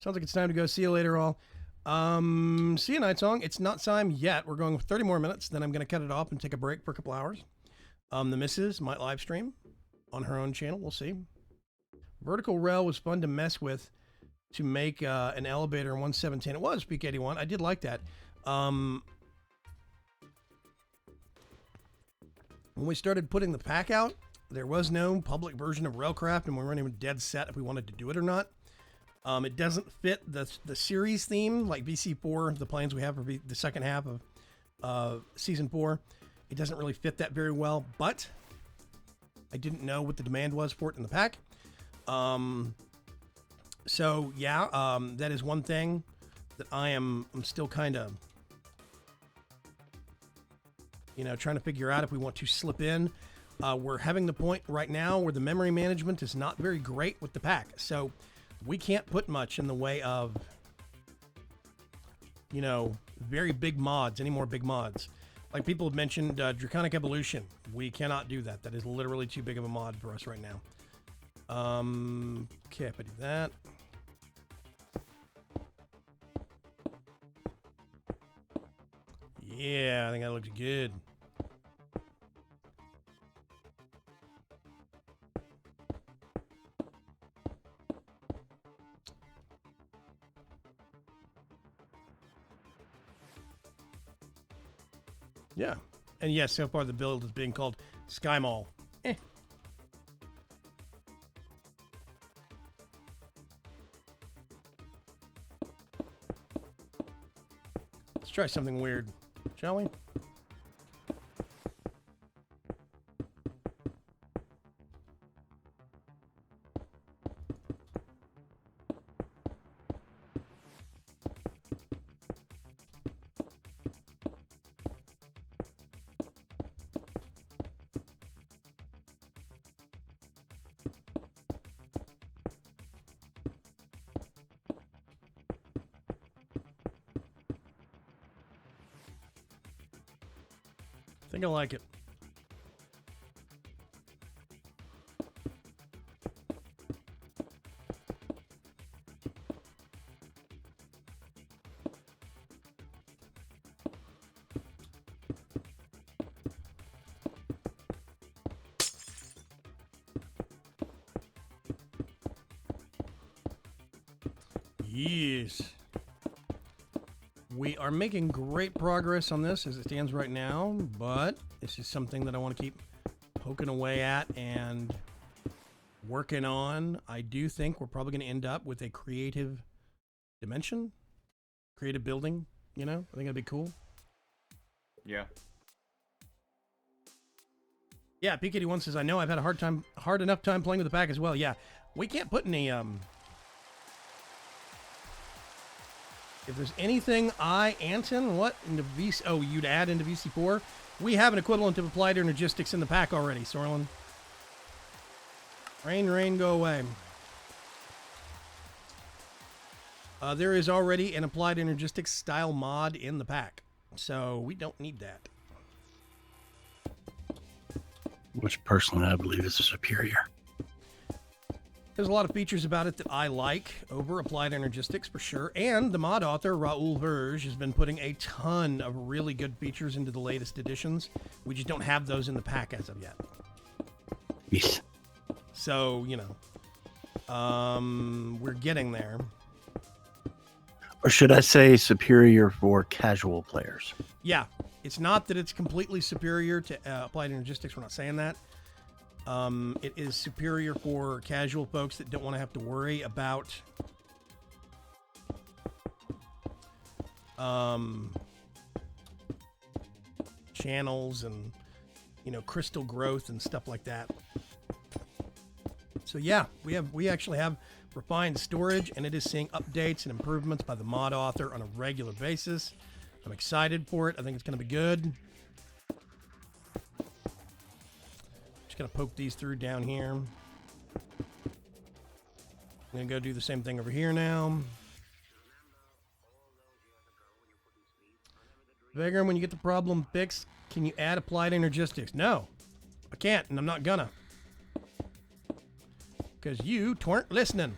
Sounds like it's time to go. See you later, all. See you, Night Song. It's not time yet. We're going with 30 more minutes. Then I'm going to cut it off and take a break for a couple hours. The missus might live stream on her own channel. We'll see. Vertical rail was fun to mess with to make an elevator in 1710. It was, Peak 81. I did like that. When we started putting the pack out, there was no public version of Railcraft, and we weren't even dead set if we wanted to do it or not. It doesn't fit the series theme, like VC4, the plans we have for the second half of Season 4. It doesn't really fit that very well, but I didn't know what the demand was for it in the pack. So, yeah, that is one thing that I'm still kind of, trying to figure out if we want to slip in. We're having the point right now where the memory management is not very great with the pack. So we can't put much in the way of, very big mods, any more big mods. Like people have mentioned Draconic Evolution. We cannot do that. That is literally too big of a mod for us right now. Okay, if I do that. Yeah, I think that looks good. Yeah. And yes, so far the build is being called Sky Mall. Let's try something weird, shall we? I think I like it. Yes. We are making great progress on this as it stands right now, but this is something that I want to keep poking away at and working on. I do think we're probably going to end up with a creative dimension, creative building, I think that'd be cool. Yeah. Yeah, P81 says, I know I've had a hard enough time playing with the pack as well. Yeah, we can't put any, if there's anything Anton, what into VC? Oh, you'd add into VC4? We have an equivalent of applied energistics in the pack already, Sorlin. Rain, go away. There is already an applied energistics style mod in the pack, so we don't need that. Which personally I believe is superior. There's a lot of features about it that I like over Applied Energistics for sure. And the mod author, Raoul Verge, has been putting a ton of really good features into the latest editions. We just don't have those in the pack as of yet. Yes. So, you know, we're getting there. Or should I say superior for casual players? Yeah, it's not that it's completely superior to Applied Energistics. We're not saying that. It is superior for casual folks that don't want to have to worry about channels and, you know, crystal growth and stuff like that. So yeah, we actually have refined storage, and it is seeing updates and improvements by the mod author on a regular basis. I'm excited for it. I think it's going to be good. Just going to poke these through down here. I'm going to go do the same thing over here now. Vagrant, when you get the problem fixed, can you add Applied Energistics? No, I can't, and I'm not gonna. Because you weren't listening.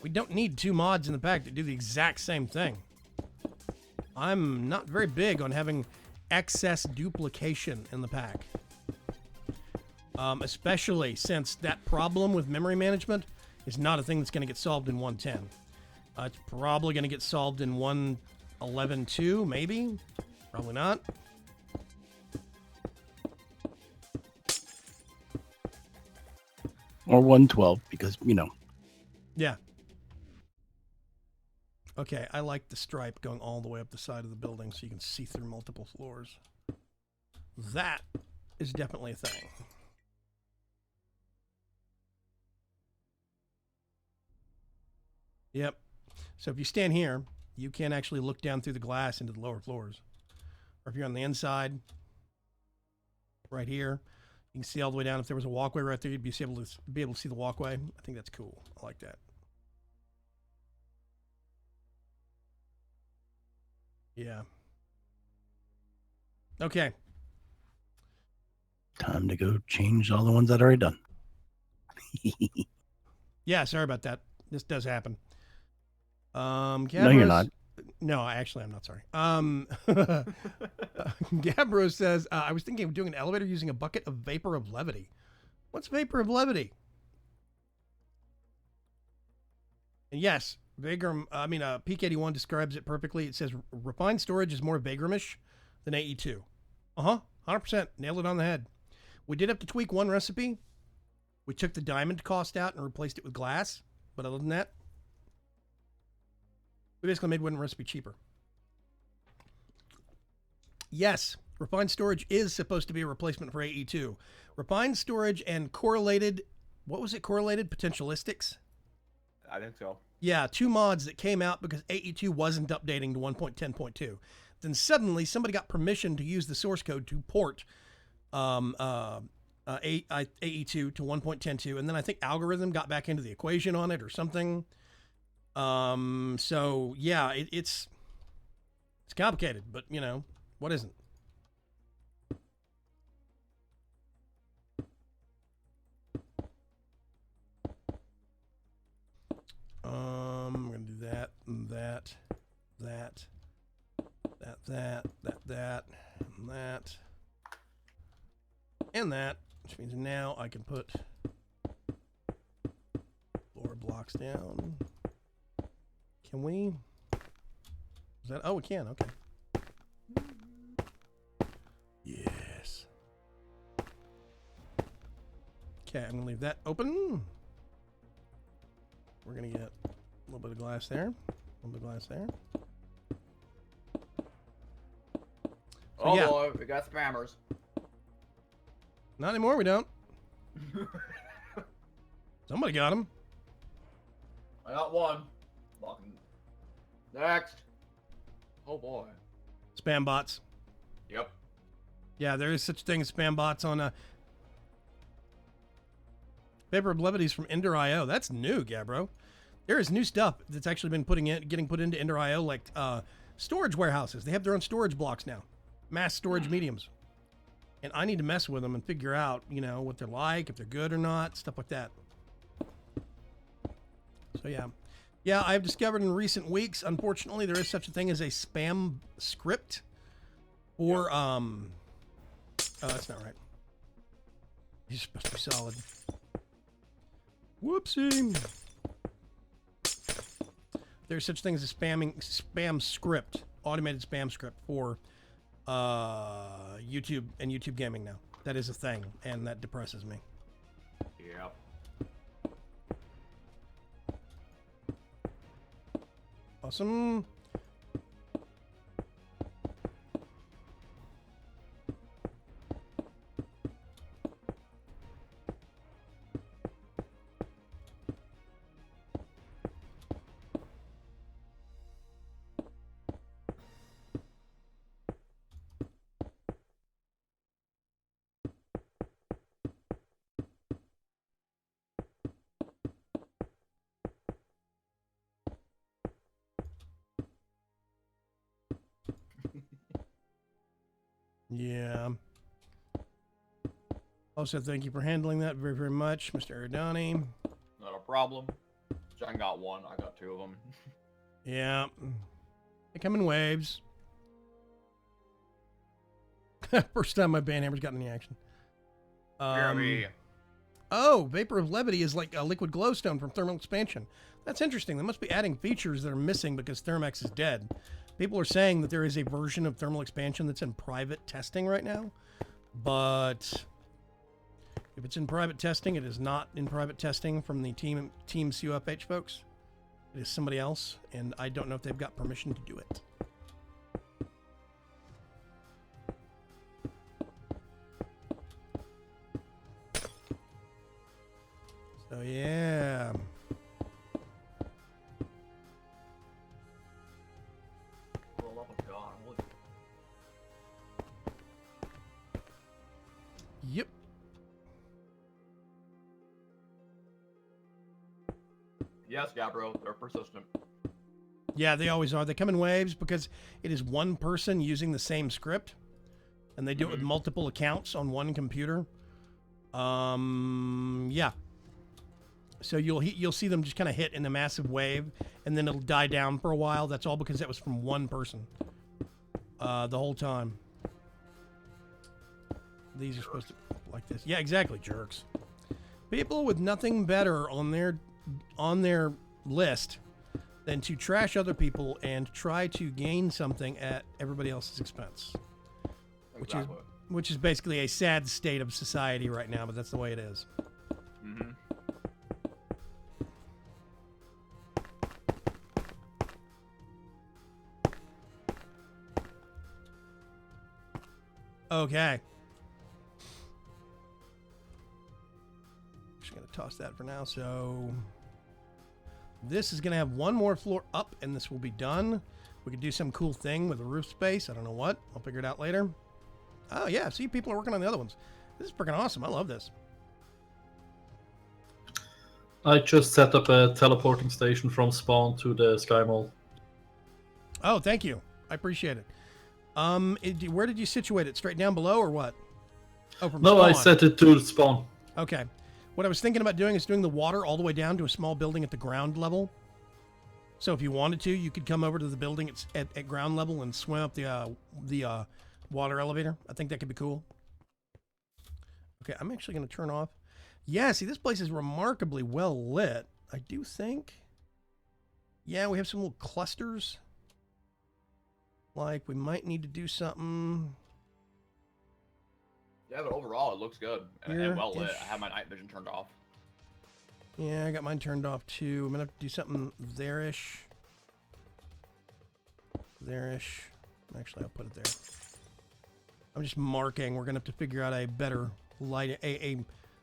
We don't need 2 mods in the pack that do the exact same thing. I'm not very big on having excess duplication in the pack. Especially since that problem with memory management is not a thing that's going to get solved in 1.10. It's probably going to get solved in 1.11.2, maybe. Probably not. Or 112, because, you know. Yeah. Okay, I like the stripe going all the way up the side of the building so you can see through multiple floors. That is definitely a thing. Yep. So if you stand here, you can actually look down through the glass into the lower floors. Or if you're on the inside, right here, you can see all the way down. If there was a walkway right there, you'd be able to see the walkway. I think that's cool. I like that. Yeah. Okay. Time to go change all the ones that are already done. Yeah, sorry about that. This does happen. No, you're not. No, actually, I'm not sorry. Gabro says, I was thinking of doing an elevator using a bucket of vapor of levity. What's vapor of levity? And yes, Peak81 describes it perfectly. It says refined storage is more Vagramish than AE2. 100%. Nailed it on the head. We did have to tweak one recipe. We took the diamond cost out and replaced it with glass. But other than that, we basically made one recipe cheaper. Yes, refined storage is supposed to be a replacement for AE2. Refined storage and correlated, what was it? Correlated potentialistics? I think so. Yeah, 2 mods that came out because AE2 wasn't updating to 1.10.2. Then suddenly somebody got permission to use the source code to port AE2 to 1.10.2, and then I think Algorithm got back into the equation on it or something. So yeah, it's complicated, but you know, what isn't? I'm gonna do that, and that, and that, which means now I can put floor blocks down. Can we? Is that? Oh, we can. Okay. Yes. Okay, I'm gonna leave that open. We're gonna get a little bit of glass there. A little bit of glass there. Oh yeah. boy, we got spammers. Not anymore. We don't. Somebody got them. I got one. Fucking. Next. Oh boy. Spam bots. Yep. Yeah, there is such a thing as spam bots on Vapor of Levities from Ender.io. That's new, Gabro. There is new stuff that's actually been getting put into Ender.io, like storage warehouses. They have their own storage blocks now, mass storage mediums. And I need to mess with them and figure out, you know, what they're like, if they're good or not, stuff like that. So yeah. Yeah, I've discovered in recent weeks, unfortunately, there is such a thing as a spam script or oh, that's not right. He's supposed to be solid. Whoopsie. There's such thing as a spam script, automated spam script for YouTube and YouTube gaming now. That is a thing, and that depresses me. Yep. Awesome. Yeah. Also, thank you for handling that very, very much, Mr. Aridani. Not a problem. John got one. I got two of them. Yeah. They come in waves. First time my banhammer's gotten any action. Oh, Vapor of Levity is like a liquid glowstone from thermal expansion. That's interesting. They must be adding features that are missing because Thermax is dead. People are saying that there is a version of thermal expansion that's in private testing right now. But if it's in private testing, it is not in private testing from the team CUFH folks. It is somebody else, and I don't know if they've got permission to do it. So yeah. Yep. Yes, Gabbro, they're persistent. Yeah, they always are. They come in waves because it is one person using the same script, and they do it with multiple accounts on one computer. Yeah. So you'll see them just kind of hit in a massive wave, and then it'll die down for a while. That's all because that was from one person the whole time. These are supposed to like this. Yeah, exactly, jerks. People with nothing better on their list than to trash other people and try to gain something at everybody else's expense. Exactly. Which is basically a sad state of society right now, but that's the way it is. Mm-hmm. Okay. Just gonna toss that for now. So this is gonna have one more floor up, and this will be done. We could do some cool thing with the roof space. I don't know what. I'll figure it out later. Oh yeah, see, people are working on the other ones. This is freaking awesome. I love this. I just set up a teleporting station from spawn to the Sky Mall. Oh, thank you. I appreciate it. Where did you situate it? Straight down below or what? Oh, from No, spawn. I set it to spawn. Okay. What I was thinking about doing is doing the water all the way down to a small building at the ground level. So if you wanted to, you could come over to the building at ground level and swim up the water elevator. I think that could be cool. Okay, I'm actually going to turn off. Yeah, see, this place is remarkably well lit. I do think. Yeah, we have some little clusters. Like, we might need to do something. Yeah, but overall, it looks good and well lit. I have my night vision turned off. Yeah, I got mine turned off too. I'm going to have to do something there-ish. There-ish. Actually, I'll put it there. I'm just marking. We're going to have to figure out a better light,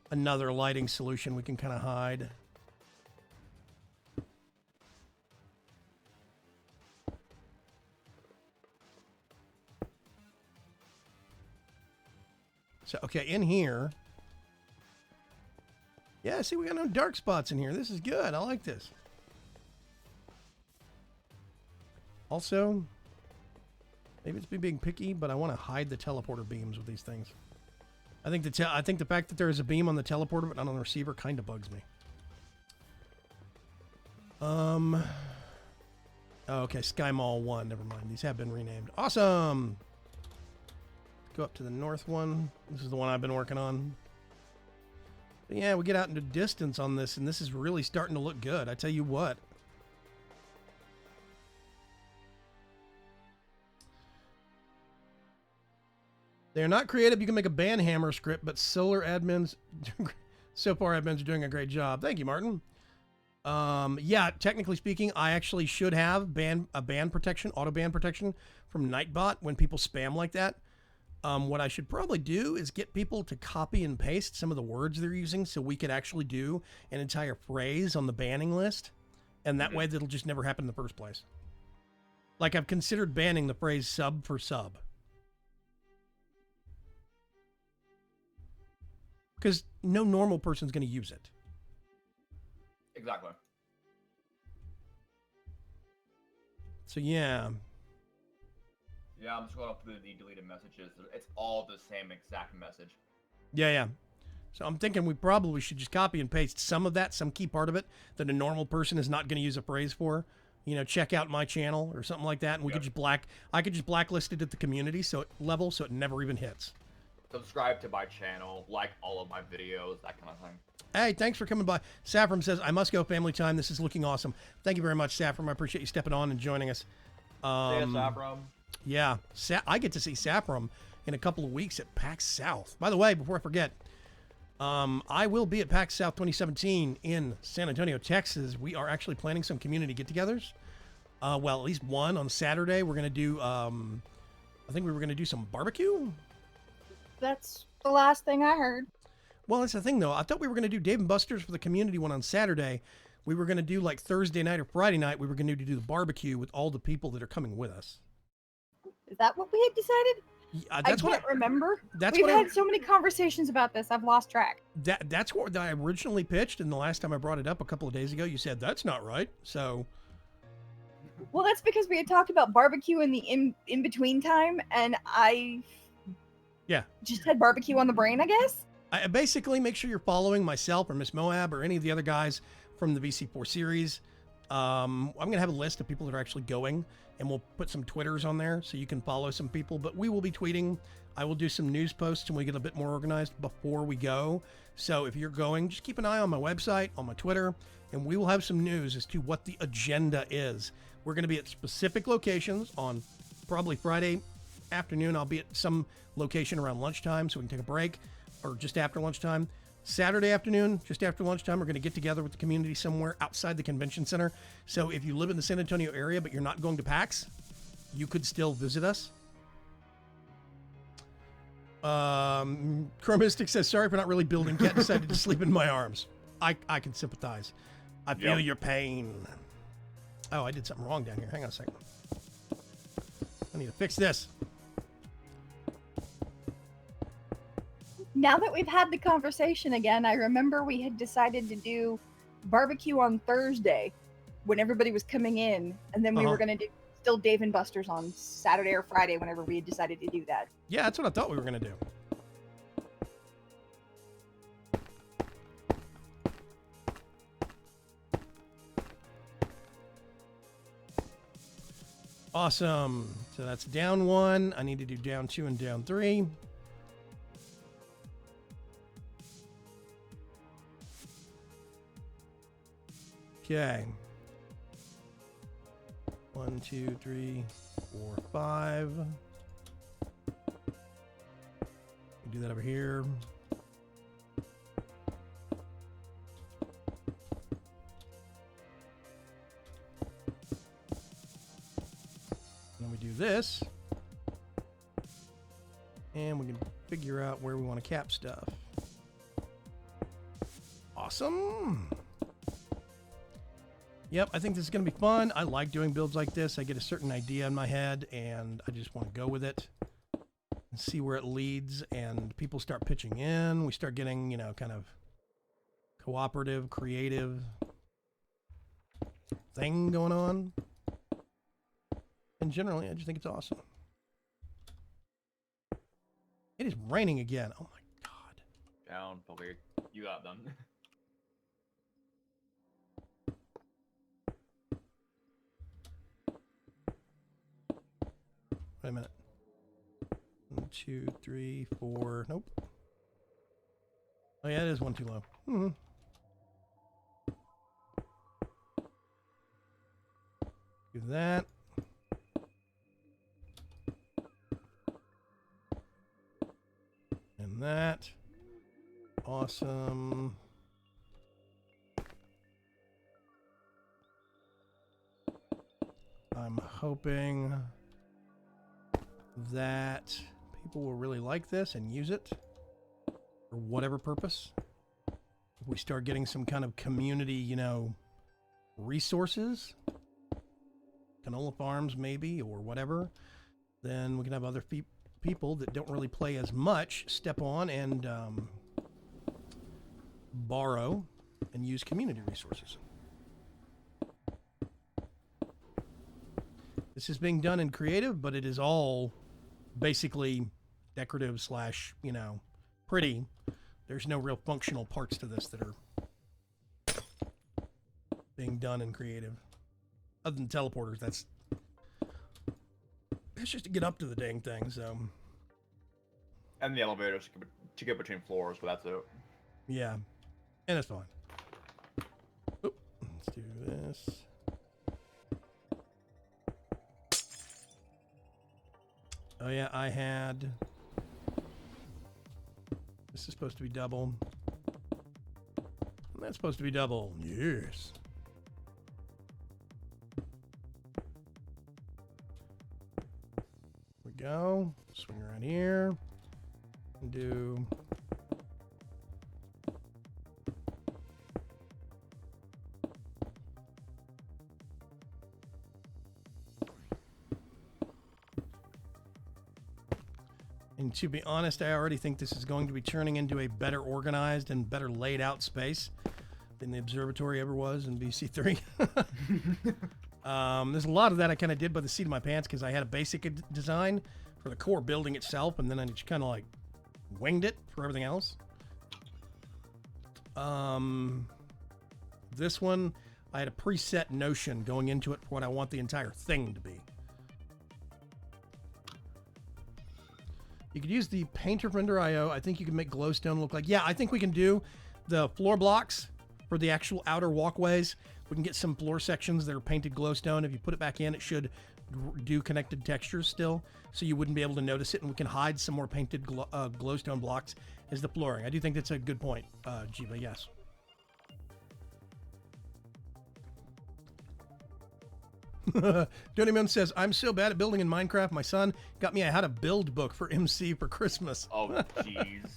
another lighting solution we can kind of hide. So, okay, in here. Yeah, see, we got no dark spots in here. This is good. I like this. Also, maybe it's me being picky, but I want to hide the teleporter beams with these things. I think the fact that there is a beam on the teleporter but not on the receiver kind of bugs me. Oh, okay, Sky Mall 1. Never mind. These have been renamed. Awesome. Go up to the north one. This is the one I've been working on. But yeah, we get out into distance on this, and this is really starting to look good. I tell you what. They're not creative. You can make a banhammer script, but solar admins, so far admins are doing a great job. Thank you, Martin. Yeah, technically speaking, I actually should have a ban protection, auto ban protection from Nightbot when people spam like that. What I should probably do is get people to copy and paste some of the words they're using so we could actually do an entire phrase on the banning list. And that way that'll just never happen in the first place. Like I've considered banning the phrase sub for sub. Because no normal person's going to use it. Exactly. So yeah. Yeah, I'm just going up through the deleted messages. It's all the same exact message. Yeah. So I'm thinking we probably should just copy and paste some of that, some key part of it that a normal person is not going to use a phrase for. You know, check out my channel or something like that, and we could just I could just blacklist it at the community level so it never even hits. Subscribe to my channel, like all of my videos, that kind of thing. Hey, thanks for coming by. Saffron says, I must go, family time. This is looking awesome. Thank you very much, Saffron. I appreciate you stepping on and joining us. See ya, Saffron. Yeah, I get to see Saffron in a couple of weeks at PAX South. By the way, before I forget, I will be at PAX South 2017 in San Antonio, Texas. We are actually planning some community get-togethers. Well, at least one on Saturday. We're going to do, I think we were going to do some barbecue. That's the last thing I heard. Well, that's the thing, though. I thought we were going to do Dave & Buster's for the community one on Saturday. We were going to do, like, Thursday night or Friday night. We were going to do the barbecue with all the people that are coming with us. Is that what we had decided? That's I can't remember. That's We've what had so many conversations about this. I've lost track. That's what I originally pitched, and the last time I brought it up a couple of days ago, you said, that's not right. So... Well, that's because we had talked about barbecue in the in-between time, and I... Yeah. Just had barbecue on the brain, I guess? I basically make sure you're following myself or Miss Moab or any of the other guys from the VC4 series. I'm going to have a list of people that are actually going, and we'll put some Twitters on there so you can follow some people. But we will be tweeting. I will do some news posts when we get a bit more organized before we go. So if you're going, just keep an eye on my website, on my Twitter, and we will have some news as to what the agenda is. We're going to be at specific locations on probably Friday afternoon. I'll be at some location around lunchtime so we can take a break, or just after lunchtime. Saturday afternoon, just after lunchtime, we're going to get together with the community somewhere outside the convention center. So if you live in the San Antonio area but you're not going to PAX, you could still visit us. Chromistic says, sorry for not really building. Cat decided to sleep in my arms. I can sympathize. I feel your pain. Oh, I did something wrong down here. Hang on a second. I need to fix this. Now that we've had the conversation again, I remember we had decided to do barbecue on Thursday when everybody was coming in, and then we were going to do still Dave & Buster's on Saturday or Friday whenever we had decided to do that. Yeah, that's what I thought we were going to do. Awesome. So that's down 1. I need to do down 2 and down 3. Okay. 1, 2, 3, 4, 5. Do that over here. Then we do this. And we can figure out where we want to cap stuff. Awesome. Yep, I think this is going to be fun. I like doing builds like this. I get a certain idea in my head, and I just want to go with it and see where it leads. And people start pitching in. We start getting, you know, kind of cooperative, creative thing going on. And generally, I just think it's awesome. It is raining again. Oh my God. Down, probably. You got them. Wait a minute. 1, 2, 3, 4. Nope. Oh yeah, it is one too low. Hmm. Do that. And that. Awesome. I'm hoping that people will really like this and use it for whatever purpose. If we start getting some kind of community, you know, resources, canola farms maybe, or whatever, then we can have other people that don't really play as much step on and borrow and use community resources. This is being done in creative, but it is all basically decorative slash, you know, pretty. There's no real functional parts to this that are being done in creative. Other than teleporters, that's just to get up to the dang thing, so. And the elevators to get between floors, but that's it. Yeah, and it's fine. Oop, let's do this. Oh yeah, I had... This is supposed to be double. And that's supposed to be double. Yes. Here we go. Swing around here. And do... And to be honest, I already think this is going to be turning into a better organized and better laid out space than the observatory ever was in VC3. There's a lot of that I kind of did by the seat of my pants because I had a basic design for the core building itself, and then I just kind of like winged it for everything else. This one, I had a preset notion going into it for what I want the entire thing to be. You could use the painter render IO. I think you can make glowstone look like... Yeah, I think we can do the floor blocks for the actual outer walkways. We can get some floor sections that are painted glowstone. If you put it back in, it should do connected textures still, so you wouldn't be able to notice it, and we can hide some more painted glowstone blocks as the flooring. I do think that's a good point, Jiva, yes. Donny Mim says, I'm so bad at building in Minecraft. My son got me a how to build book for MC for Christmas. Oh, jeez.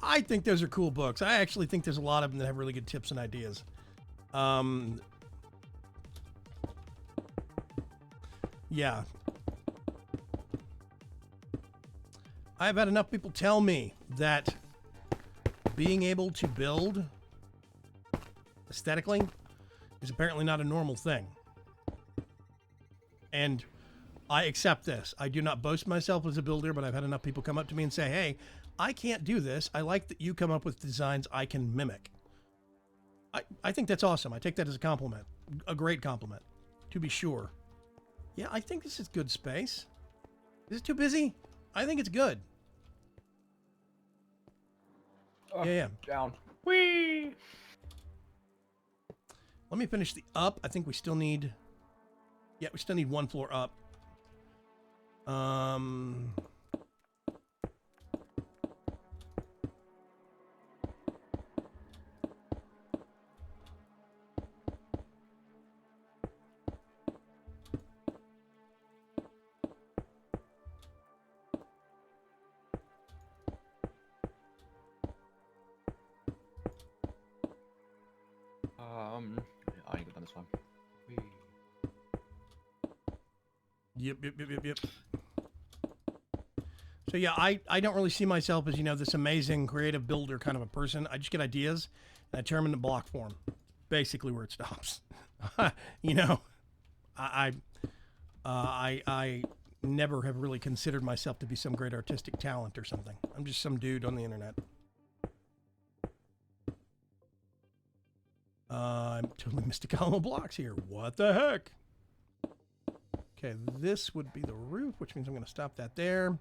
I think those are cool books. I actually think there's a lot of them that have really good tips and ideas. Yeah. I've had enough people tell me that being able to build aesthetically is apparently not a normal thing. And I accept this. I do not boast myself as a builder, but I've had enough people come up to me and say, hey, I can't do this. I like that you come up with designs I can mimic. I think that's awesome. I take that as a compliment. A great compliment, to be sure. Yeah, I think this is good space. Is it too busy? I think it's good. Yeah. Down. Whee! Let me finish the up. I think we still need... Yeah, we still need one floor up. I need to go down this one. Whee. Yep. So yeah, I don't really see myself as, you know, this amazing creative builder kind of a person. I just get ideas and I turn them into block form. Basically where it stops. You know, I never have really considered myself to be some great artistic talent or something. I'm just some dude on the internet. I'm totally missed a column of blocks here. What the heck? Okay, this would be the roof, which means I'm going to stop that there.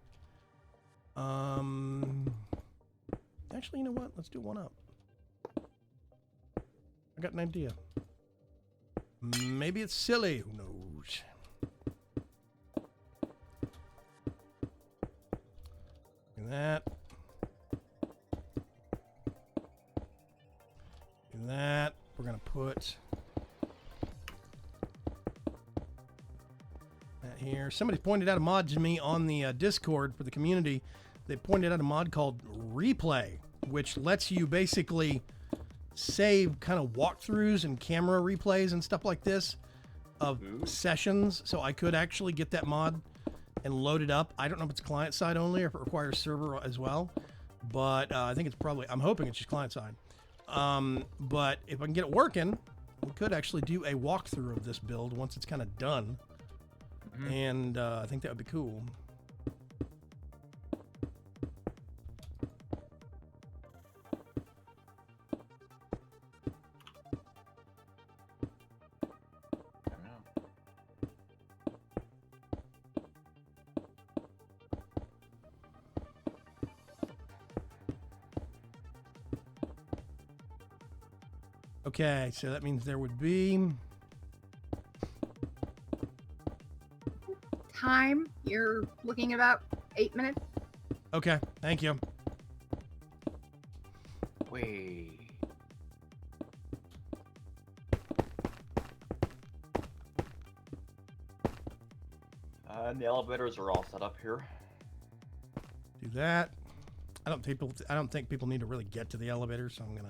Actually, you know what? Let's do one up. I got an idea. Maybe it's silly. Who knows? Look at that. Look at that. We're going to put that here. Somebody pointed out a mod to me on the Discord for the community. They pointed out a mod called Replay, which lets you basically save kind of walkthroughs and camera replays and stuff like this of sessions. So I could actually get that mod and load it up. I don't know if it's client side only or if it requires server as well, but I think it's probably, I'm hoping it's just client side. But if I can get it working, we could actually do a walkthrough of this build once it's kind of done. And I think that would be cool. Okay, so that means there would be Time, you're looking at about 8 minutes. okay. Thank you. Wait. And the elevators are all set up here. Do that. I don't think people need to really get to the elevator, so I'm gonna.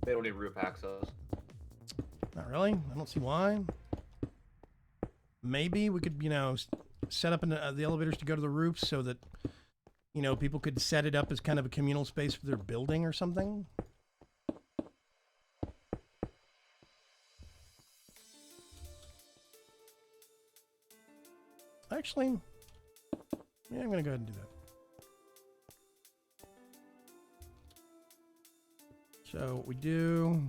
They don't need roof access. Not really. I don't see why. Maybe we could, set up the elevators to go to the roof so that, people could set it up as kind of a communal space for their building or something. Actually, yeah, I'm going to go ahead and do that. So what we do,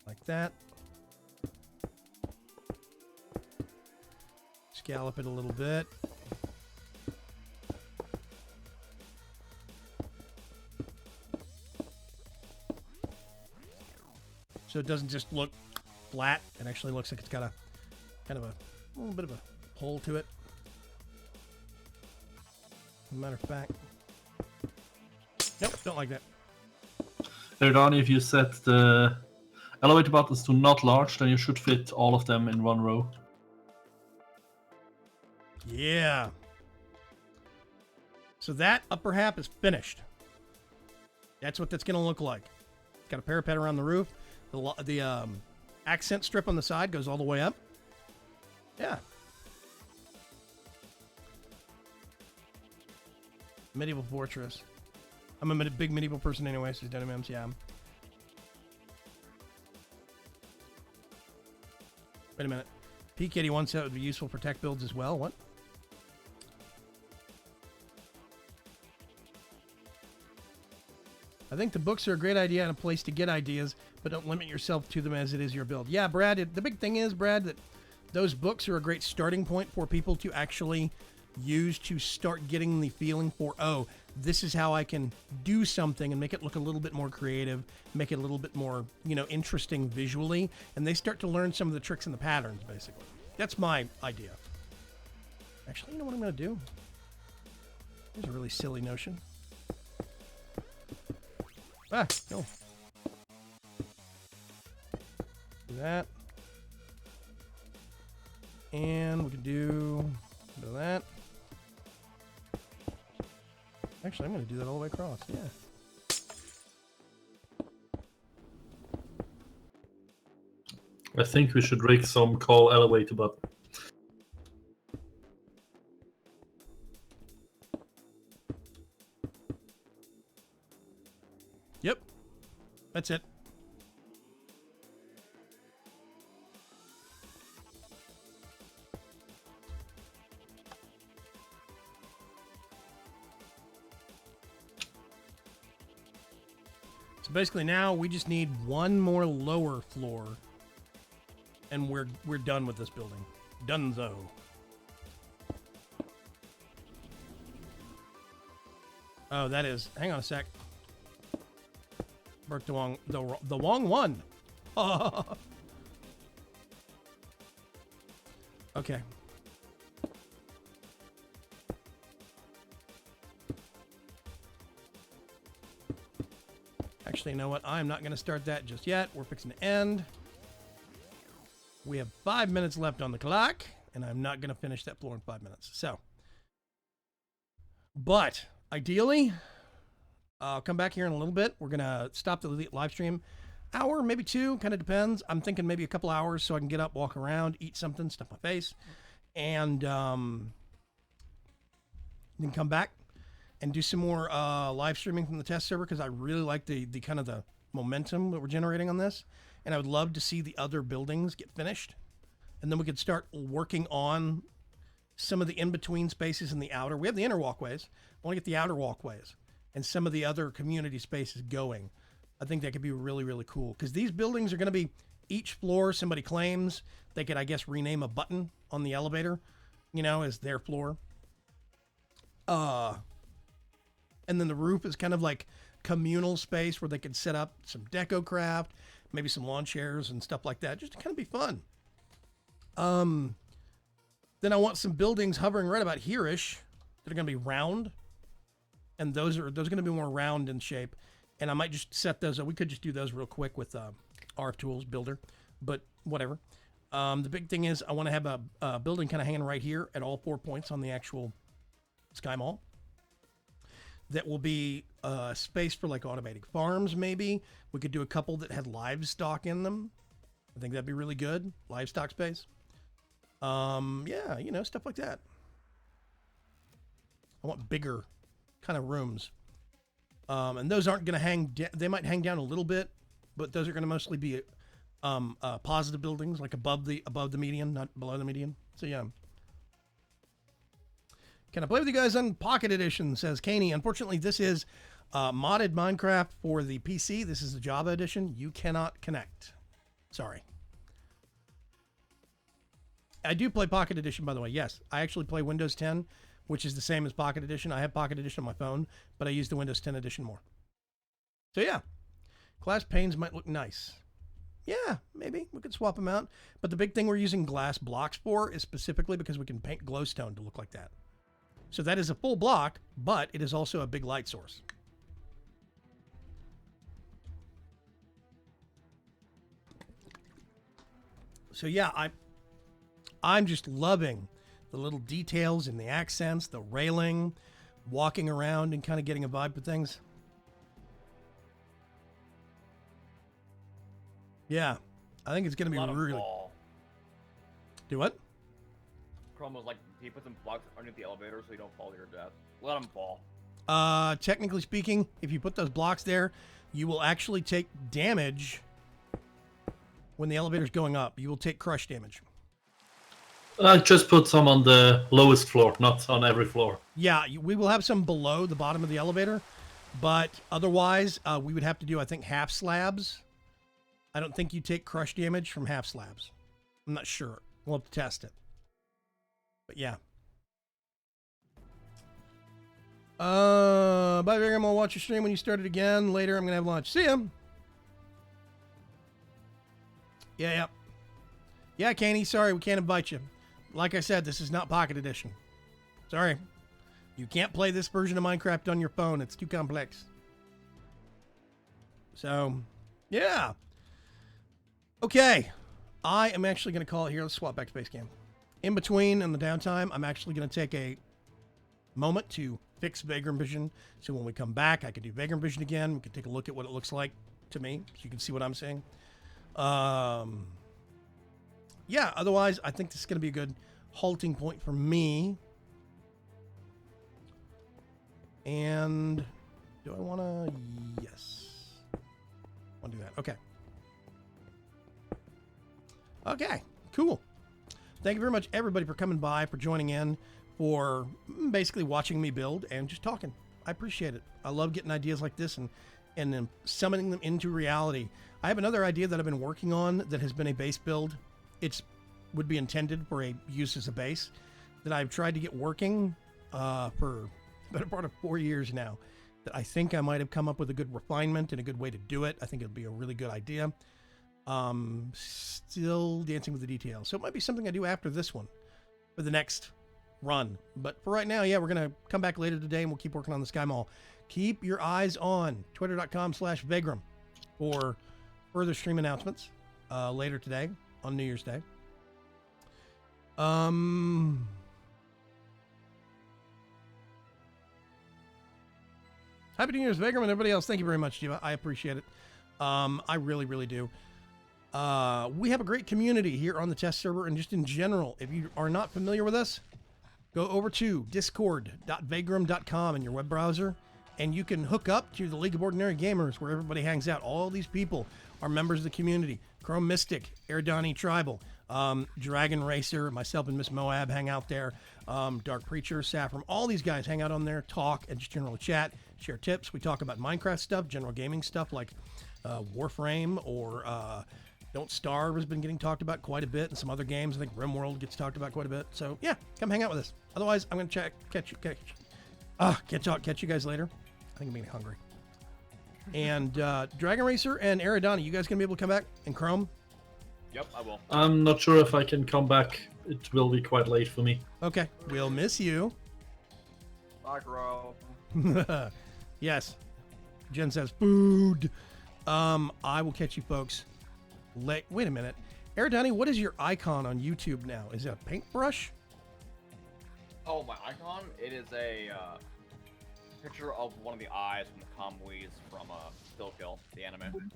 like that. Scallop it a little bit. So it doesn't just look flat. It actually looks like it's got a kind of a little bit of a hole to it. As a matter of fact. Nope, don't like that. Erdani, if you set the elevator buttons to not large, then you should fit all of them in one row. Yeah. So that upper half is finished. That's what that's going to look like. Got a parapet around the roof. The accent strip on the side goes all the way up. Yeah. Medieval fortress. I'm a big medieval person anyway, so Denims, yeah. Wait a minute. P81 said it would be useful for tech builds as well. What? I think the books are a great idea and a place to get ideas, but don't limit yourself to them as it is your build. Yeah, Brad, the big thing is, Brad, that those books are a great starting point for people to actually use to start getting the feeling for, oh, this is how I can do something and make it look a little bit more creative, make it a little bit more, interesting visually, and they start to learn some of the tricks and the patterns, basically. That's my idea. Actually, you know what I'm going to do? Here's a really silly notion. No. Do that. And we can do that. Actually, I'm going to do that all the way across. Yeah. I think we should rig some call elevator button. Yep. That's it. Basically, now we just need one more lower floor, and we're done with this building. Donezo. Oh, that is. Hang on a sec. Burke the Wong one. Okay. Actually, you know what? I'm not going to start that just yet. We're fixing to end. We have 5 minutes left on the clock, and I'm not going to finish that floor in 5 minutes. So, but ideally, I'll come back here in a little bit. We're going to stop the live stream. Hour, maybe 2, kind of depends. I'm thinking maybe a couple hours so I can get up, walk around, eat something, stuff my face, and then come back and do some more live streaming from the test server, because I really like the kind of the momentum that we're generating on this, and I would love to see the other buildings get finished, and then we could start working on some of the in-between spaces in the outer. We have the inner walkways. I want to get the outer walkways and some of the other community spaces going. I think that could be really, really cool, because these buildings are going to be each floor somebody claims. They could, I guess, rename a button on the elevator, you know, as their floor. And then the roof is kind of like communal space where they could set up some deco craft, maybe some lawn chairs and stuff like that, just to kind of be fun. Then I want some buildings hovering right about here-ish that are going to be round. And those are going to be more round in shape. And I might just set those up. We could just do those real quick with RF Tools Builder, but whatever. The big thing is I want to have a building kind of hanging right here at all 4 points on the actual Sky Mall. That will be space for like automatic farms, maybe. We could do a couple that had livestock in them. I think that'd be really good. Livestock space. Yeah, you know, stuff like that. I want bigger kind of rooms. And those aren't going to hang, they might hang down a little bit, but those are going to mostly be positive buildings, like above the median, not below the median. So yeah. Can I play with you guys on Pocket Edition, says Caney. Unfortunately, this is modded Minecraft for the PC. This is the Java edition. You cannot connect. Sorry. I do play Pocket Edition, by the way. Yes, I actually play Windows 10, which is the same as Pocket Edition. I have Pocket Edition on my phone, but I use the Windows 10 edition more. So yeah, glass panes might look nice. Yeah, maybe we could swap them out. But the big thing we're using glass blocks for is specifically because we can paint glowstone to look like that. So that is a full block, but it is also a big light source. So yeah, I'm just loving the little details and the accents, the railing, walking around and kind of getting a vibe for things. Yeah, I think it's going to be really... Fall. Do what? Chrome was like, he put some blocks underneath the elevator so you don't fall to your death. Let them fall. Technically speaking, if you put those blocks there, you will actually take damage when the elevator's going up. You will take crush damage. I just put some on the lowest floor, not on every floor. Yeah, we will have some below the bottom of the elevator, but otherwise, we would have to do, I think, half slabs. I don't think you take crush damage from half slabs. I'm not sure. We'll have to test it. But yeah. Bye, Vigor. I'm going to watch your stream when you start it again. Later, I'm going to have lunch. See ya. Yeah. Yeah, Caney, sorry, we can't invite you. Like I said, this is not Pocket Edition. Sorry. You can't play this version of Minecraft on your phone. It's too complex. So, yeah. Okay. I am actually going to call it here. Let's swap back to base cam. In between and the downtime, I'm actually going to take a moment to fix Vagrant Vision. So when we come back, I can do Vagrant Vision again. We can take a look at what it looks like to me so you can see what I'm seeing. Yeah, otherwise, I think this is going to be a good halting point for me. And do I want to? Yes. I want to do that. Okay. Okay, cool. Thank you very much, everybody, for coming by, for joining in, for basically watching me build and just talking. I appreciate it. I love getting ideas like this and and then summoning them into reality. I have another idea that I've been working on that has been a base build. It's would be intended for a use as a base that I've tried to get working for the better part of 4 years now. That I think I might have come up with a good refinement and a good way to do it. I think it'll be a really good idea. Still dancing with the details. So it might be something I do after this one for the next run. But for right now, yeah, we're going to come back later today and we'll keep working on the Sky Mall. Keep your eyes on twitter.com/Vaygrim for further stream announcements later today on New Year's Day. Happy New Year's, Vaygrim, and everybody else. Thank you very much, Jiva. I appreciate it. I really, really do. We have a great community here on the test server, and just in general, if you are not familiar with us, go over to discord.vaygrim.com in your web browser, and you can hook up to the League of Ordinary Gamers, where everybody hangs out. All these people are members of the community. Chrome Mystic, Erdani Tribal, Dragon Racer, myself and Miss Moab hang out there. Dark Preacher, Saffron, all these guys hang out on there, talk, and just general chat, share tips. We talk about Minecraft stuff, general gaming stuff like Warframe or Don't Starve has been getting talked about quite a bit, and some other games. I think RimWorld gets talked about quite a bit. So yeah, come hang out with us. Otherwise, I'm gonna catch you guys later. I think I'm getting hungry. And Dragon Racer and Aerodani, you guys gonna be able to come back and Chrome? Yep, I will. I'm not sure if I can come back. It will be quite late for me. Okay, we'll miss you. Bye, bro. Yes. Jen says food. I will catch you folks late. Wait a minute. Aerodani, what is your icon on YouTube now? Is it a paintbrush? Oh, my icon? It is a picture of one of the eyes from the Comwees from Still Kill, the anime.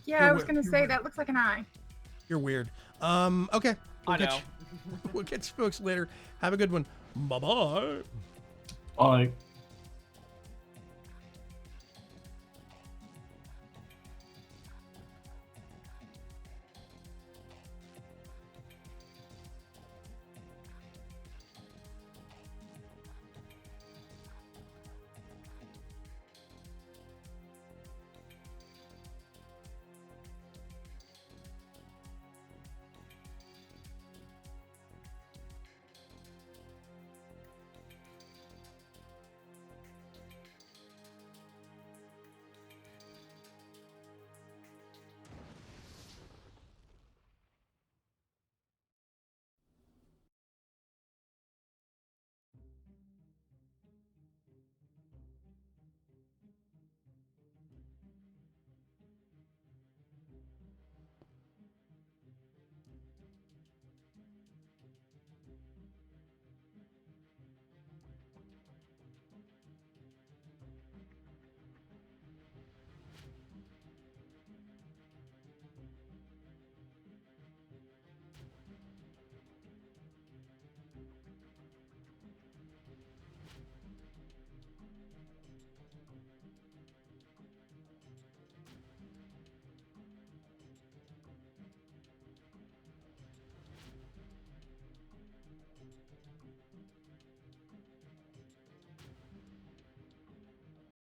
Yeah, I was gonna say that looks like an eye. You're weird. Okay. I know. We'll catch you folks later. Have a good one. Bye-bye. Bye.